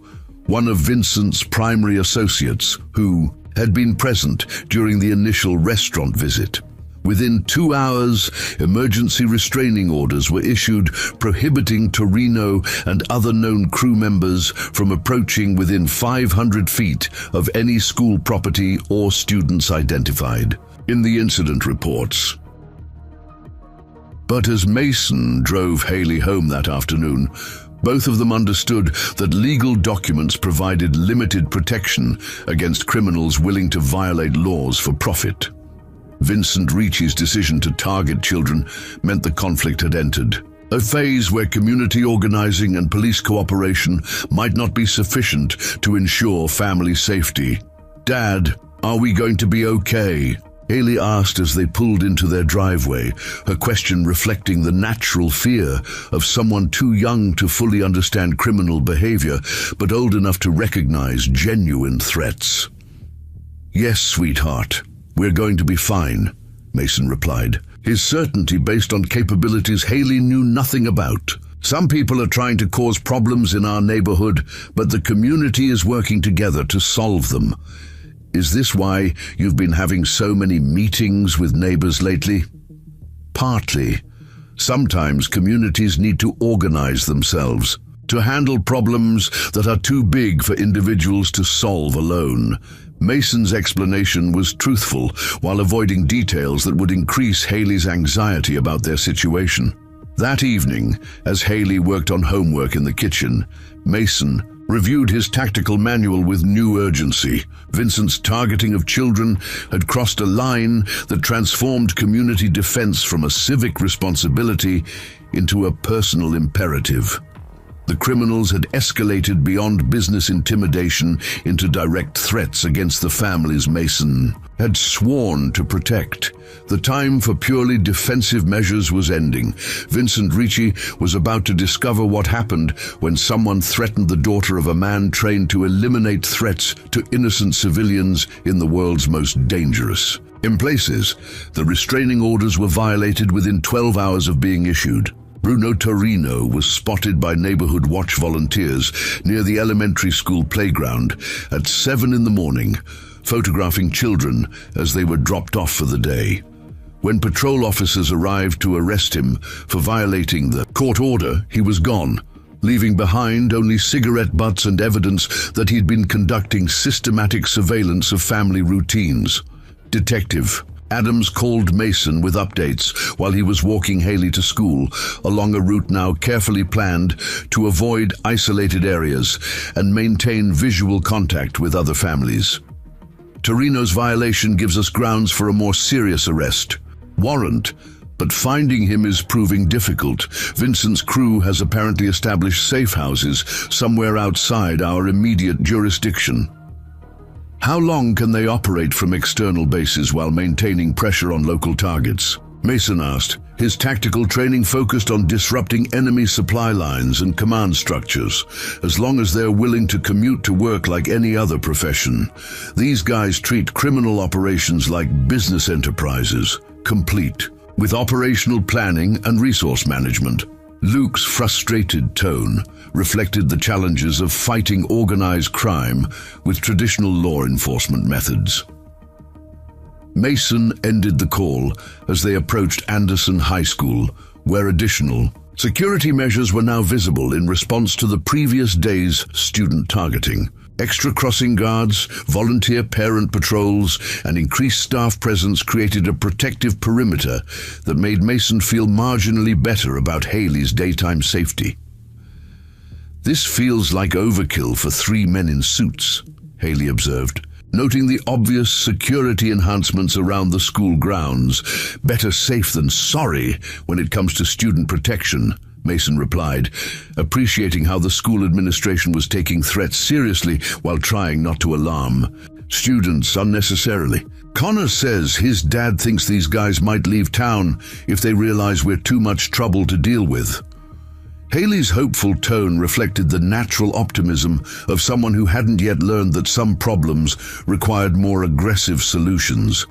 one of Vincent's primary associates who had been present during the initial restaurant visit. Within 2 hours, emergency restraining orders were issued prohibiting Torino and other known crew members from approaching within 500 feet of any school property or students identified in the incident reports. But as Mason drove Haley home that afternoon, both of them understood that legal documents provided limited protection against criminals willing to violate laws for profit. Vincent Ricci's decision to target children meant the conflict had entered, a phase where community organizing and police cooperation might not be sufficient to ensure family safety. "Dad, are we going to be okay?" Haley asked as they pulled into their driveway, her question reflecting the natural fear of someone too young to fully understand criminal behavior, but old enough to recognize genuine threats. "Yes, sweetheart. We're going to be fine," Mason replied, his certainty based on capabilities Haley knew nothing about. "Some people are trying to cause problems in our neighborhood, but the community is working together to solve them. Is this why you've been having so many meetings with neighbors lately?" "Partly. Sometimes communities need to organize themselves to handle problems that are too big for individuals to solve alone." Mason's explanation was truthful while avoiding details that would increase Haley's anxiety about their situation. That evening, as Haley worked on homework in the kitchen, Mason reviewed his tactical manual with new urgency. Vincent's targeting of children had crossed a line that transformed community defense from a civic responsibility into a personal imperative. The criminals had escalated beyond business intimidation into direct threats against the families Mason had sworn to protect. The time for purely defensive measures was ending. Vincent Ricci was about to discover what happened when someone threatened the daughter of a man trained to eliminate threats to innocent civilians in the world's most dangerous. In places, the restraining orders were violated within 12 hours of being issued. Bruno Torino was spotted by neighborhood watch volunteers near the elementary school playground at 7 in the morning, photographing children as they were dropped off for the day. When patrol officers arrived to arrest him for violating the court order, he was gone, leaving behind only cigarette butts and evidence that he'd been conducting systematic surveillance of family routines. Detective Adams called Mason with updates while he was walking Haley to school along a route now carefully planned to avoid isolated areas and maintain visual contact with other families. Torino's violation gives us grounds for a more serious arrest warrant, but finding him is proving difficult. Vincent's crew has apparently established safe houses somewhere outside our immediate jurisdiction. How long can they operate from external bases while maintaining pressure on local targets? Mason asked, his tactical training focused on disrupting enemy supply lines and command structures, as long as they're willing to commute to work like any other profession. These guys treat criminal operations like business enterprises, complete with operational planning and resource management. Luke's frustrated tone reflected the challenges of fighting organized crime with traditional law enforcement methods. Mason ended the call as they approached Anderson High School, where additional security measures were now visible in response to the previous day's student targeting. Extra crossing guards, volunteer parent patrols, and increased staff presence created a protective perimeter that made Mason feel marginally better about Haley's daytime safety. "This feels like overkill for 3 men in suits," Haley observed, noting the obvious security enhancements around the school grounds. "Better safe than sorry when it comes to student protection," Mason replied, appreciating how the school administration was taking threats seriously while trying not to alarm students unnecessarily. "Connor says his dad thinks these guys might leave town if they realize we're too much trouble to deal with." Haley's hopeful tone reflected the natural optimism of someone who hadn't yet learned that some problems required more aggressive solutions.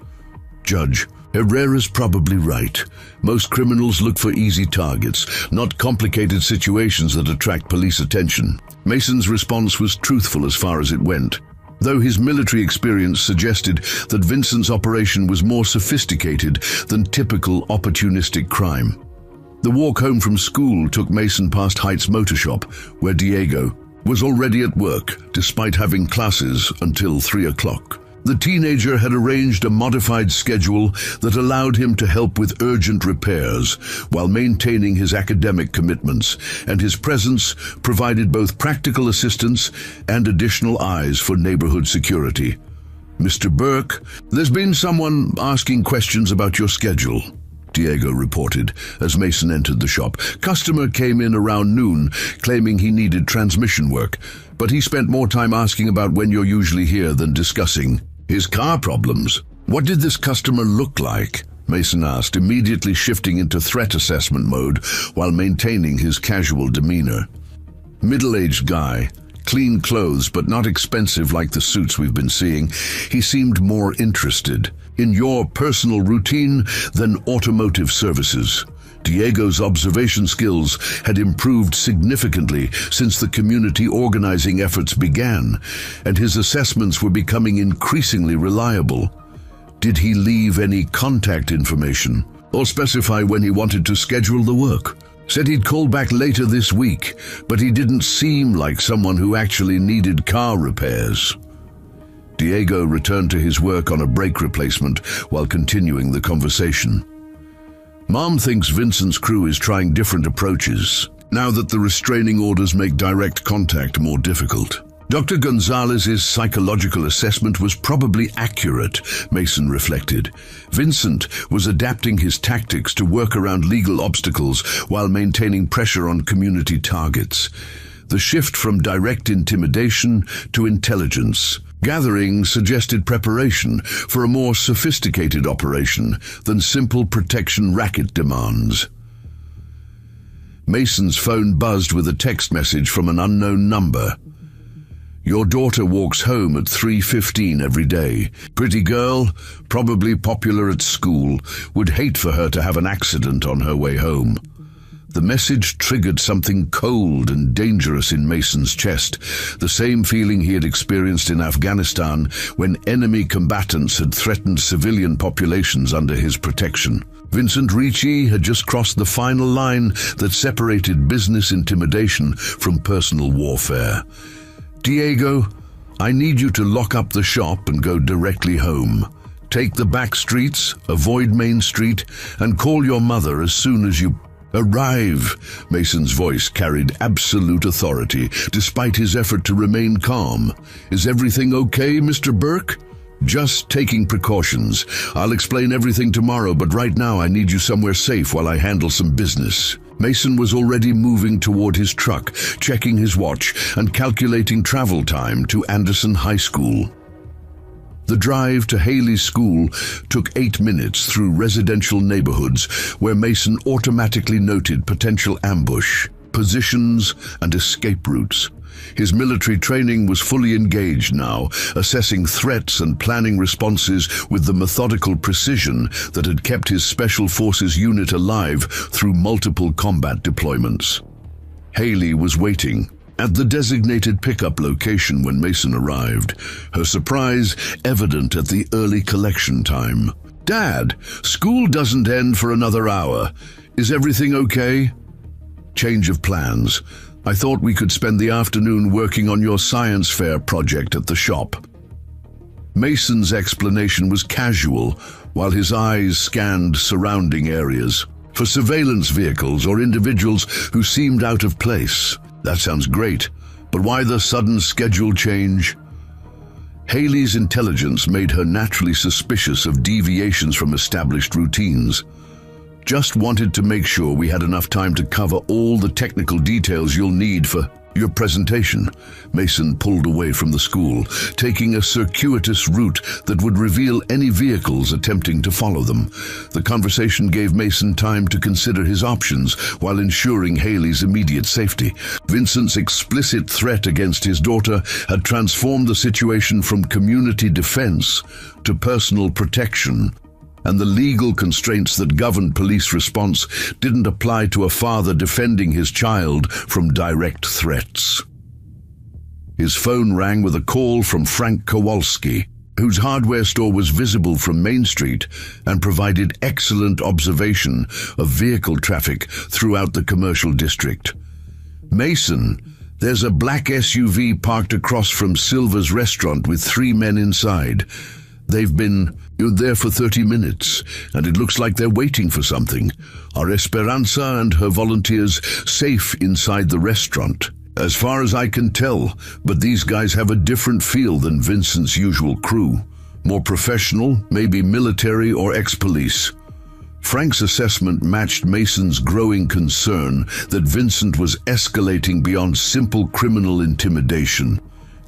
"Judge, Herrera's probably right. Most criminals look for easy targets, not complicated situations that attract police attention." Mason's response was truthful as far as it went, though his military experience suggested that Vincent's operation was more sophisticated than typical opportunistic crime. The walk home from school took Mason past Heights Motor Shop, where Diego was already at work, despite having classes until 3 o'clock. The teenager had arranged a modified schedule that allowed him to help with urgent repairs while maintaining his academic commitments, and his presence provided both practical assistance and additional eyes for neighborhood security. "Mr. Burke, there's been someone asking questions about your schedule," Diego reported as Mason entered the shop. "Customer came in around noon, claiming he needed transmission work, but he spent more time asking about when you're usually here than discussing his car problems." "What did this customer look like?" Mason asked, immediately shifting into threat assessment mode while maintaining his casual demeanor. "Middle-aged guy, clean clothes but not expensive like the suits we've been seeing. He seemed more interested in your personal routine than automotive services." Diego's observation skills had improved significantly since the community organizing efforts began, and his assessments were becoming increasingly reliable. "Did he leave any contact information or specify when he wanted to schedule the work?" "Said he'd call back later this week, but he didn't seem like someone who actually needed car repairs." Diego returned to his work on a brake replacement while continuing the conversation. "Mom thinks Vincent's crew is trying different approaches, now that the restraining orders make direct contact more difficult. Dr. Gonzalez's psychological assessment was probably accurate," Mason reflected. "Vincent was adapting his tactics to work around legal obstacles while maintaining pressure on community targets. The shift from direct intimidation to intelligence gathering suggested preparation for a more sophisticated operation than simple protection racket demands." Mason's phone buzzed with a text message from an unknown number. "Your daughter walks home at 3:15 every day. Pretty girl, probably popular at school. Would hate for her to have an accident on her way home." The message triggered something cold and dangerous in Mason's chest, the same feeling he had experienced in Afghanistan when enemy combatants had threatened civilian populations under his protection. Vincent Ricci had just crossed the final line that separated business intimidation from personal warfare. "Diego, I need you to lock up the shop and go directly home. Take the back streets, avoid Main Street, and call your mother as soon as you arrive." Mason's voice carried absolute authority, despite his effort to remain calm. "Is everything okay, Mr. Burke?" "Just taking precautions. I'll explain everything tomorrow, but right now I need you somewhere safe while I handle some business." Mason was already moving toward his truck, checking his watch and calculating travel time to Anderson High School. The drive to Haley's school took 8 minutes through residential neighborhoods where Mason automatically noted potential ambush, positions, and escape routes. His military training was fully engaged now, assessing threats and planning responses with the methodical precision that had kept his Special Forces unit alive through multiple combat deployments. Haley was waiting at the designated pickup location when Mason arrived, her surprise evident at the early collection time. "Dad, school doesn't end for another hour. Is everything okay? Change of plans. I thought we could spend the afternoon working on your science fair project at the shop. Mason's explanation was casual, while his eyes scanned surrounding areas for surveillance vehicles or individuals who seemed out of place. That sounds great, but why the sudden schedule change? Haley's intelligence made her naturally suspicious of deviations from established routines. Just wanted to make sure we had enough time to cover all the technical details you'll need for your presentation. Mason pulled away from the school, taking a circuitous route that would reveal any vehicles attempting to follow them. The conversation gave Mason time to consider his options while ensuring Haley's immediate safety. Vincent's explicit threat against his daughter had transformed the situation from community defense to personal protection, and the legal constraints that governed police response didn't apply to a father defending his child from direct threats. His phone rang with a call from Frank Kowalski, whose hardware store was visible from Main Street and provided excellent observation of vehicle traffic throughout the commercial district. "Mason, there's a black SUV parked across from Silver's restaurant with 3 men inside. They've been there for 30 minutes, and it looks like they're waiting for something. Are Esperanza and her volunteers safe inside the restaurant?" "As far as I can tell, but these guys have a different feel than Vincent's usual crew. More professional, maybe military or ex-police." Frank's assessment matched Mason's growing concern that Vincent was escalating beyond simple criminal intimidation.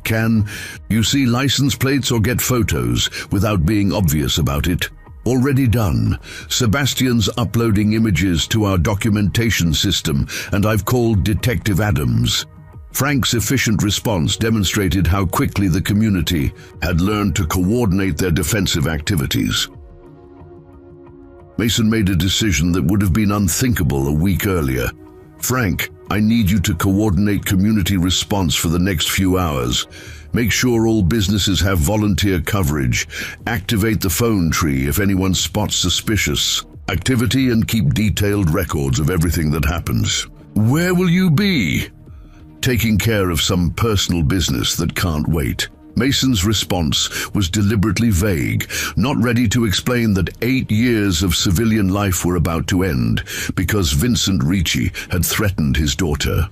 "Can you see license plates or get photos without being obvious about it?" "Already done. Sebastian's uploading images to our documentation system, and I've called Detective Adams." Frank's efficient response demonstrated how quickly the community had learned to coordinate their defensive activities. Mason made a decision that would have been unthinkable a week earlier. "Frank, I need you to coordinate community response for the next few hours. Make sure all businesses have volunteer coverage. Activate the phone tree if anyone spots suspicious activity, and keep detailed records of everything that happens." "Where will you be?" "Taking care of some personal business that can't wait." Mason's response was deliberately vague, not ready to explain that 8 years of civilian life were about to end because Vincent Ricci had threatened his daughter.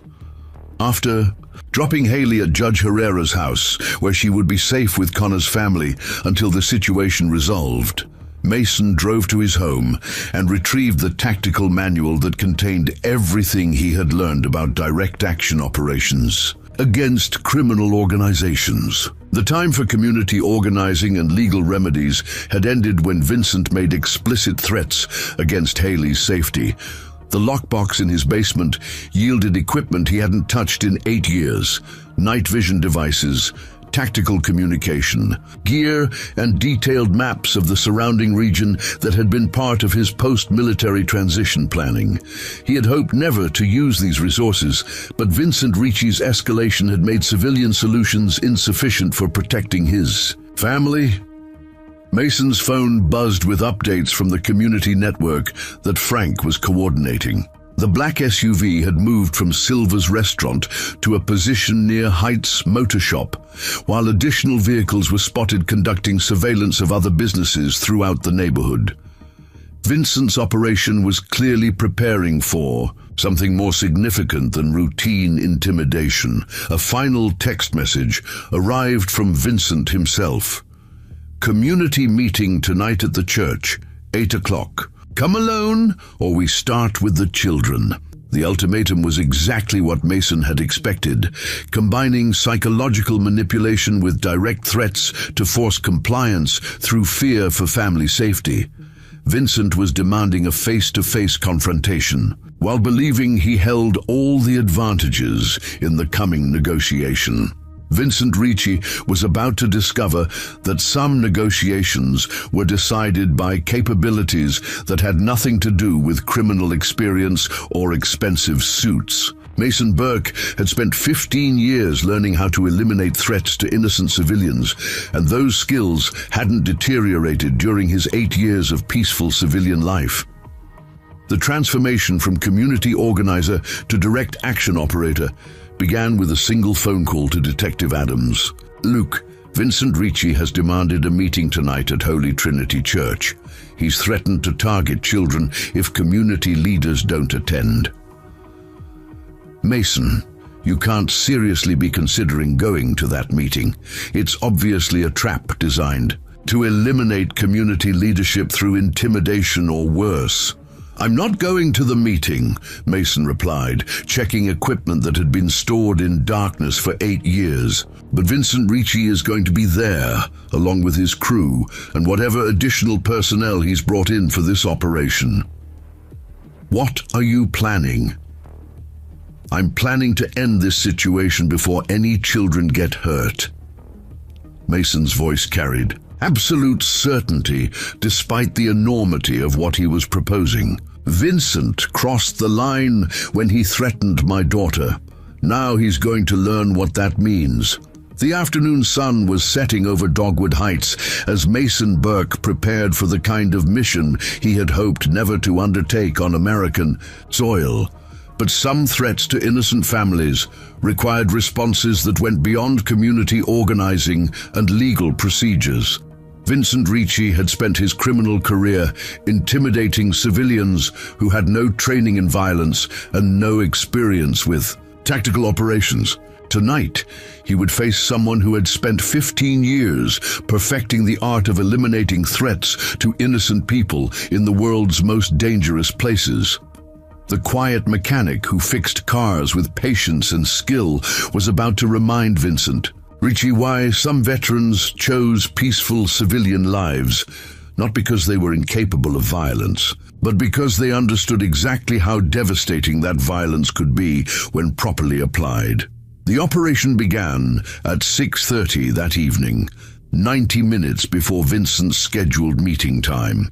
After dropping Haley at Judge Herrera's house, where she would be safe with Connor's family until the situation resolved, Mason drove to his home and retrieved the tactical manual that contained everything he had learned about direct action operations against criminal organizations. The time for community organizing and legal remedies had ended when Vincent made explicit threats against Haley's safety. The lockbox in his basement yielded equipment he hadn't touched in 8 years: night vision devices, tactical communication, gear, and detailed maps of the surrounding region that had been part of his post-military transition planning. He had hoped never to use these resources, but Vincent Ricci's escalation had made civilian solutions insufficient for protecting his family. Mason's phone buzzed with updates from the community network that Frank was coordinating. The black SUV had moved from Silver's restaurant to a position near Heights Motor Shop, while additional vehicles were spotted conducting surveillance of other businesses throughout the neighborhood. Vincent's operation was clearly preparing for something more significant than routine intimidation. A final text message arrived from Vincent himself. "Community meeting tonight at the church, 8 o'clock. Come alone, or we start with the children." The ultimatum was exactly what Mason had expected, combining psychological manipulation with direct threats to force compliance through fear for family safety. Vincent was demanding a face-to-face confrontation, while believing he held all the advantages in the coming negotiation. Vincent Ricci was about to discover that some negotiations were decided by capabilities that had nothing to do with criminal experience or expensive suits. Mason Burke had spent 15 years learning how to eliminate threats to innocent civilians, and those skills hadn't deteriorated during his 8 years of peaceful civilian life. The transformation from community organizer to direct action operator began with a single phone call to Detective Adams. "Luke, Vincent Ricci has demanded a meeting tonight at Holy Trinity Church. He's threatened to target children if community leaders don't attend." "Mason, you can't seriously be considering going to that meeting. It's obviously a trap designed to eliminate community leadership through intimidation or worse." "I'm not going to the meeting," Mason replied, checking equipment that had been stored in darkness for 8 years. "But Vincent Ricci is going to be there, along with his crew and whatever additional personnel he's brought in for this operation." "What are you planning?" "I'm planning to end this situation before any children get hurt." Mason's voice carried absolute certainty despite the enormity of what he was proposing. "Vincent crossed the line when he threatened my daughter. Now he's going to learn what that means." The afternoon sun was setting over Dogwood Heights as Mason Burke prepared for the kind of mission he had hoped never to undertake on American soil. But some threats to innocent families required responses that went beyond community organizing and legal procedures. Vincent Ricci had spent his criminal career intimidating civilians who had no training in violence and no experience with tactical operations. Tonight, he would face someone who had spent 15 years perfecting the art of eliminating threats to innocent people in the world's most dangerous places. The quiet mechanic who fixed cars with patience and skill was about to remind Vincent Ricci why some veterans chose peaceful civilian lives, not because they were incapable of violence, but because they understood exactly how devastating that violence could be when properly applied. The operation began at 6:30 that evening, 90 minutes before Vincent's scheduled meeting time.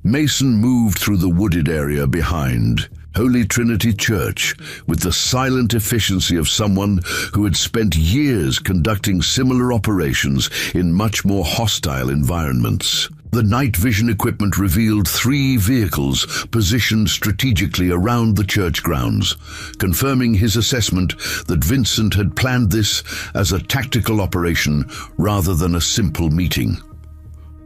Mason moved through the wooded area behind Holy Trinity Church with the silent efficiency of someone who had spent years conducting similar operations in much more hostile environments. The night vision equipment revealed 3 vehicles positioned strategically around the church grounds, confirming his assessment that Vincent had planned this as a tactical operation rather than a simple meeting.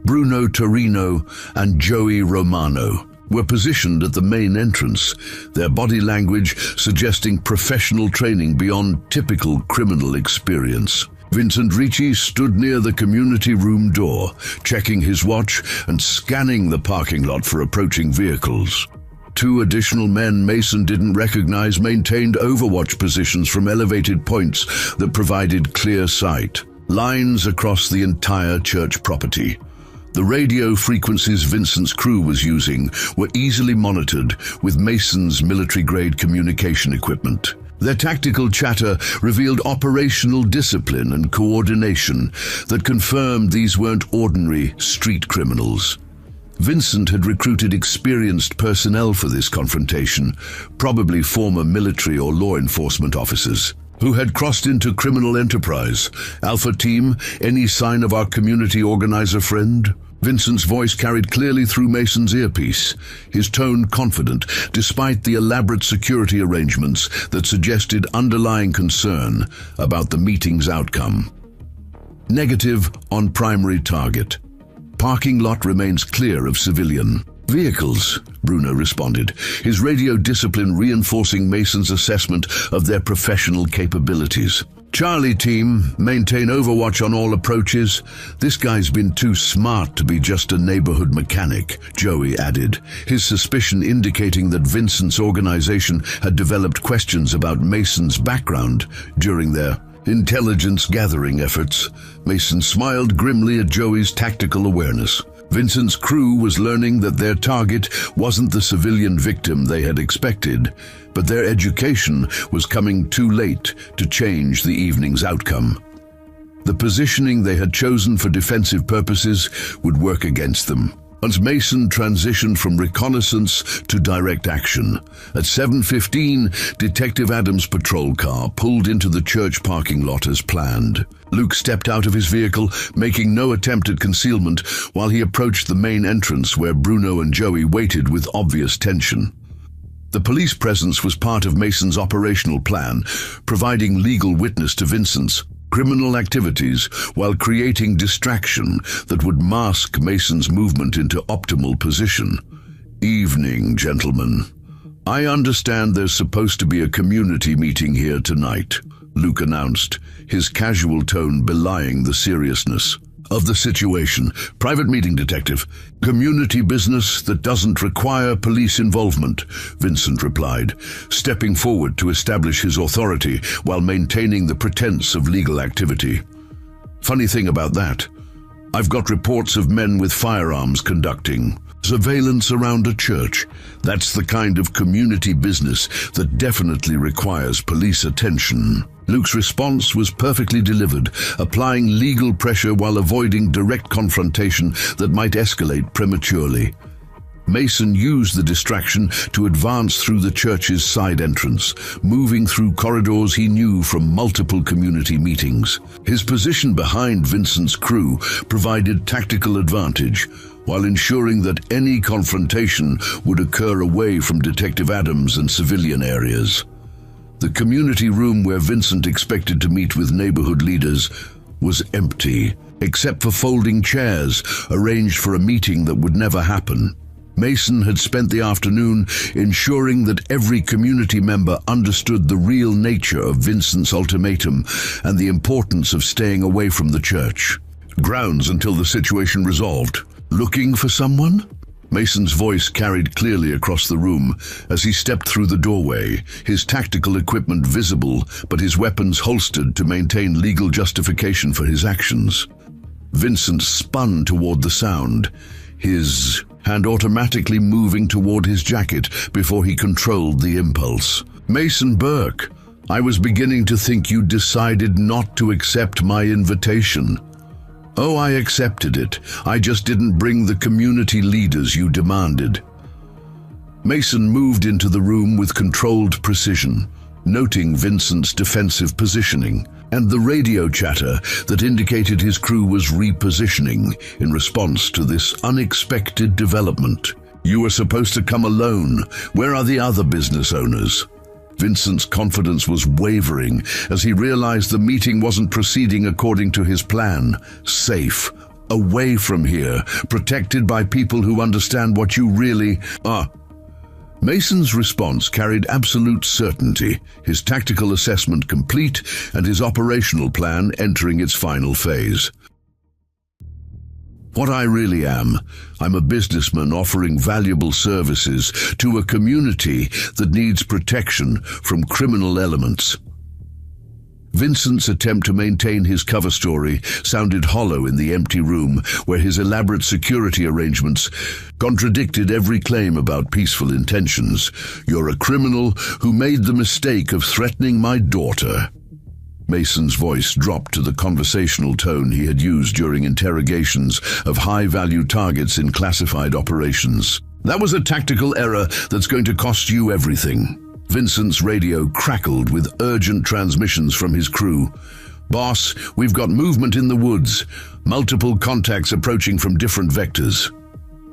Bruno Torino and Joey Romano were positioned at the main entrance, their body language suggesting professional training beyond typical criminal experience. Vincent Ricci stood near the community room door, checking his watch and scanning the parking lot for approaching vehicles. 2 additional men Mason didn't recognize maintained overwatch positions from elevated points that provided clear sight, lines across the entire church property. The radio frequencies Vincent's crew was using were easily monitored with Mason's military-grade communication equipment. Their tactical chatter revealed operational discipline and coordination that confirmed these weren't ordinary street criminals. Vincent had recruited experienced personnel for this confrontation, probably former military or law enforcement officers, who had crossed into criminal enterprise. "Alpha Team, any sign of our community organizer friend?" Vincent's voice carried clearly through Mason's earpiece, his tone confident despite the elaborate security arrangements that suggested underlying concern about the meeting's outcome. "Negative on primary target. Parking lot remains clear of civilian vehicles," Bruno responded, his radio discipline reinforcing Mason's assessment of their professional capabilities. "Charlie Team, maintain overwatch on all approaches. This guy's been too smart to be just a neighborhood mechanic," Joey added, his suspicion indicating that Vincent's organization had developed questions about Mason's background during their intelligence gathering efforts. Mason smiled grimly at Joey's tactical awareness. Vincent's crew was learning that their target wasn't the civilian victim they had expected, but their education was coming too late to change the evening's outcome. The positioning they had chosen for defensive purposes would work against them. Once Mason transitioned from reconnaissance to direct action, at 7:15, Detective Adams' patrol car pulled into the church parking lot as planned. Luke stepped out of his vehicle, making no attempt at concealment, while he approached the main entrance where Bruno and Joey waited with obvious tension. The police presence was part of Mason's operational plan, providing legal witness to Vincent's criminal activities while creating distraction that would mask Mason's movement into optimal position. Evening, gentlemen. I understand there's supposed to be a community meeting here tonight, Luke announced, his casual tone belying the seriousness of the situation. Private meeting, detective. Community business that doesn't require police involvement, Vincent replied, stepping forward to establish his authority while maintaining the pretense of legal activity. Funny thing about that, I've got reports of men with firearms conducting surveillance around a church. That's the kind of community business that definitely requires police attention. Luke's response was perfectly delivered, applying legal pressure while avoiding direct confrontation that might escalate prematurely. Mason used the distraction to advance through the church's side entrance, moving through corridors he knew from multiple community meetings. His position behind Vincent's crew provided tactical advantage, while ensuring that any confrontation would occur away from Detective Adams and civilian areas. The community room where Vincent expected to meet with neighborhood leaders was empty, except for folding chairs arranged for a meeting that would never happen. Mason had spent the afternoon ensuring that every community member understood the real nature of Vincent's ultimatum and the importance of staying away from the church grounds until the situation resolved. Looking for someone? Mason's voice carried clearly across the room as he stepped through the doorway, his tactical equipment visible but his weapons holstered to maintain legal justification for his actions. Vincent spun toward the sound, his hand automatically moving toward his jacket before he controlled the impulse. Mason Burke, I was beginning to think you decided not to accept my invitation. Oh, I accepted it. I just didn't bring the community leaders you demanded. Mason moved into the room with controlled precision, noting Vincent's defensive positioning and the radio chatter that indicated his crew was repositioning in response to this unexpected development. You were supposed to come alone. Where are the other business owners? Vincent's confidence was wavering as he realized the meeting wasn't proceeding according to his plan. Safe, away from here, protected by people who understand what you really are. Mason's response carried absolute certainty, his tactical assessment complete and his operational plan entering its final phase. What I really am, I'm a businessman offering valuable services to a community that needs protection from criminal elements. Vincent's attempt to maintain his cover story sounded hollow in the empty room where his elaborate security arrangements contradicted every claim about peaceful intentions. You're a criminal who made the mistake of threatening my daughter. Mason's voice dropped to the conversational tone he had used during interrogations of high-value targets in classified operations. That was a tactical error that's going to cost you everything. Vincent's radio crackled with urgent transmissions from his crew. Boss, we've got movement in the woods. Multiple contacts approaching from different vectors.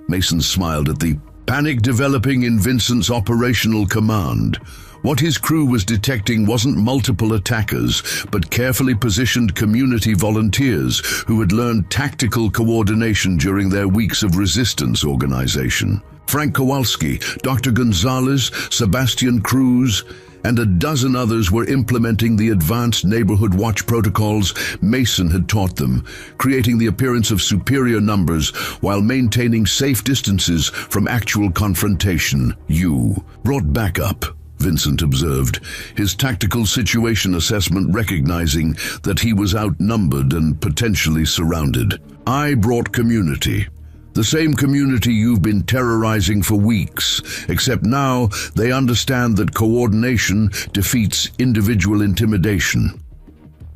Mason smiled at the panic developing in Vincent's operational command. What his crew was detecting wasn't multiple attackers, but carefully positioned community volunteers who had learned tactical coordination during their weeks of resistance organization. Frank Kowalski, Dr. Gonzalez, Sebastian Cruz, and a dozen others were implementing the advanced neighborhood watch protocols Mason had taught them, creating the appearance of superior numbers while maintaining safe distances from actual confrontation. You brought backup, Vincent observed, his tactical situation assessment recognizing that he was outnumbered and potentially surrounded. I brought community. The same community you've been terrorizing for weeks, except now they understand that coordination defeats individual intimidation.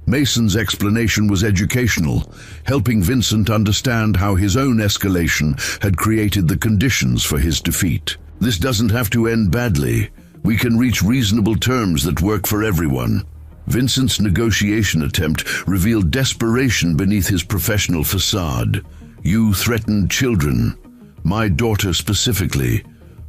Mason's explanation was educational, helping Vincent understand how his own escalation had created the conditions for his defeat. This doesn't have to end badly. We can reach reasonable terms that work for everyone. Vincent's negotiation attempt revealed desperation beneath his professional facade. You threatened children, my daughter specifically.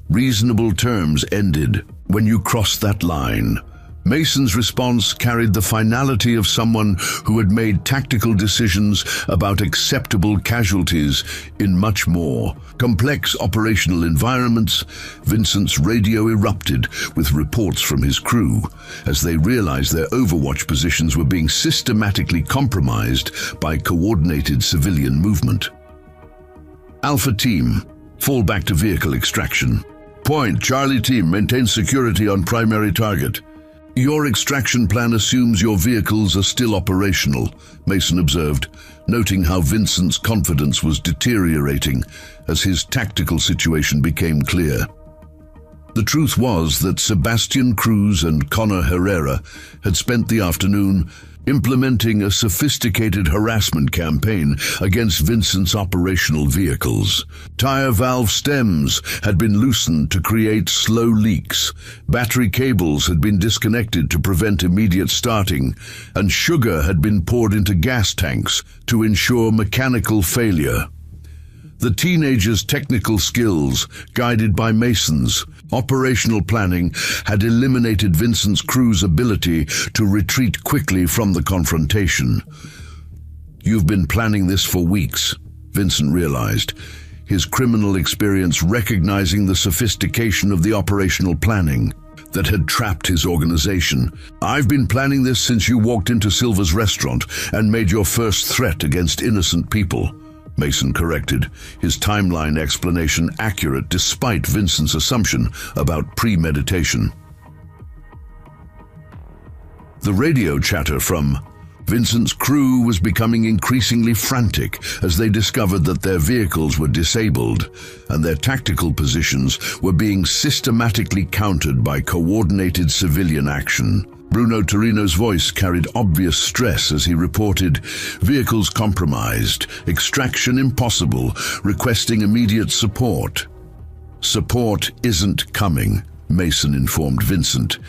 Reasonable terms ended when you crossed that line. Mason's response carried the finality of someone who had made tactical decisions about acceptable casualties in much more complex operational environments. Vincent's radio erupted with reports from his crew as they realized their overwatch positions were being systematically compromised by coordinated civilian movement. Alpha Team, fall back to vehicle extraction. Point, Charlie Team, maintain security on primary target. Your extraction plan assumes your vehicles are still operational, Mason observed, noting how Vincent's confidence was deteriorating as his tactical situation became clear. The truth was that Sebastian Cruz and Connor Herrera had spent the afternoon implementing a sophisticated harassment campaign against Vincent's operational vehicles. Tire valve stems had been loosened to create slow leaks, battery cables had been disconnected to prevent immediate starting, and sugar had been poured into gas tanks to ensure mechanical failure. The teenagers' technical skills, guided by Mason's operational planning, had eliminated Vincent's crew's ability to retreat quickly from the confrontation. You've been planning this for weeks, Vincent realized, his criminal experience recognizing the sophistication of the operational planning that had trapped his organization. I've been planning this since you walked into Silver's restaurant and made your first threat against innocent people, Mason corrected, his timeline explanation accurate despite Vincent's assumption about premeditation. The radio chatter from Vincent's crew was becoming increasingly frantic as they discovered that their vehicles were disabled and their tactical positions were being systematically countered by coordinated civilian action. Bruno Torino's voice carried obvious stress as he reported, vehicles compromised, extraction impossible, requesting immediate support. Support isn't coming, Mason informed Vincent,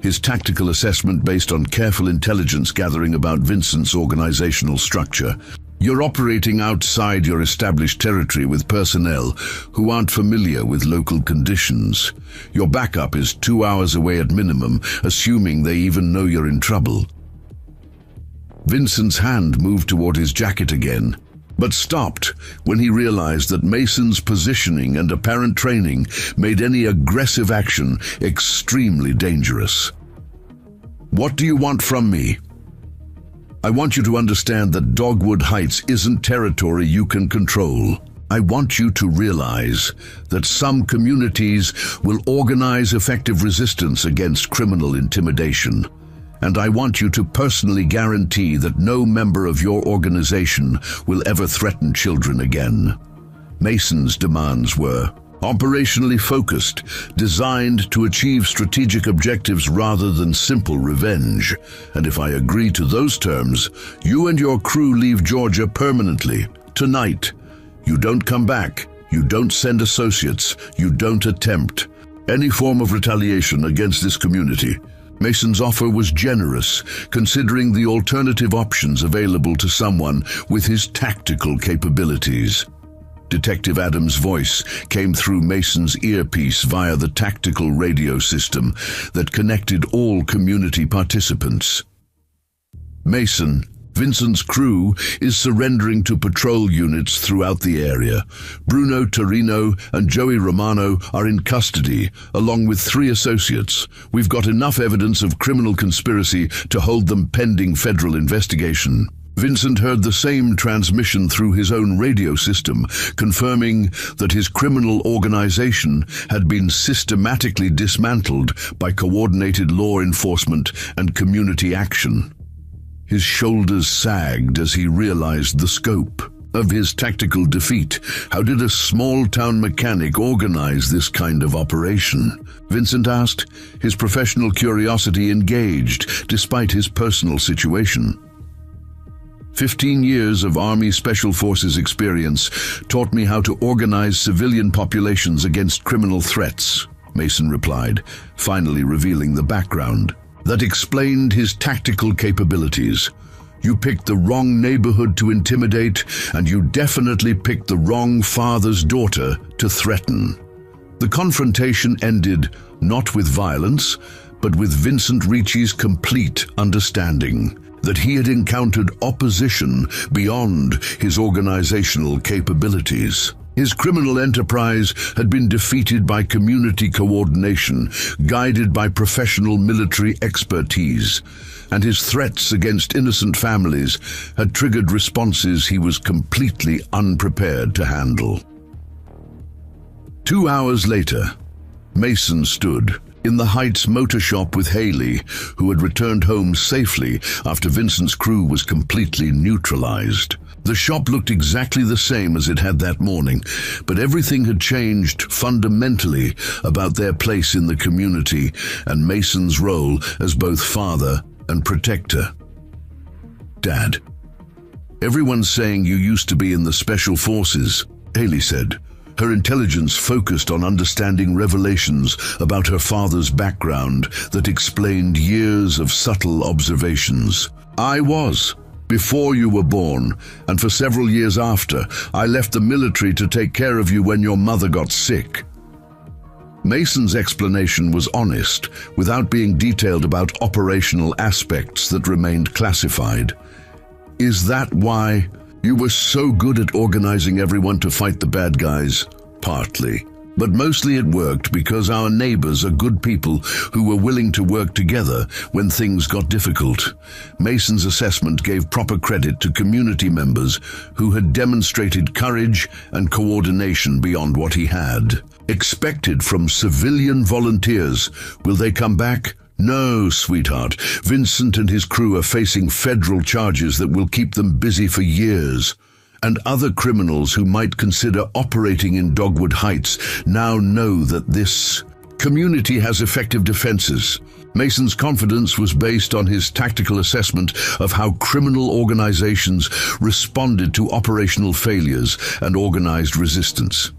his tactical assessment based on careful intelligence gathering about Vincent's organizational structure. You're operating outside your established territory with personnel who aren't familiar with local conditions. Your backup is 2 hours away at minimum, assuming they even know you're in trouble. Vincent's hand moved toward his jacket again, but stopped when he realized that Mason's positioning and apparent training made any aggressive action extremely dangerous. What do you want from me? I want you to understand that Dogwood Heights isn't territory you can control. I want you to realize that some communities will organize effective resistance against criminal intimidation. And I want you to personally guarantee that no member of your organization will ever threaten children again. Mason's demands were operationally focused, designed to achieve strategic objectives rather than simple revenge. And if I agree to those terms, you and your crew leave Georgia permanently, tonight. You don't come back, you don't send associates, you don't attempt any form of retaliation against this community. Mason's offer was generous, considering the alternative options available to someone with his tactical capabilities. Detective Adams' voice came through Mason's earpiece via the tactical radio system that connected all community participants. Mason, Vincent's crew is surrendering to patrol units throughout the area. Bruno Torino and Joey Romano are in custody, along with 3 associates. We've got enough evidence of criminal conspiracy to hold them pending federal investigation. Vincent heard the same transmission through his own radio system, confirming that his criminal organization had been systematically dismantled by coordinated law enforcement and community action. His shoulders sagged as he realized the scope of his tactical defeat. How did a small-town mechanic organize this kind of operation? Vincent asked, his professional curiosity engaged despite his personal situation. 15 years of Army Special Forces experience taught me how to organize civilian populations against criminal threats, Mason replied, finally revealing the background that explained his tactical capabilities. You picked the wrong neighborhood to intimidate, and you definitely picked the wrong father's daughter to threaten. The confrontation ended not with violence, but with Vincent Ricci's complete understanding that he had encountered opposition beyond his organizational capabilities. His criminal enterprise had been defeated by community coordination, guided by professional military expertise, and his threats against innocent families had triggered responses he was completely unprepared to handle. 2 hours later, Mason stood in the Heights motor shop with Haley, who had returned home safely after Vincent's crew was completely neutralized. The shop looked exactly the same as it had that morning, but everything had changed fundamentally about their place in the community and Mason's role as both father and protector. "Dad, everyone's saying you used to be in the Special Forces," Haley said. Her intelligence focused on understanding revelations about her father's background that explained years of subtle observations. "I was. Before you were born, and for several years after, I left the military to take care of you when your mother got sick." Mason's explanation was honest, without being detailed about operational aspects that remained classified. "Is that why you were so good at organizing everyone to fight the bad guys?" "Partly. But mostly it worked because our neighbors are good people who were willing to work together when things got difficult." Mason's assessment gave proper credit to community members who had demonstrated courage and coordination beyond what he had expected from civilian volunteers. Will they come back? "No, sweetheart. Vincent and his crew are facing federal charges that will keep them busy for years. And other criminals who might consider operating in Dogwood Heights now know that this community has effective defenses." Mason's confidence was based on his tactical assessment of how criminal organizations responded to operational failures and organized resistance.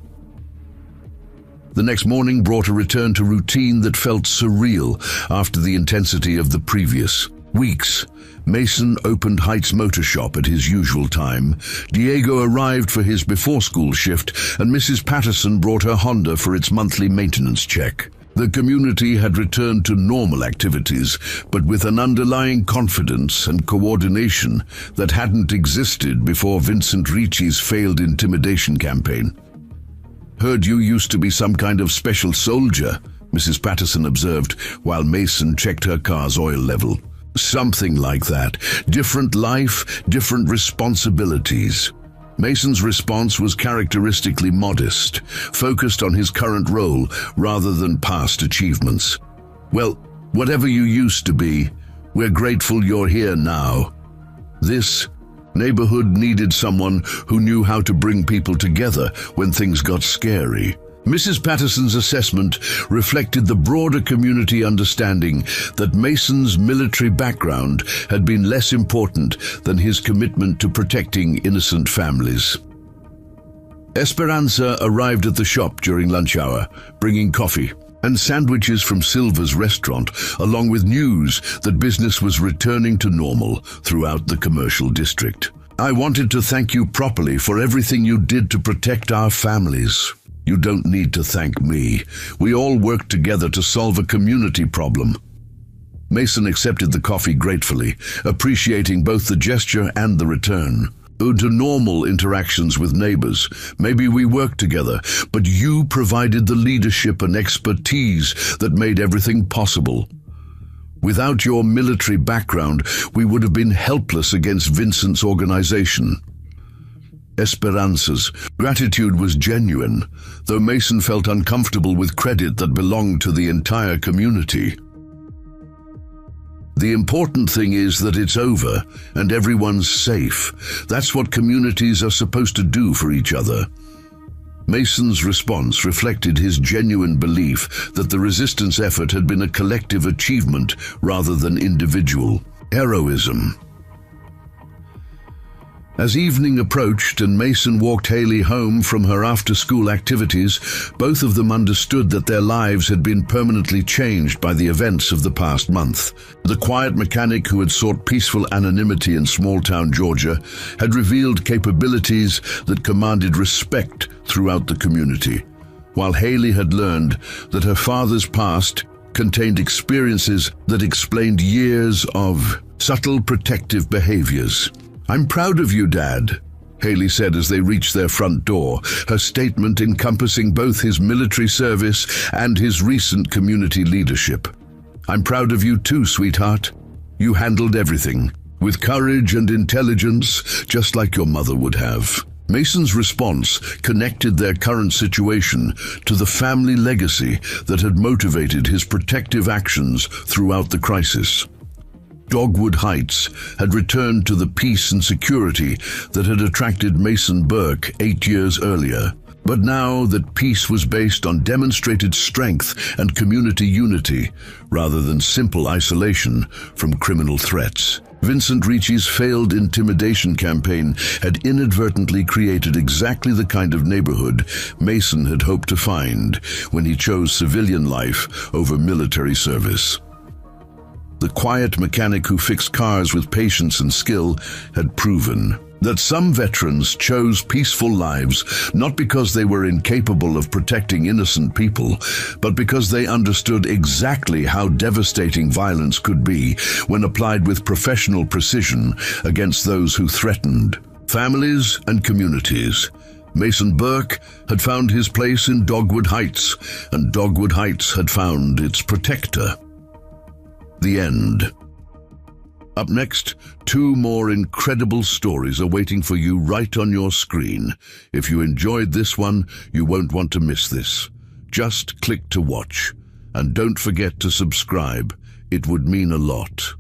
The next morning brought a return to routine that felt surreal after the intensity of the previous weeks. Mason opened Heights Motor Shop at his usual time. Diego arrived for his before-school shift, and Mrs. Patterson brought her Honda for its monthly maintenance check. The community had returned to normal activities, but with an underlying confidence and coordination that hadn't existed before Vincent Ricci's failed intimidation campaign. "Heard you used to be some kind of special soldier," Mrs. Patterson observed while Mason checked her car's oil level. "Something like that. Different life, different responsibilities." Mason's response was characteristically modest, focused on his current role rather than past achievements. "Well, whatever you used to be, we're grateful you're here now. This neighborhood needed someone who knew how to bring people together when things got scary." Mrs. Patterson's assessment reflected the broader community understanding that Mason's military background had been less important than his commitment to protecting innocent families. Esperanza arrived at the shop during lunch hour, bringing coffee and sandwiches from Silva's restaurant, along with news that business was returning to normal throughout the commercial district. "I wanted to thank you properly for everything you did to protect our families." "You don't need to thank me. We all worked together to solve a community problem." Mason accepted the coffee gratefully, appreciating both the gesture and the return. "To normal interactions with neighbors, maybe we worked together, but you provided the leadership and expertise that made everything possible. Without your military background, we would have been helpless against Vincent's organization." Esperanza's gratitude was genuine, though Mason felt uncomfortable with credit that belonged to the entire community. "The important thing is that it's over and everyone's safe. That's what communities are supposed to do for each other." Mason's response reflected his genuine belief that the resistance effort had been a collective achievement rather than individual heroism. As evening approached and Mason walked Haley home from her after-school activities, both of them understood that their lives had been permanently changed by the events of the past month. The quiet mechanic who had sought peaceful anonymity in small-town Georgia had revealed capabilities that commanded respect throughout the community. while Haley had learned that her father's past contained experiences that explained years of subtle protective behaviors. "I'm proud of you, Dad," Haley said as they reached their front door, her statement encompassing both his military service and his recent community leadership. "I'm proud of you too, sweetheart. You handled everything with courage and intelligence, just like your mother would have." Mason's response connected their current situation to the family legacy that had motivated his protective actions throughout the crisis. Dogwood Heights had returned to the peace and security that had attracted Mason Burke 8 years earlier. But now that peace was based on demonstrated strength and community unity, rather than simple isolation from criminal threats. Vincent Ricci's failed intimidation campaign had inadvertently created exactly the kind of neighborhood Mason had hoped to find when he chose civilian life over military service. The quiet mechanic who fixed cars with patience and skill had proven that some veterans chose peaceful lives not because they were incapable of protecting innocent people, but because they understood exactly how devastating violence could be when applied with professional precision against those who threatened families and communities. Mason Burke had found his place in Dogwood Heights, and Dogwood Heights had found its protector. The end. Up next, 2 more incredible stories are waiting for you right on your screen. If you enjoyed this one, you won't want to miss this. Just click to watch, and don't forget to subscribe. It would mean a lot.